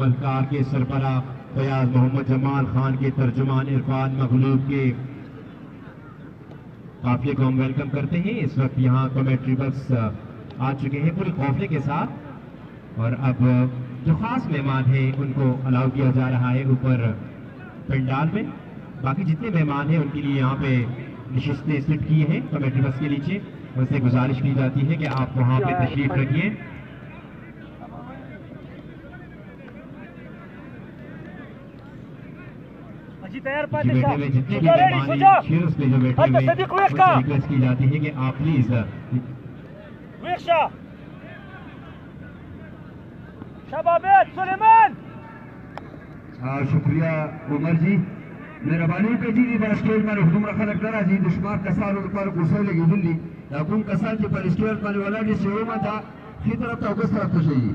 [SPEAKER 1] मलकार के सरबरा फयाज मोहम्मद जमाल खान के तर्जुमान इरफान मगलूब के काफिले को हम वेलकम करते हैं। इस वक्त यहाँ कमेंट्री बक्स आ चुके हैं पूरे काफिले के साथ और अब जो खास मेहमान हैं उनको अलाउ किया जा रहा है ऊपर पंडाल में। बाकी जितने मेहमान हैं उनके लिए यहाँ पे नशिस्तें सेट की हैं कमेंट्री बक्स के नीचे। उनसे गुजारिश की जाती है कि आप वहाँ पे तशरीफ रखिए। बैठे हुए जितने भी मेहमान हैं शेयर्स पे जो बैठे हुए रिक्वेस्ट की जाती है कि आप प्लीज
[SPEAKER 6] शुक्रिया उमर जी मेहरबानी पे जी पर स्टेज में हुकुम रखा लगता है जी दुश्मन कसार पर गुस्से लगी दिल्ली हुकुम कसार के पर स्टेज पर वाला जी सेवा में था की तरफ तो किस तरफ तो चाहिए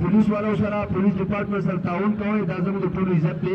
[SPEAKER 6] पुलिस वालों सर पुलिस डिपार्टमेंट सर ताउन कोई दा जमो टोल इज्जत पे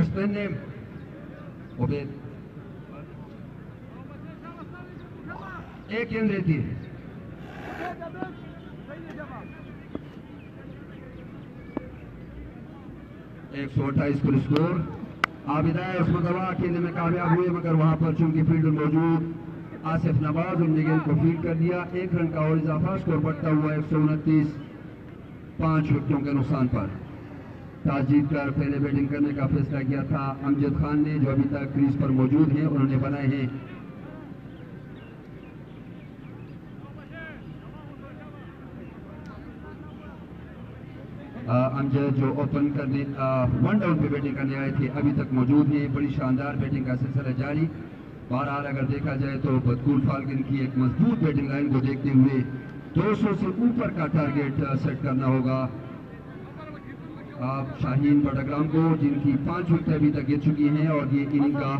[SPEAKER 6] Explain name Obed एक गेंद रहती है एक 128 पर स्कोर आबिदाए उस मरतबा खेलने में कामयाब हुए मगर वहां पर चूंकि फील्ड मौजूद आसिफ नवाज उनने गेंद को फील्ड कर दिया। 1 रन का और इजाफा स्कोर बढ़ता हुआ 129 5 विकेटों के नुकसान पर टॉस जीतकर पहले बैटिंग करने का फैसला किया था अमजद खान ने जो अभी तक क्रीज पर मौजूद हैं उन्होंने बनाए हैं अमजद जो ओपन करने 1 डाउन पे बैटिंग करने आए थे अभी तक मौजूद हैं। बड़ी शानदार बैटिंग का सिलसिला जारी। बहरहाल अगर देखा जाए तो बदकूल फाल्कन की एक मजबूत बैटिंग लाइन को देखते हुए 200 से ऊपर का टारगेट सेट करना होगा शाहीन बटाग्राम को जिनकी 5 विकेट अभी तक गिर चुकी हैं और ये इनिंग का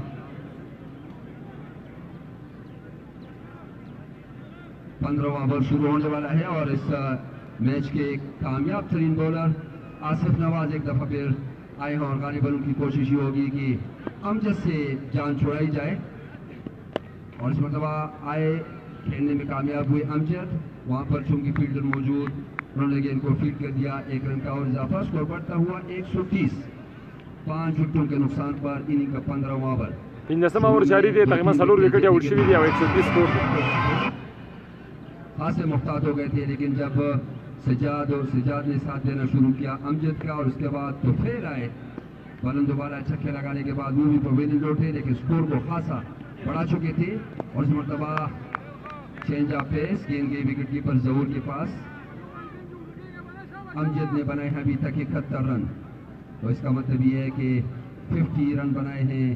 [SPEAKER 6] 15वां ओवर शुरू होने वाला है और इस मैच के कामयाब तरीन बॉलर आसिफ नवाज एक दफा फिर आए हैं और गालिबन उनकी कोशिश ये होगी कि अमजद से जान छुड़ाई जाए और इस मरतबा आए खेलने में कामयाब हुए अमजद। वहां पर चूंकि फील्डर मौजूद उन्होंने गेंद को फील्ड कर दिया। 1 रन का और इजाफा स्कोर बढ़ता हुआ 130 5 विकेटों के नुकसान पर इनिंग का 15वां ओवर
[SPEAKER 3] 15 ओवर जारी थे तकरीबन 4 विकेट आउट शवी थी 130 स्कोर
[SPEAKER 6] खासे मुफ्ताद हो गए थे लेकिन जब सजाद और सजाद ने साथ देना शुरू किया अमजद का और उसके बाद तो फिर आए बलन दोबारा छक्के लगाने के बाद वो भी पवेलियन लौटे लेकिन स्कोर को खासा बढ़ा चुके थे और इस मरतबा चेंज ऑफ पेस गेंद गई विकेट कीपर जहूर के पास। अमजद ने बनाए हैं अभी तक 71 रन तो इसका मतलब ये है कि 50 रन बनाए हैं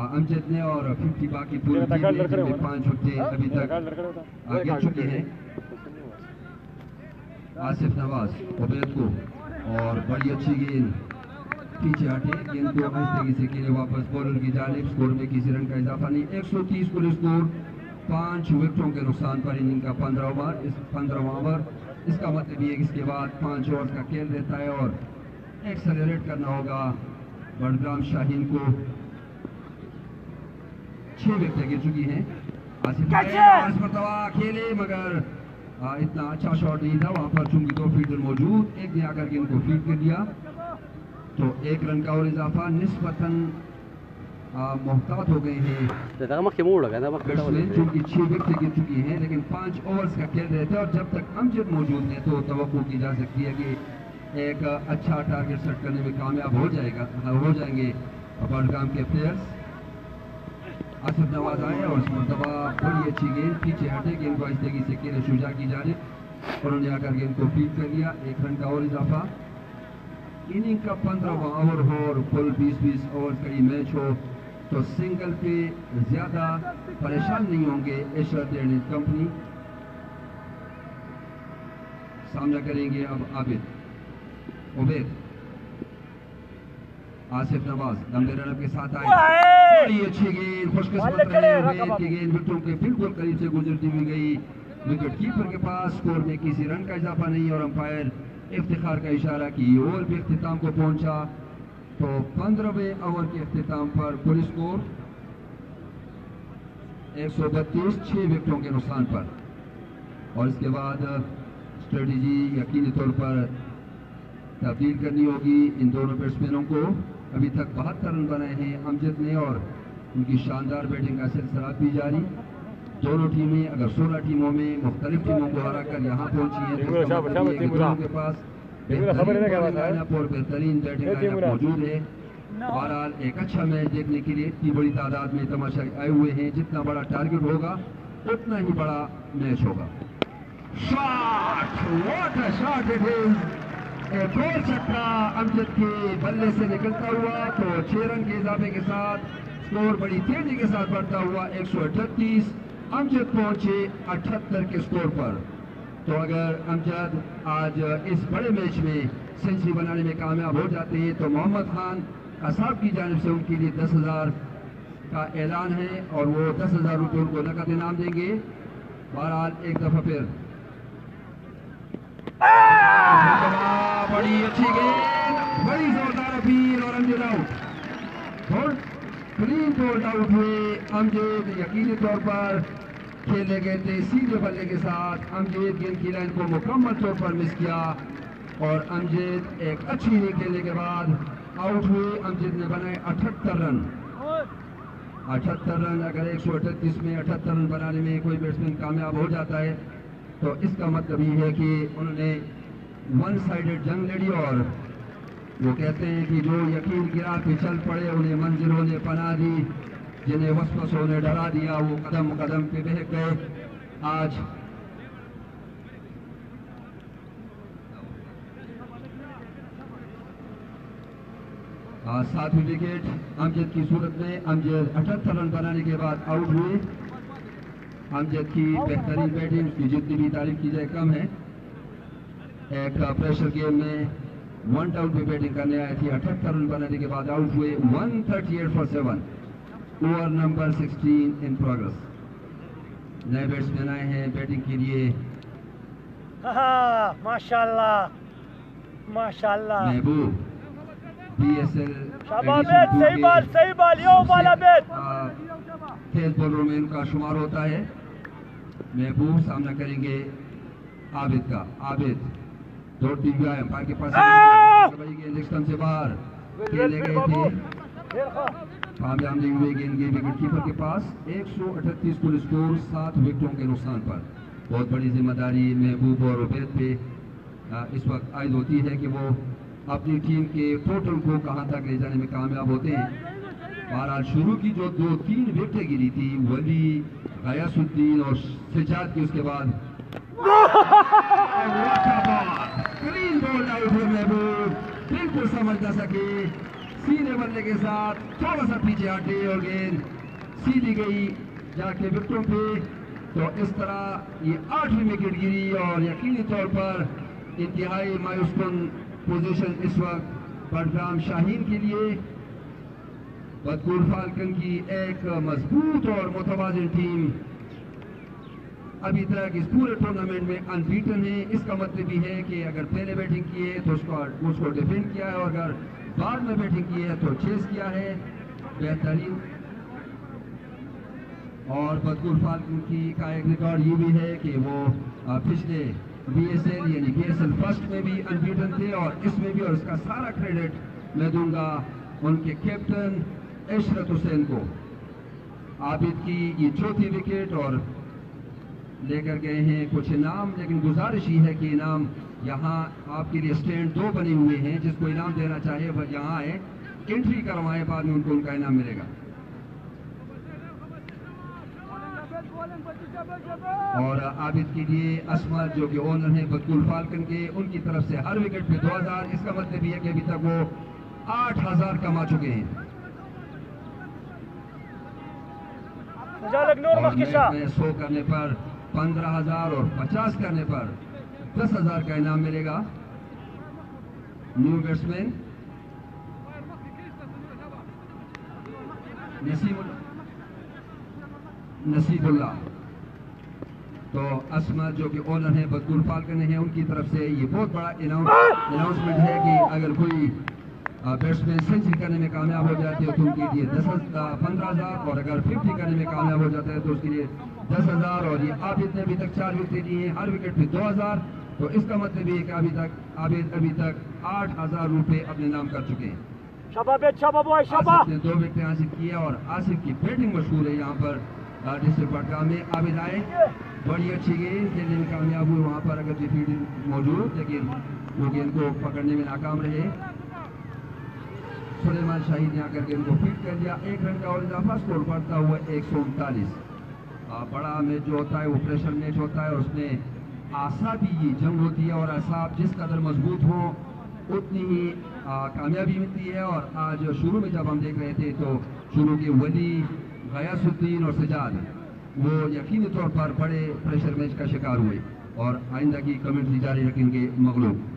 [SPEAKER 6] अमजद ने और 50 बाकी पूरी टीम ने 5 विकेट अभी तक गिर चुके हैं। आसिफ नवाज उबैद को, और बड़ी अच्छी गेंद पीछे हटे, गेंद को आहिस्ते से खेले वापस बॉलर की जानिब। स्कोर में किसी रन का इजाफा नहीं। 130 कुल स्कोर, 5 विकेटों के नुकसान पर इनिंग का 15वां ओवर। इसका मतलब ये कि इसके बाद 5 ओवर का खेल रहता है और एक्सेलरेट करना होगा बड़ग्राम शाहीन को। 6 विकेटें गिर चुकी हैं। आसिफ इस मरतबा खेले मगर इतना अच्छा शॉट नहीं था वहां पर, चूंकि 2 फील्डर मौजूद, एक ने आकर के इनको फील्ड कर दिया तो 1 रन का और इजाफा। निस्बतन मोहतात हो गए हैं बैट्समैन, चूंकि 6 विकेट गिर चुकी हैं, लेकिन 5 ओवर्स का खेल रहे थे और जब तक अमजद मौजूद है तो तवक्को की जा सकती है कि एक अच्छा टारगेट सेट करने में कामयाब हो जाएंगे बड़गाम के प्लेयर्स। आसिफ नवाज आए और इस मरतबा बड़ी अच्छी गेंद पीछे हटे, गेंद को आहिस्ते से खेले शुजा की जानिब, उन्होंने आकर गेंद को फील्ड कर लिया। 1 रन का और इजाफा। इनिंग का 15वां ओवर हो और कुल 20-20 ओवर का ये मैच हो तो सिंगल पे ज्यादा परेशान नहीं होंगे एशिया ट्रेडिंग कंपनी। सामना करेंगे अब आबिद उबैद। आसिफ नवाज लंबे रन के साथ आए, बड़ी अच्छी गेंद, खुशकिस्मत रहे उबैद की गेंद विकेटों के बिल्कुल करीब से गुजरती हुई गई विकेट कीपर के पास। स्कोर में किसी रन का इजाफा नहीं और अंपायर इफ्तिखार का इशारा की ओवर भी इख्तिताम को पहुंचा। तो 15वें ओवर के इख्तिताम पर कुल स्कोर 132, 6 विकेटों के नुकसान पर। और इसके बाद स्ट्रेटजी यकीनी तौर पर तब्दील करनी होगी इन दोनों बैट्समैनों को। अभी तक 72 रन बनाए हैं अमजद ने और उनकी शानदार बैटिंग का सिलसिला भी जारी। दोनों टीमें अगर 16 टीमों में मुख्तलिफ टीमों को हरा कर यहाँ पहुंची है तो दोनों के पास और बेहतरीन बैटिंग लाइनअप मौजूद है। बहरहाल एक अच्छा मैच देखने के लिए इतनी बड़ी तादाद में तमाशा आए हुए हैं। जितना बड़ा टारगेट होगा उतना ही बड़ा मैच होगा। Shot, what a shot it is. एक और छक्का अमजद के बल्ले से निकलता हुआ तो 6 रन के इजाफे के साथ स्कोर बड़ी तेजी के साथ बढ़ता हुआ 138। अमजद पहुंचे 78 के स्कोर पर। तो अगर अमजद आज इस बड़े मैच में सेंचुरी बनाने में कामयाब हो जाते हैं तो मोहम्मद खान साहब की जानिब से उनके लिए 10,000 का ऐलान है और वो 10,000 रुपये उनको नकद इनाम देंगे। बहरहाल एक दफा फिर बड़ी अच्छी गेंद, बड़ी जोरदार अपील और Amjad out. Clean bowled out हुए अमजद, यकीनी तौर पर खेले गए थे सीधे बल्ले के साथ। अमजद गेंद की लाइन को मुकम्मल तौर पर मिस किया और अमजद एक अच्छी इनिंग खेलने के बाद आउट हुए। अमजद ने बनाए 78 रन। 78 रन, अगर 138 में 78 रन बनाने में कोई बैट्समैन कामयाब हो जाता है तो इसका मतलब ये है कि उन्होंने 1 साइडेड जंग लड़ी। और वो कहते हैं कि जो यकीन की राह पे चल पड़े उन्हें मंजिलों ने पना दी, जिन्हें वसवसों ने डरा दिया वो कदम कदम पे बह गए। आज सातवीं विकेट अमजद की सूरत में अमजद 78 रन बनाने के बाद आउट हुए। अमजद की बेहतरीन बैटिंग की जितनी भी तारीफ की जाए कम है। एक प्रेशर गेम में 1 आउट पे बैटिंग करने आई थी, 78 रन बनाने के बाद आउट हुए। 138 for 7, over number 16 in progress. नए बैट्समैन आए हैं बैटिंग के लिए।
[SPEAKER 7] माशाल्लाह माशाल्लाह।
[SPEAKER 6] महबूब BSL
[SPEAKER 7] सही बाल यो वाला बैट
[SPEAKER 6] तेज बॉलरों में उनका शुमार होता है। महबूब सामना करेंगे आबिद का। आबिद दौड़ती हुई आए अंपायर के पास, गेंद स्टंप से बाहर खेले गए थे, कामयाब नहीं हुए। गेंद गई विकेट कीपर के पास। 138 कुल स्कोर, 7 विकेटों के नुकसान पर। बहुत बड़ी जिम्मेदारी महबूब और उबैद पे इस वक्त आयद होती है कि वो अपनी टीम के टोटल को कहां तक ले जाने में कामयाब होते हैं। बहरहाल शुरू की जो 2-3 विकेटें गिरी थी वली, गयासुद्दीन और सिजाद की, उसके बाद क्लीन बॉल आउट हुए महबूब, बिल्कुल समझ ना सके, सीधे बल्ले के साथ थोड़ा सा पीछे हटे और गेंद सीधी गई जाके विकेटों पे। तो इस तरह ये 8वीं विकेट गिरी और यकीनी तौर पर इंतहाई मायूसकुन पोजीशन इस वक्त बडग्राम शाहीन के लिए। बदकुल फाल्कन की एक मजबूत और मुतवाज़िन टीम अभी तक इस पूरे टूर्नामेंट में अनबीटन है। इसका मतलब भी है कि अगर पहले बैटिंग की है तो उसको डिफेंड किया है, और अगर बाद में बैटिंग की है तो चेस किया है बेहतरीन। और बदकुल फाल्कन का एक रिकॉर्ड ये भी है कि वो पिछले BSL यानी BSL फर्स्ट में भी अनबीटन थे और इसमें भी, और इसका सारा क्रेडिट मैं दूंगा उनके कैप्टन इशरत हुसैन को। आबिद की ये चौथी विकेट और लेकर गए हैं कुछ इनाम, लेकिन गुजारिश ही है कि इनाम यहाँ आपके लिए स्टैंड 2 बने हुए हैं, जिसको इनाम देना चाहे वह यहाँ आए, एंट्री करवाएं, बाद में उनको उनका इनाम मिलेगा। और आबिद के लिए असमत जो कि ओनर हैं बदकुल फाल्कन के, उनकी तरफ से हर विकेट पे 2000। इसका मतलब यह है कि अभी तक वो 8000 कमा चुके हैं। और में 100 करने पर 15000 और 50 करने पर 10000 का इनाम मिलेगा। New batsman Nasibullah. तो असमत जो कि ओनर है बदकुल फाल्कन है, उनकी तरफ से ये बहुत बड़ा अनाउंसमेंट है कि अगर कोई बैट्समैन सेंचुरी करने में कामयाब हो जाते हैं तो उनके लिए 15,000, और अगर 50 करने में कामयाब हो जाता है तो उसके लिए 10,000। और ये आबिद ने अभी तक 4 विकेट लिए हैं, हर विकेट पे 2000। तो इसका मतलब ये है कि आबिद अभी तक 8000 रुपए अपने नाम कर चुके हैं। आसिफ ने 2 विकेट हासिल किए और आसिफ की बैटिंग मशहूर है यहाँ पर डिस्ट्रिक्ट बडगाम में। आबिद आए, बड़ी अच्छी गेंद खेलने में कामयाब हुए वहाँ पर, अगर फील्डिंग मौजूद, लेकिन वो गेंद को पकड़ने में नाकाम रहे। सुलेमान शाहीन ने आकर गेंद को फीट कर दिया। 1 रन का और इजाफा, स्कोर बढ़ता हुआ 139। बड़ा मैच जो होता है वो प्रेशर मैच होता है, और उसमें आसाबी जंग होती है, और आसाब जिस कदर मजबूत हो उतनी ही कामयाबी मिलती है। और आज शुरू में जब हम देख रहे थे तो शुरू के वली, गयासुद्दीन और सजाद वो यकीनी तौर पर बड़े प्रेशर मैच का शिकार हुए, और आइंदा की कमेंट्री जारी रखेंगे मगलूब।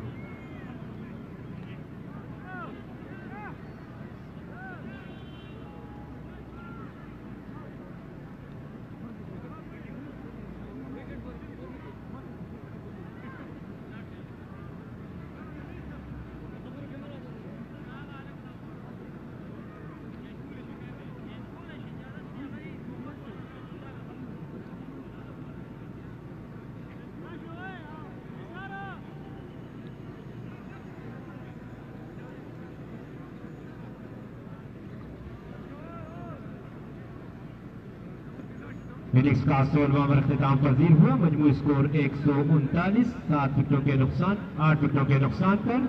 [SPEAKER 1] इनिंग्स का 16वां ओवर अख्तिताम पजीर हुआ। मजमू स्कोर 139, 7 विकेटों के नुकसान, 8 विकेटों के नुकसान पर,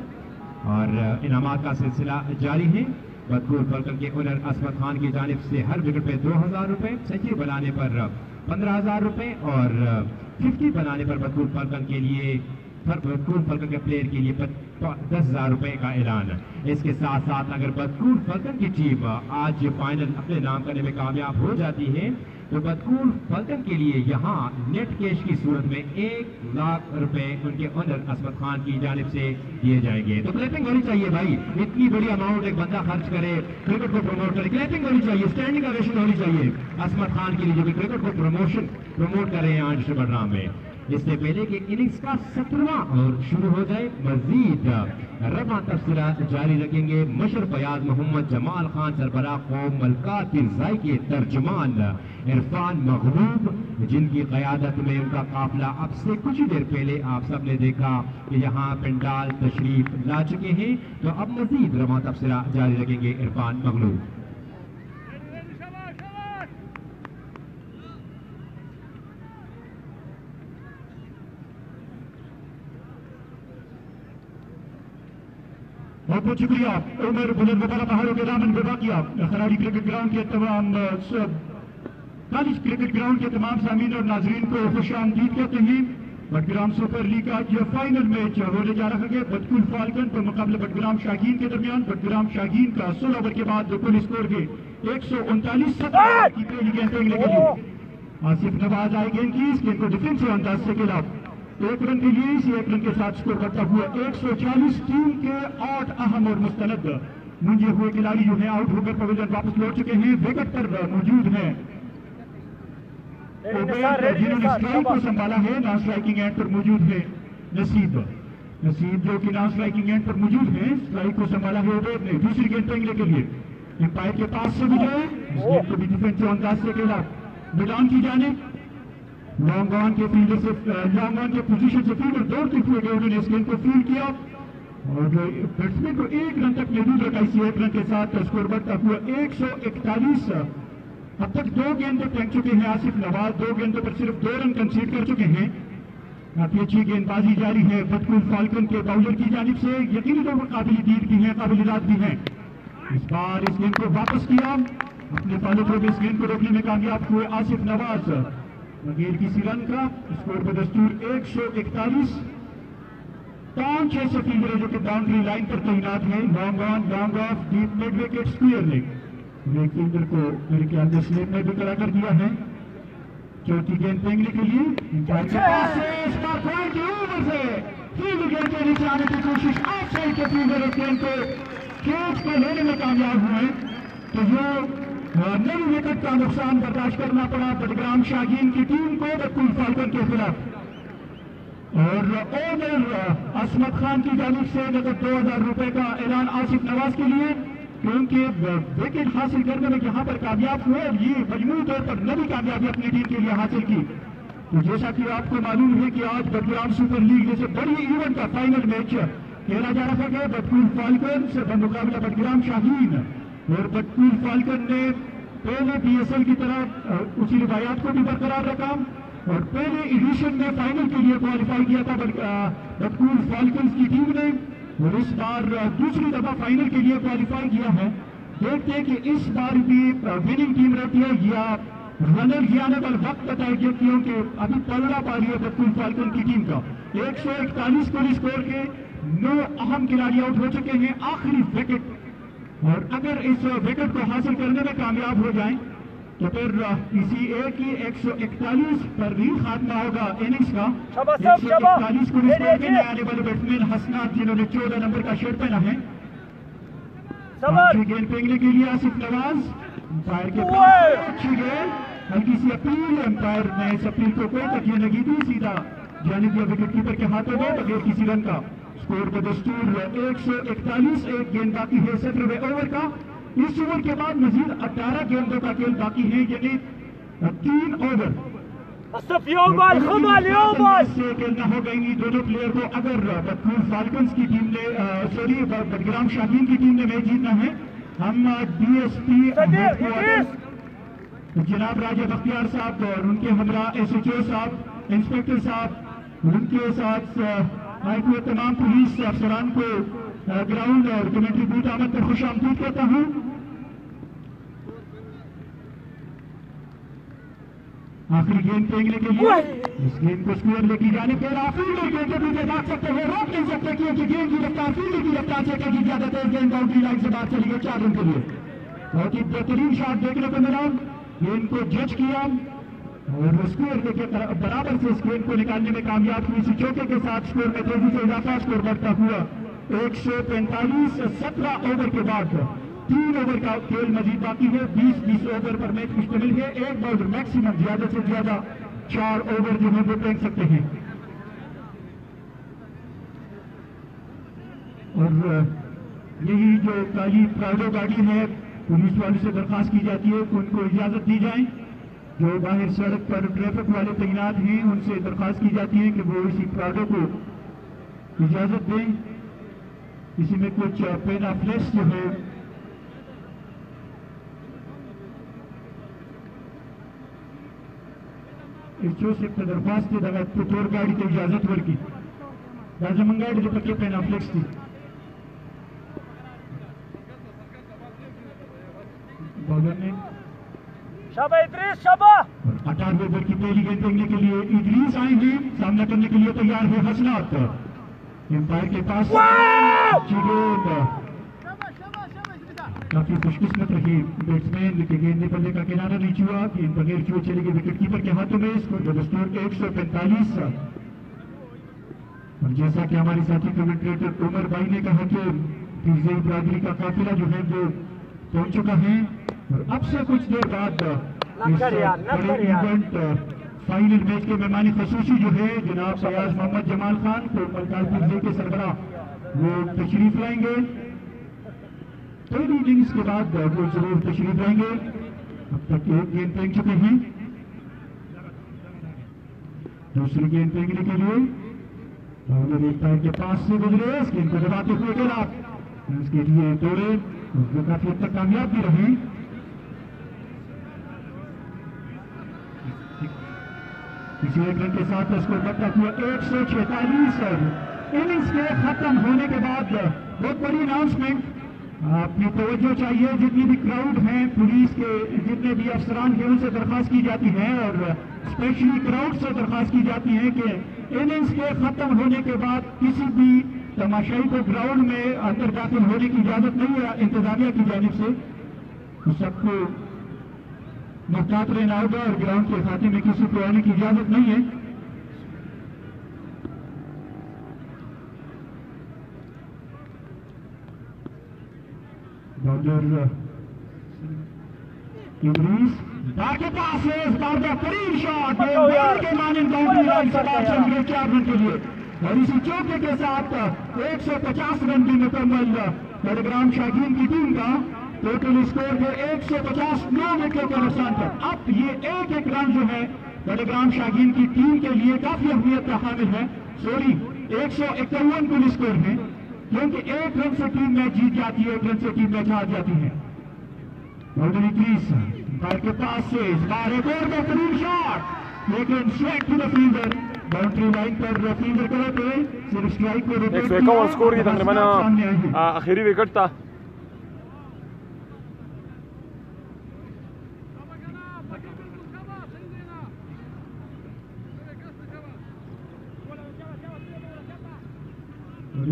[SPEAKER 1] और इनामात का सिलसिला जारी है। बदकुल फाल्कन के ओनर असमत खान की जानिब से हर विकेट पे 2000 रुपए, सेंचुरी बनाने पर 15000 रुपए, और 50 बनाने पर बदकुल फाल्कन के लिए बदकुल फाल्कन के प्लेयर के लिए 10,000 रुपए का ऐलान। इसके साथ साथ अगर बदकुल फाल्कन की टीम आज फाइनल अपने नाम करने में कामयाब हो जाती है तो बदकुल फाल्कन के लिए यहाँ नेट कैश की सूरत में 1 लाख रुपए उनके ओनर असमत खान की जानिब से दिए जाएंगे। तो क्लैपिंग होनी चाहिए भाई, इतनी बड़ी अमाउंट एक बंदा खर्च करे, क्रिकेट को प्रमोट करे, क्लैपिंग होनी चाहिए, स्टैंडिंग ओवेशन होनी चाहिए असमत खान के लिए जो कि क्रिकेट को प्रमोट कर रहे हैं आज बडग्राम में। इससे पहले कि इनिंग्स का 17वां ओवर शुरू हो जाए, मजीद रबा तफसीरा जारी रखेंगे। मशर फयाज मोहम्मद जमाल खान सरबराह कौम मलकात फिजाई के तर्जुमान इरफान मगलूब, जिनकी क़यादत में उनका काफिला अब से कुछ ही देर पहले आप सब ने देखा कि यहाँ पंडाल तशरीफ ला चुके हैं। तो अब मजीद रबा तफसीरा जारी रखेंगे इरफान मगलूब।
[SPEAKER 4] बहुत बहुत शुक्रिया उमर बुलंद वाला पहाड़ों के दामन पे बाकिया खराड़ी क्रिकेट ग्राउंड के तमाम कॉलेज क्रिकेट ग्राउंड के तमाम सामीन और नाजरीन को खुशामदीद कहते हैं। बडग्राम सुपर लीग का यह फाइनल मैच होने जा रहा है बदकुल फाल्कन पर मुकाबले बडग्राम शाहीन के दरमियान। बडग्राम शाहीन का 16 ओवर के बाद कुल स्कोर है 139 की पहली गेंद फेंकने के लिए आसिफ नवाज आए गेंद की, इस गेंद को डिफेंसिव अंदाज से खेला 1 रन के लिए, इसी 1 रन के साथ स्कोर करता हुआ 140। टीम के 8 अहम और मुस्तनद मुंजे हुए खिलाड़ी जो है आउट होकर पवेलियन वापस लौट चुके हैं, विकेट पर मौजूद है जिन्होंने स्ट्राइक को संभाला है। नॉन स्ट्राइकिंग एंड पर मौजूद है नसीब जो कि नॉन स्ट्राइकिंग एंड पर मौजूद है। स्ट्राइक को संभाला है उबैद ने। दूसरी गेंद पेंगले के लिए एम्पायर के पास से भी जाए, इस गेंद को भी डिफेंसिव अंदाज से खेला मिडान की जानिब। लॉन्ग ऑन के फील्डर से लॉन्ग ऑन के पोजीशन से फील्डर दौड़ते हुए गए, उन्होंने इस गेंद को फील्ड किया और बैट्समैन को 1 रन तक महदूद रखा। इसी 1 रन के साथ स्कोर बढ़ता हुआ 141। अब तक 2 गेंदें फेंक चुके हैं आसिफ नवाज, 2 गेंदों पर सिर्फ 2 रन कंसीड कर चुके हैं। काफी अच्छी गेंदबाजी जारी है बदकुल फाल्कन के बाउलर की जानिब से। यकीनी तौर पर काबिल दीद भी है, काबिलियत भी है। इस बार इस गेंद को वापस किया, अपने फॉलो थ्रो में इस गेंद को रोकने में कामयाब हुए आसिफ नवाज। बगैर किसी रन का स्कोर बदस्तूर 141। 5-6 से फील्डर है जो कि बाउंड्री लाइन पर तैनात है। Long on, long off, deep mid wicket, square leg. एक फील्डर को मेरे ख्याल से स्लेप में भी खड़ा कर दिया है। चौथी गेंद फेंकने के लिए पॉइंट के ऊपर से फील्ड गेंद के नीचे आने की कोशिश, ऑफ साइड के फील्डर इस गेंद को कैच को लेने में कामयाब हुए। तो जो नई विकेट का नुकसान बर्दाश्त करना पड़ा बडग्राम शाहीन की टीम को बदकुल फाल्कन के खिलाफ। और ओनर असमत खान की जानिब से नकद 2000 रुपए का ऐलान आसिफ नवाज के लिए, क्योंकि विकेट हासिल करने में यहां पर कामयाब हुए और ये मजमूई तौर पर नई कामयाबी अपनी टीम के लिए हासिल की। तो जैसा कि आपको मालूम है कि आज बडग्राम सुपर लीग जैसे बड़ी इवेंट का फाइनल मैच खेला जा रहा है बदकुल फाल्कन से मुकाबला बडग्राम शाहीन। और बदकुल फाल्कन ने पहले PSL की तरह उसी रिवायात को भी बरकरार रखा और पहले एडिशन में फाइनल के लिए क्वालिफाई किया था बदकुल फाल्कन की टीम ने, और इस बार दूसरी दफा फाइनल के लिए क्वालिफाई किया है। देखते हैं कि इस बार भी विनिंग टीम रहती है या रनर आने पर वक्त बताएगी, क्योंकि अभी पलड़ा पा रही है बदकुल फाल्कन की टीम का। 141 को स्कोर के 9 अहम खिलाड़ी आउट हो चुके हैं। आखिरी विकेट, और अगर इस विकेट को हासिल करने में कामयाब हो जाएं तो फिर इसी एक ही 141 पर भी खात्मा होगा इनिंग्स का। 141 को स्कोर करने आने वाले बैट्समैन हसनात जिन्होंने 14 नंबर का शर्ट पहना है। गेंद फेंकने के लिए आसिफ नवाज, एम्पायर के पास अच्छी गेंद, हल्की सी अपील, एम्पायर ने इस अपील को कोई तकिए लगी थी, सीधा जाने दिया विकेट कीपर के हाथों में बगैर किसी रन का। स्कोर बदस्तूर 141। 1 गेंद बाकी है 17वें ओवर का। इस ओवर के बाद मजीद 18 गेंदों का खेल बाकी है, यानी 3 ओवर से खेलना होगा इन दोनों प्लेयर को। अगर बदकुल फाल्कन की टीम ने बडग्राम शाहीन की टीम ने मैच जीतना है, हम DSP जनाब राजा बख्तियार साहब और उनके हमरा SHO साहब, इंस्पेक्टर साहब, उनके साथ मैं तमाम पुलिस अफसरान को ग्राउंड और कमेंट्री बूथ आमद पर खुश आमदीद करता हूं। आखिरी गेंद फेंकने के लिए इस गेंद को स्क्वायर लेके जाने पर फील्डर गेंद के पीछे भाग सकते हैं, रोक नहीं सकते क्योंकि गेंद की रफ्तार फील्डर की रफ्तार से कहीं ज्यादा तेज गेंद बाउंड्री लाइन से बाहर चली गई 4 रन के लिए। बहुत ही बेहतरीन शॉट देखने को मिला, गेंद को जज किया और स्कोर लेके बराबर से इस गेंद को निकालने में कामयाब हुई। इसी चौके के साथ स्कोर में तेजी से इजाफा, स्कोर बढ़ता हुआ 145। 17 ओवर के बाद 3 ओवर का खेल मजीद बाकी है। 20-20 ओवर पर मैच मुश्तमिल है। एक बॉलर मैक्सिमम ज्यादा से ज्यादा 4 ओवर जो है वो फेंक सकते हैं। और यही जो काली प्राइडो गाड़ी है, पुलिस वालों से दरखास्त की जाती है कि उनको इजाजत दी जाए। जो बाहर सड़क पर ट्रैफिक वाले तैनात हैं उनसे दरखास्त की जाती है कि वो इसी प्राडो को इजाजत दें। इसी में कुछ पेनाफ्लेक्स जो है से दरखास्त तौर गाड़ी की इजाजत वर्गी राजमंगाड़ी जो पक्के पेनाफ्लेक्स थी बॉलर ने 18 ओवर की पहली गेंद फेंकने के लिए इदरीस आए हैं, सामना करने के लिए तैयार है हसनात। एम्पायर के पास काफी खुशकिस्मत रही बैट्समैन के गेंद ने बल्ले का किनारा नहीं छुआ, गेंद बगैर छुए चली गई विकेट कीपर के हाथों में। स्कोर बदस्तूर 145। और जैसा कि हमारे साथी कमेंटेटर उमर भाई ने कहा कि पीरजाई बिरादरी का काफिला जो है वो पहुंच चुका है और अब से कुछ देर बाद इवेंट फाइनल मैच के मेहमान खसूसी जो है जनाब फयाज मोहम्मद जमाल खान को मलकाल पीरजाई के सरबराह वो तशरीफ लाएंगे। पहली इनिंग्स के बाद वो जरूर तशरीफ लाएंगे। अब तक एक गेंद फेंक चुके हैं, दूसरी गेंद फेंकने के लिए एक पैर के पास से गुजरे, इस गेंद को दबाते हुए खेला, इसके लिए दौड़े जो काफी हद तक कामयाब भी रहे। किसी एक रन के साथ स्कोर बढ़ता हुआ 146 और इनिंग्स के खत्म होने के बाद बहुत बड़ी अनाउंसमेंट। अपनी तवज्जो चाहिए, जितनी भी क्राउड हैं, पुलिस के जितने भी अफसरान हैं, उनसे दरख्वास्त की जाती है और स्पेशली क्राउड से दरख्वास्त की जाती है कि इनिंग्स के खत्म होने के बाद किसी भी तमाशाई को ग्राउंड में अंदर दाखिल होने की इजाजत नहीं है इंतजामिया की जानिब से। तो सबको मुहतात रहना होगा और ग्राउंड के खाते में किसी को आने की इजाजत नहीं है। के पास है इस बार का करीब शॉट के मानिंद बाउंड्री लाइन से बाहर चल गए 4 रन के लिए और इसी चौके के साथ 150 रन की मुकम्मल बड़ग्राम शाहीन की टीम का टोटल स्कोर है 150 9 विकेट के नुकसान पर। अब ये एक रन जो है बड़ग्राम शाहीन की टीम के लिए काफी अहमियत का हामिल है। सॉरी 151 कुल स्कोर है, क्योंकि 1 रन से टीम मैच जीत जाती है, 1 रन से टीम मैच हार जाती है। बाउंड्री क्रीज बार के पास से इस बार एक और बेहतरीन शॉट, लेकिन strike to the fielder, boundary line पर फील्डर करे थे, सिर्फ स्ट्राइक को
[SPEAKER 3] 151 स्कोर की तकरीबन आखिरी विकेट था।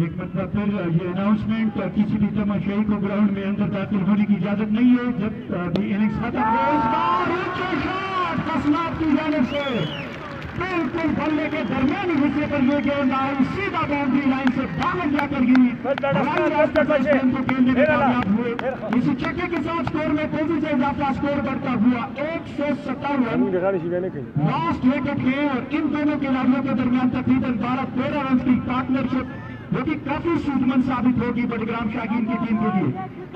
[SPEAKER 4] एक मतलब फिर ये अनाउंसमेंट, किसी भी तमाशाई को ग्राउंड में अंदर दाखिल होने की इजाजत नहीं है जब भी इनिंग्स खत्म हो। इस बार ऊंचे शॉट फसलात की जानिब से बिल्कुल बल्ले के दरमियानी हिस्से पर ये गेंद आई, सीधा बाउंड्री लाइन से बाहर जाकर गिरी, खेलने में कामयाब हुए। इसी चक्के के साथ स्कोर में तेजी से इजाफा, स्कोर बढ़ता हुआ 157 लास्ट विकेट है और इन दोनों खिलाड़ियों के दरमियान तकरीबन 12-13 रन की पार्टनरशिप जो कि काफी सूझबंद साबित होगी बड़ग्राम शाहीन की टीम के लिए।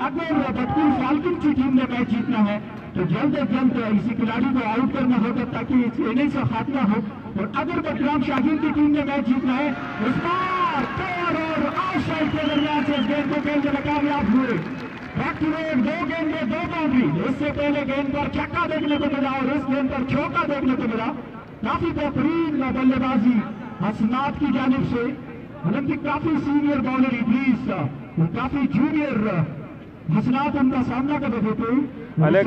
[SPEAKER 4] अगर बटकुल फाल्कन की टीम ने मैच जीतना है तो जल्द से जल्द इसी खिलाड़ी को आउट करना होगा ताकि इस इनिंग्स का खात्मा हो। और अगर बड़ग्राम शाहीन की टीम ने मैच जीतना है, इस बार पैर और आउटसाइड के दरमियान से इस गेंद को खेलने में कामयाब हुए। बैक टू बैक 2 गेंद में 2 बाउंड्री, इससे पहले गेंद पर छक्का देखने को मिला और इस गेंद पर चौका देखने को मिला। काफी बेहतरीन बल्लेबाजी हसनात की जानिब से, हालांकि काफी सीनियर बॉलर इब्लीस काफी जूनियर हसनात उनका सामना कर रहे थे।
[SPEAKER 3] अलग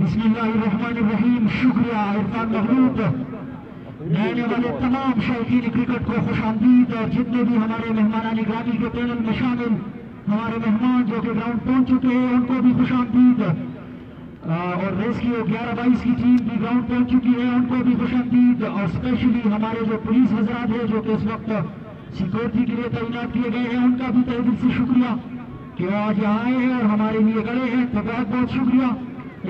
[SPEAKER 4] बिस्मिल्लाहिर्रहमानिर्रहीम। शुक्रिया इरफान महमूद, रहने वाले तमाम शौकीन क्रिकेट को खुशामदीद और जितने भी हमारे मेहमान निगरानी के पैनल में शामिल हमारे मेहमान जो कि ग्राउंड पहुंच चुके हैं उनको भी खुशामदीद। और रेस्क्यू 11-22 की टीम भी ग्राउंड पहुंच चुकी है, उनको भी खुशामदीद। और स्पेशली हमारे जो पुलिस हजरात है जो कि इस वक्त सिक्योरिटी के लिए तैनात किए गए हैं, उनका भी तहे दिल से शुक्रिया कि वो आज यहाँ आए हैं और हमारे लिए खड़े हैं, तो बहुत बहुत शुक्रिया।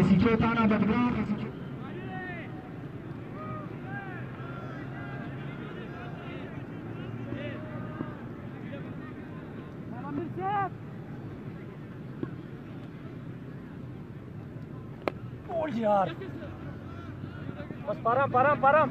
[SPEAKER 4] इसी चौथाना बड़ग्राम
[SPEAKER 7] यार बस पारम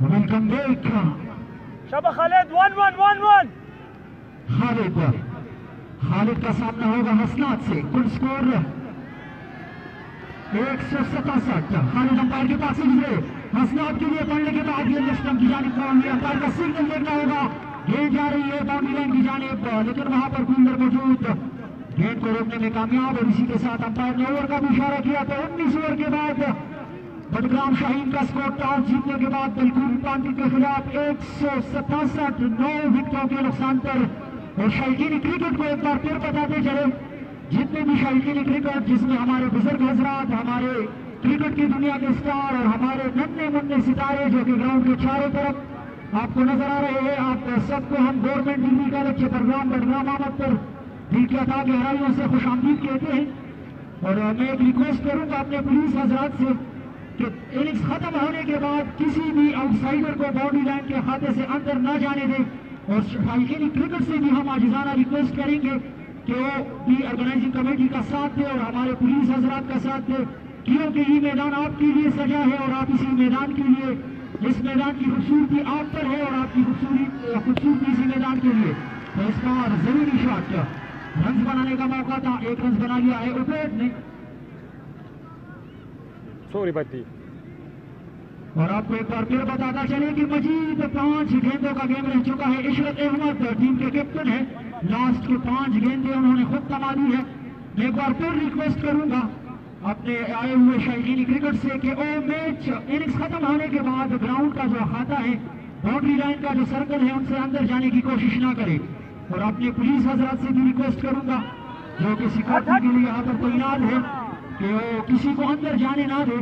[SPEAKER 4] वेलकम बैक
[SPEAKER 7] शबा खालिद 1-1
[SPEAKER 4] खालिद का सामना होगा हसनात से। कुल स्कोर 167। खालिद अंपायर के पास से गुजरे, हसनात के लिए पढ़ने के बाद गेंद स्टंप की जानिब बाउंड्री, अंपायर का सिग्नल देखना होगा। गेंद जा रही है बाउंड्री लाइन की जानिब, लेकिन वहां पर फील्डर मौजूद गेंद को रोकने में कामयाब। और इसी के साथ अंपायर ने ओवर का भी इशारा किया। तो 19 ओवर के बाद बडग्राम शाहीन का स्कोर टॉस जीतने के बाद दिलकुल पांटी के खिलाफ 167 9 विकेटों के नुकसान पर। और शौकीनी क्रिकेट को एक बार फिर बताते चले, जितने भी शौकीनी क्रिकेट जिसमें हमारे बुजुर्ग हजरात, हमारे क्रिकेट की दुनिया के स्टार और हमारे नन्हे मुन्ने सितारे जो कि ग्राउंड के चारों तरफ आपको नजर आ रहे हैं, आप सबको हम गवर्नमेंट डिग्री कॉलेज के प्रोग्राम बडग्राम आमद पर दिल की अता गहराइयों से खुशामदीद कहते हैं। और मैं एक रिक्वेस्ट करूंगा अपने पुलिस हजरात से कि इनिंग्स खत्म होने के बाद किसी भी आउटसाइडर को बाउंड्री लाइन के खाते से अंदर न जाने दें। और शौकीनी क्रिकेट से भी हम आजिजाना रिक्वेस्ट करेंगे कि वो भी ऑर्गेनाइजिंग कमेटी का साथ दे और हमारे पुलिस हजरात का साथ दे, क्योंकि ये मैदान आपके लिए सजा है और आप इसी मैदान के लिए, इस मैदान की खूबसूरती आप पर है और आपकी खूबसूरती इसी मैदान के लिए। तो इस बार जरूरी शॉट, रन बनाने का मौका था, एक रन बना लिया है उबैद ने।
[SPEAKER 3] सॉरी बत्ती।
[SPEAKER 4] और आपको एक बार फिर बताता चले कि मजीद 5 गेंदों का गेम रह चुका है। इशरत अहमद टीम के कैप्टन है, लास्ट के 5 गेंदें उन्होंने खुद कमा दी है। मैं एक बार फिर रिक्वेस्ट करूंगा अपने आए हुए शौकीनी क्रिकेट से कि वो मैच इनिंग्स खत्म होने के बाद ग्राउंड का जो अहाता है, बाउंड्री लाइन का जो सर्कल है, उनसे अंदर जाने की कोशिश ना करे। और अपने पुलिस हजरात से भी रिक्वेस्ट करूंगा जो कि सिक्योरिटी के लिए यहाँ पर तैनात है कि वो किसी को अंदर जाने ना दे।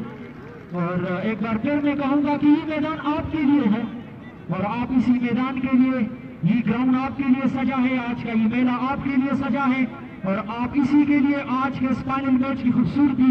[SPEAKER 4] और एक बार फिर मैं कहूंगा कि ये मैदान आपके लिए है और आप इसी मैदान के लिए, ये ग्राउंड आपके लिए सजा है, आज का ये मेला आपके लिए सजा है और आप इसी के लिए आज के इस फाइनल मैच की खूबसूरती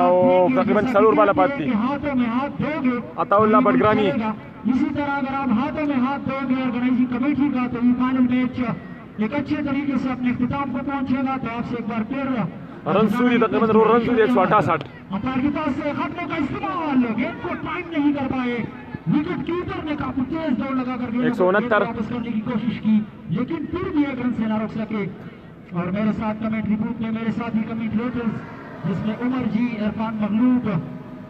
[SPEAKER 3] और तकरीबन 4 बाला पात थी।
[SPEAKER 4] हाथों में हाथ दोगे
[SPEAKER 3] अताउल्लाह बडग्रामी।
[SPEAKER 4] इसी तरह अगर आप हाथों में हाथ दोगे ऑर्गेनाइजिंग कमेटी का, तो ये फाइनल मैच एक अच्छे तरीके से अपने इख्तिताम को पहुंचेगा। तो आपसे एक बार फिर
[SPEAKER 3] रन सूरी तकरीबन रन सूरी 168।
[SPEAKER 4] अंपायर के पास से खत्मों का इस्तेमाल, गेंद को टाइम नहीं कर पाए, विकेट कीपर ने काफी तेज दौड़ लगाकर
[SPEAKER 3] 169
[SPEAKER 4] वापस करने की कोशिश की, लेकिन फिर भी एक रन से ना रोक सके। और मेरे साथ कमेंट्री बूथ में मेरे साथी कमेंटेटर्स जिसमें उमर जी, इरफान मखलूक,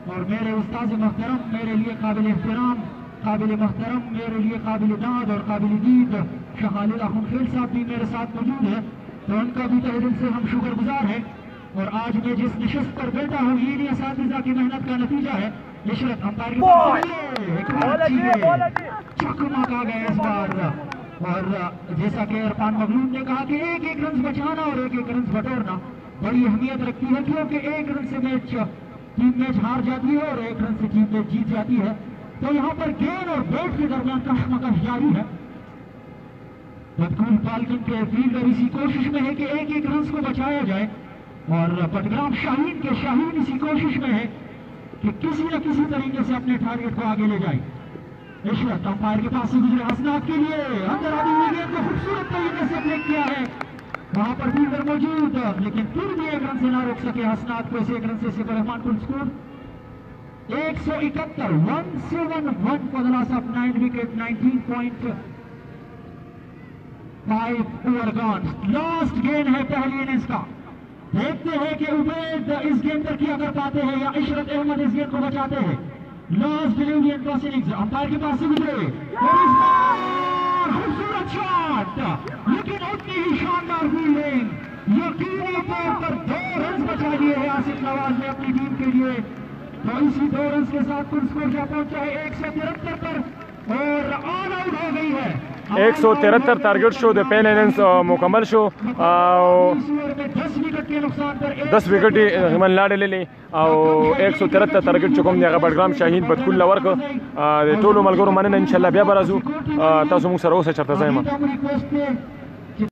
[SPEAKER 4] और मेरे उस्ताद मोहतरम, मेरे लिए काबिल एहतराम, काबिल मोहतरम, मेरे लिए काबिल दाद और काबिल दीद शाह खालिद अहमद खेल साहब भी मेरे साथ मौजूद है, तो उनका भी तहे दिल से हम शुक्रगुजार हैं। और आज मैं जिस नशिस्त पर बैठा हूँ ये असातिज़ा की मेहनत का नतीजा है। इशरत अंपायर चकमक आ गए इस बार, और जैसा कि इरफान मखलूम ने कहा कि एक एक रन बचाना और एक एक रन बटोरना बड़ी अहमियत रखती है, क्योंकि एक रन से टीम मैच हार जाती है और एक रन से टीम मैच जीत जाती है। तो यहाँ पर गेंद और बैट के दरमियान कशमकश जारी है। बदकुल फाल्कन के फील्डर इसी कोशिश में है कि एक एक रन को बचाया जाए, और पटग्राम शाहीन के शाहीन इसी कोशिश में है कि किसी न किसी तरीके से अपने टारगेट को आगे ले जाए। इशरत अंपायर के पास से गुजरे हसनात के लिए अंदर आती हुई गेंद को खूबसूरत तरीके से ब्रेक किया है, वहां पर फील्डर मौजूद, लेकिन फिर भी एक रन से ना रोक सके हसनात को। इसे एक रन से सिर्फ रहमान कुल score 171 171 for the loss of 9 wicket 19.5 over gone. Last गेंद है पहली इनिंग्स का। देखते हैं कि उबैद इस गेंद पर क्या कर पाते हैं या इशरत अहमद इस गेंद को बचाते हैं। Last delivery and toss innings umpire के पास से गुजरे और इस बार खूबसूरत शॉट, लेकिन उतनी ही शानदार फील्डिंग, यकीनी तौर पर 2 रन बचा लिए हैं आसिफ नवाज ने अपनी टीम के लिए। तो इसी 2 रन के साथ कुल स्कोर क्या पहुंचा है 173 पर और ऑल आउट हो गई है।
[SPEAKER 3] 173 टारगेट शो दे पहले इनिंग्स मुकम्मल शो 10 विकेट हिमन लाडे ले और 173 टारगेट चुकम दिया बडग्राम शाहीन बदकुल लवर्क टोलो मलगोरो माने इंशाल्लाह बिया बराजू तासो मुख सरो से चरता जायमा।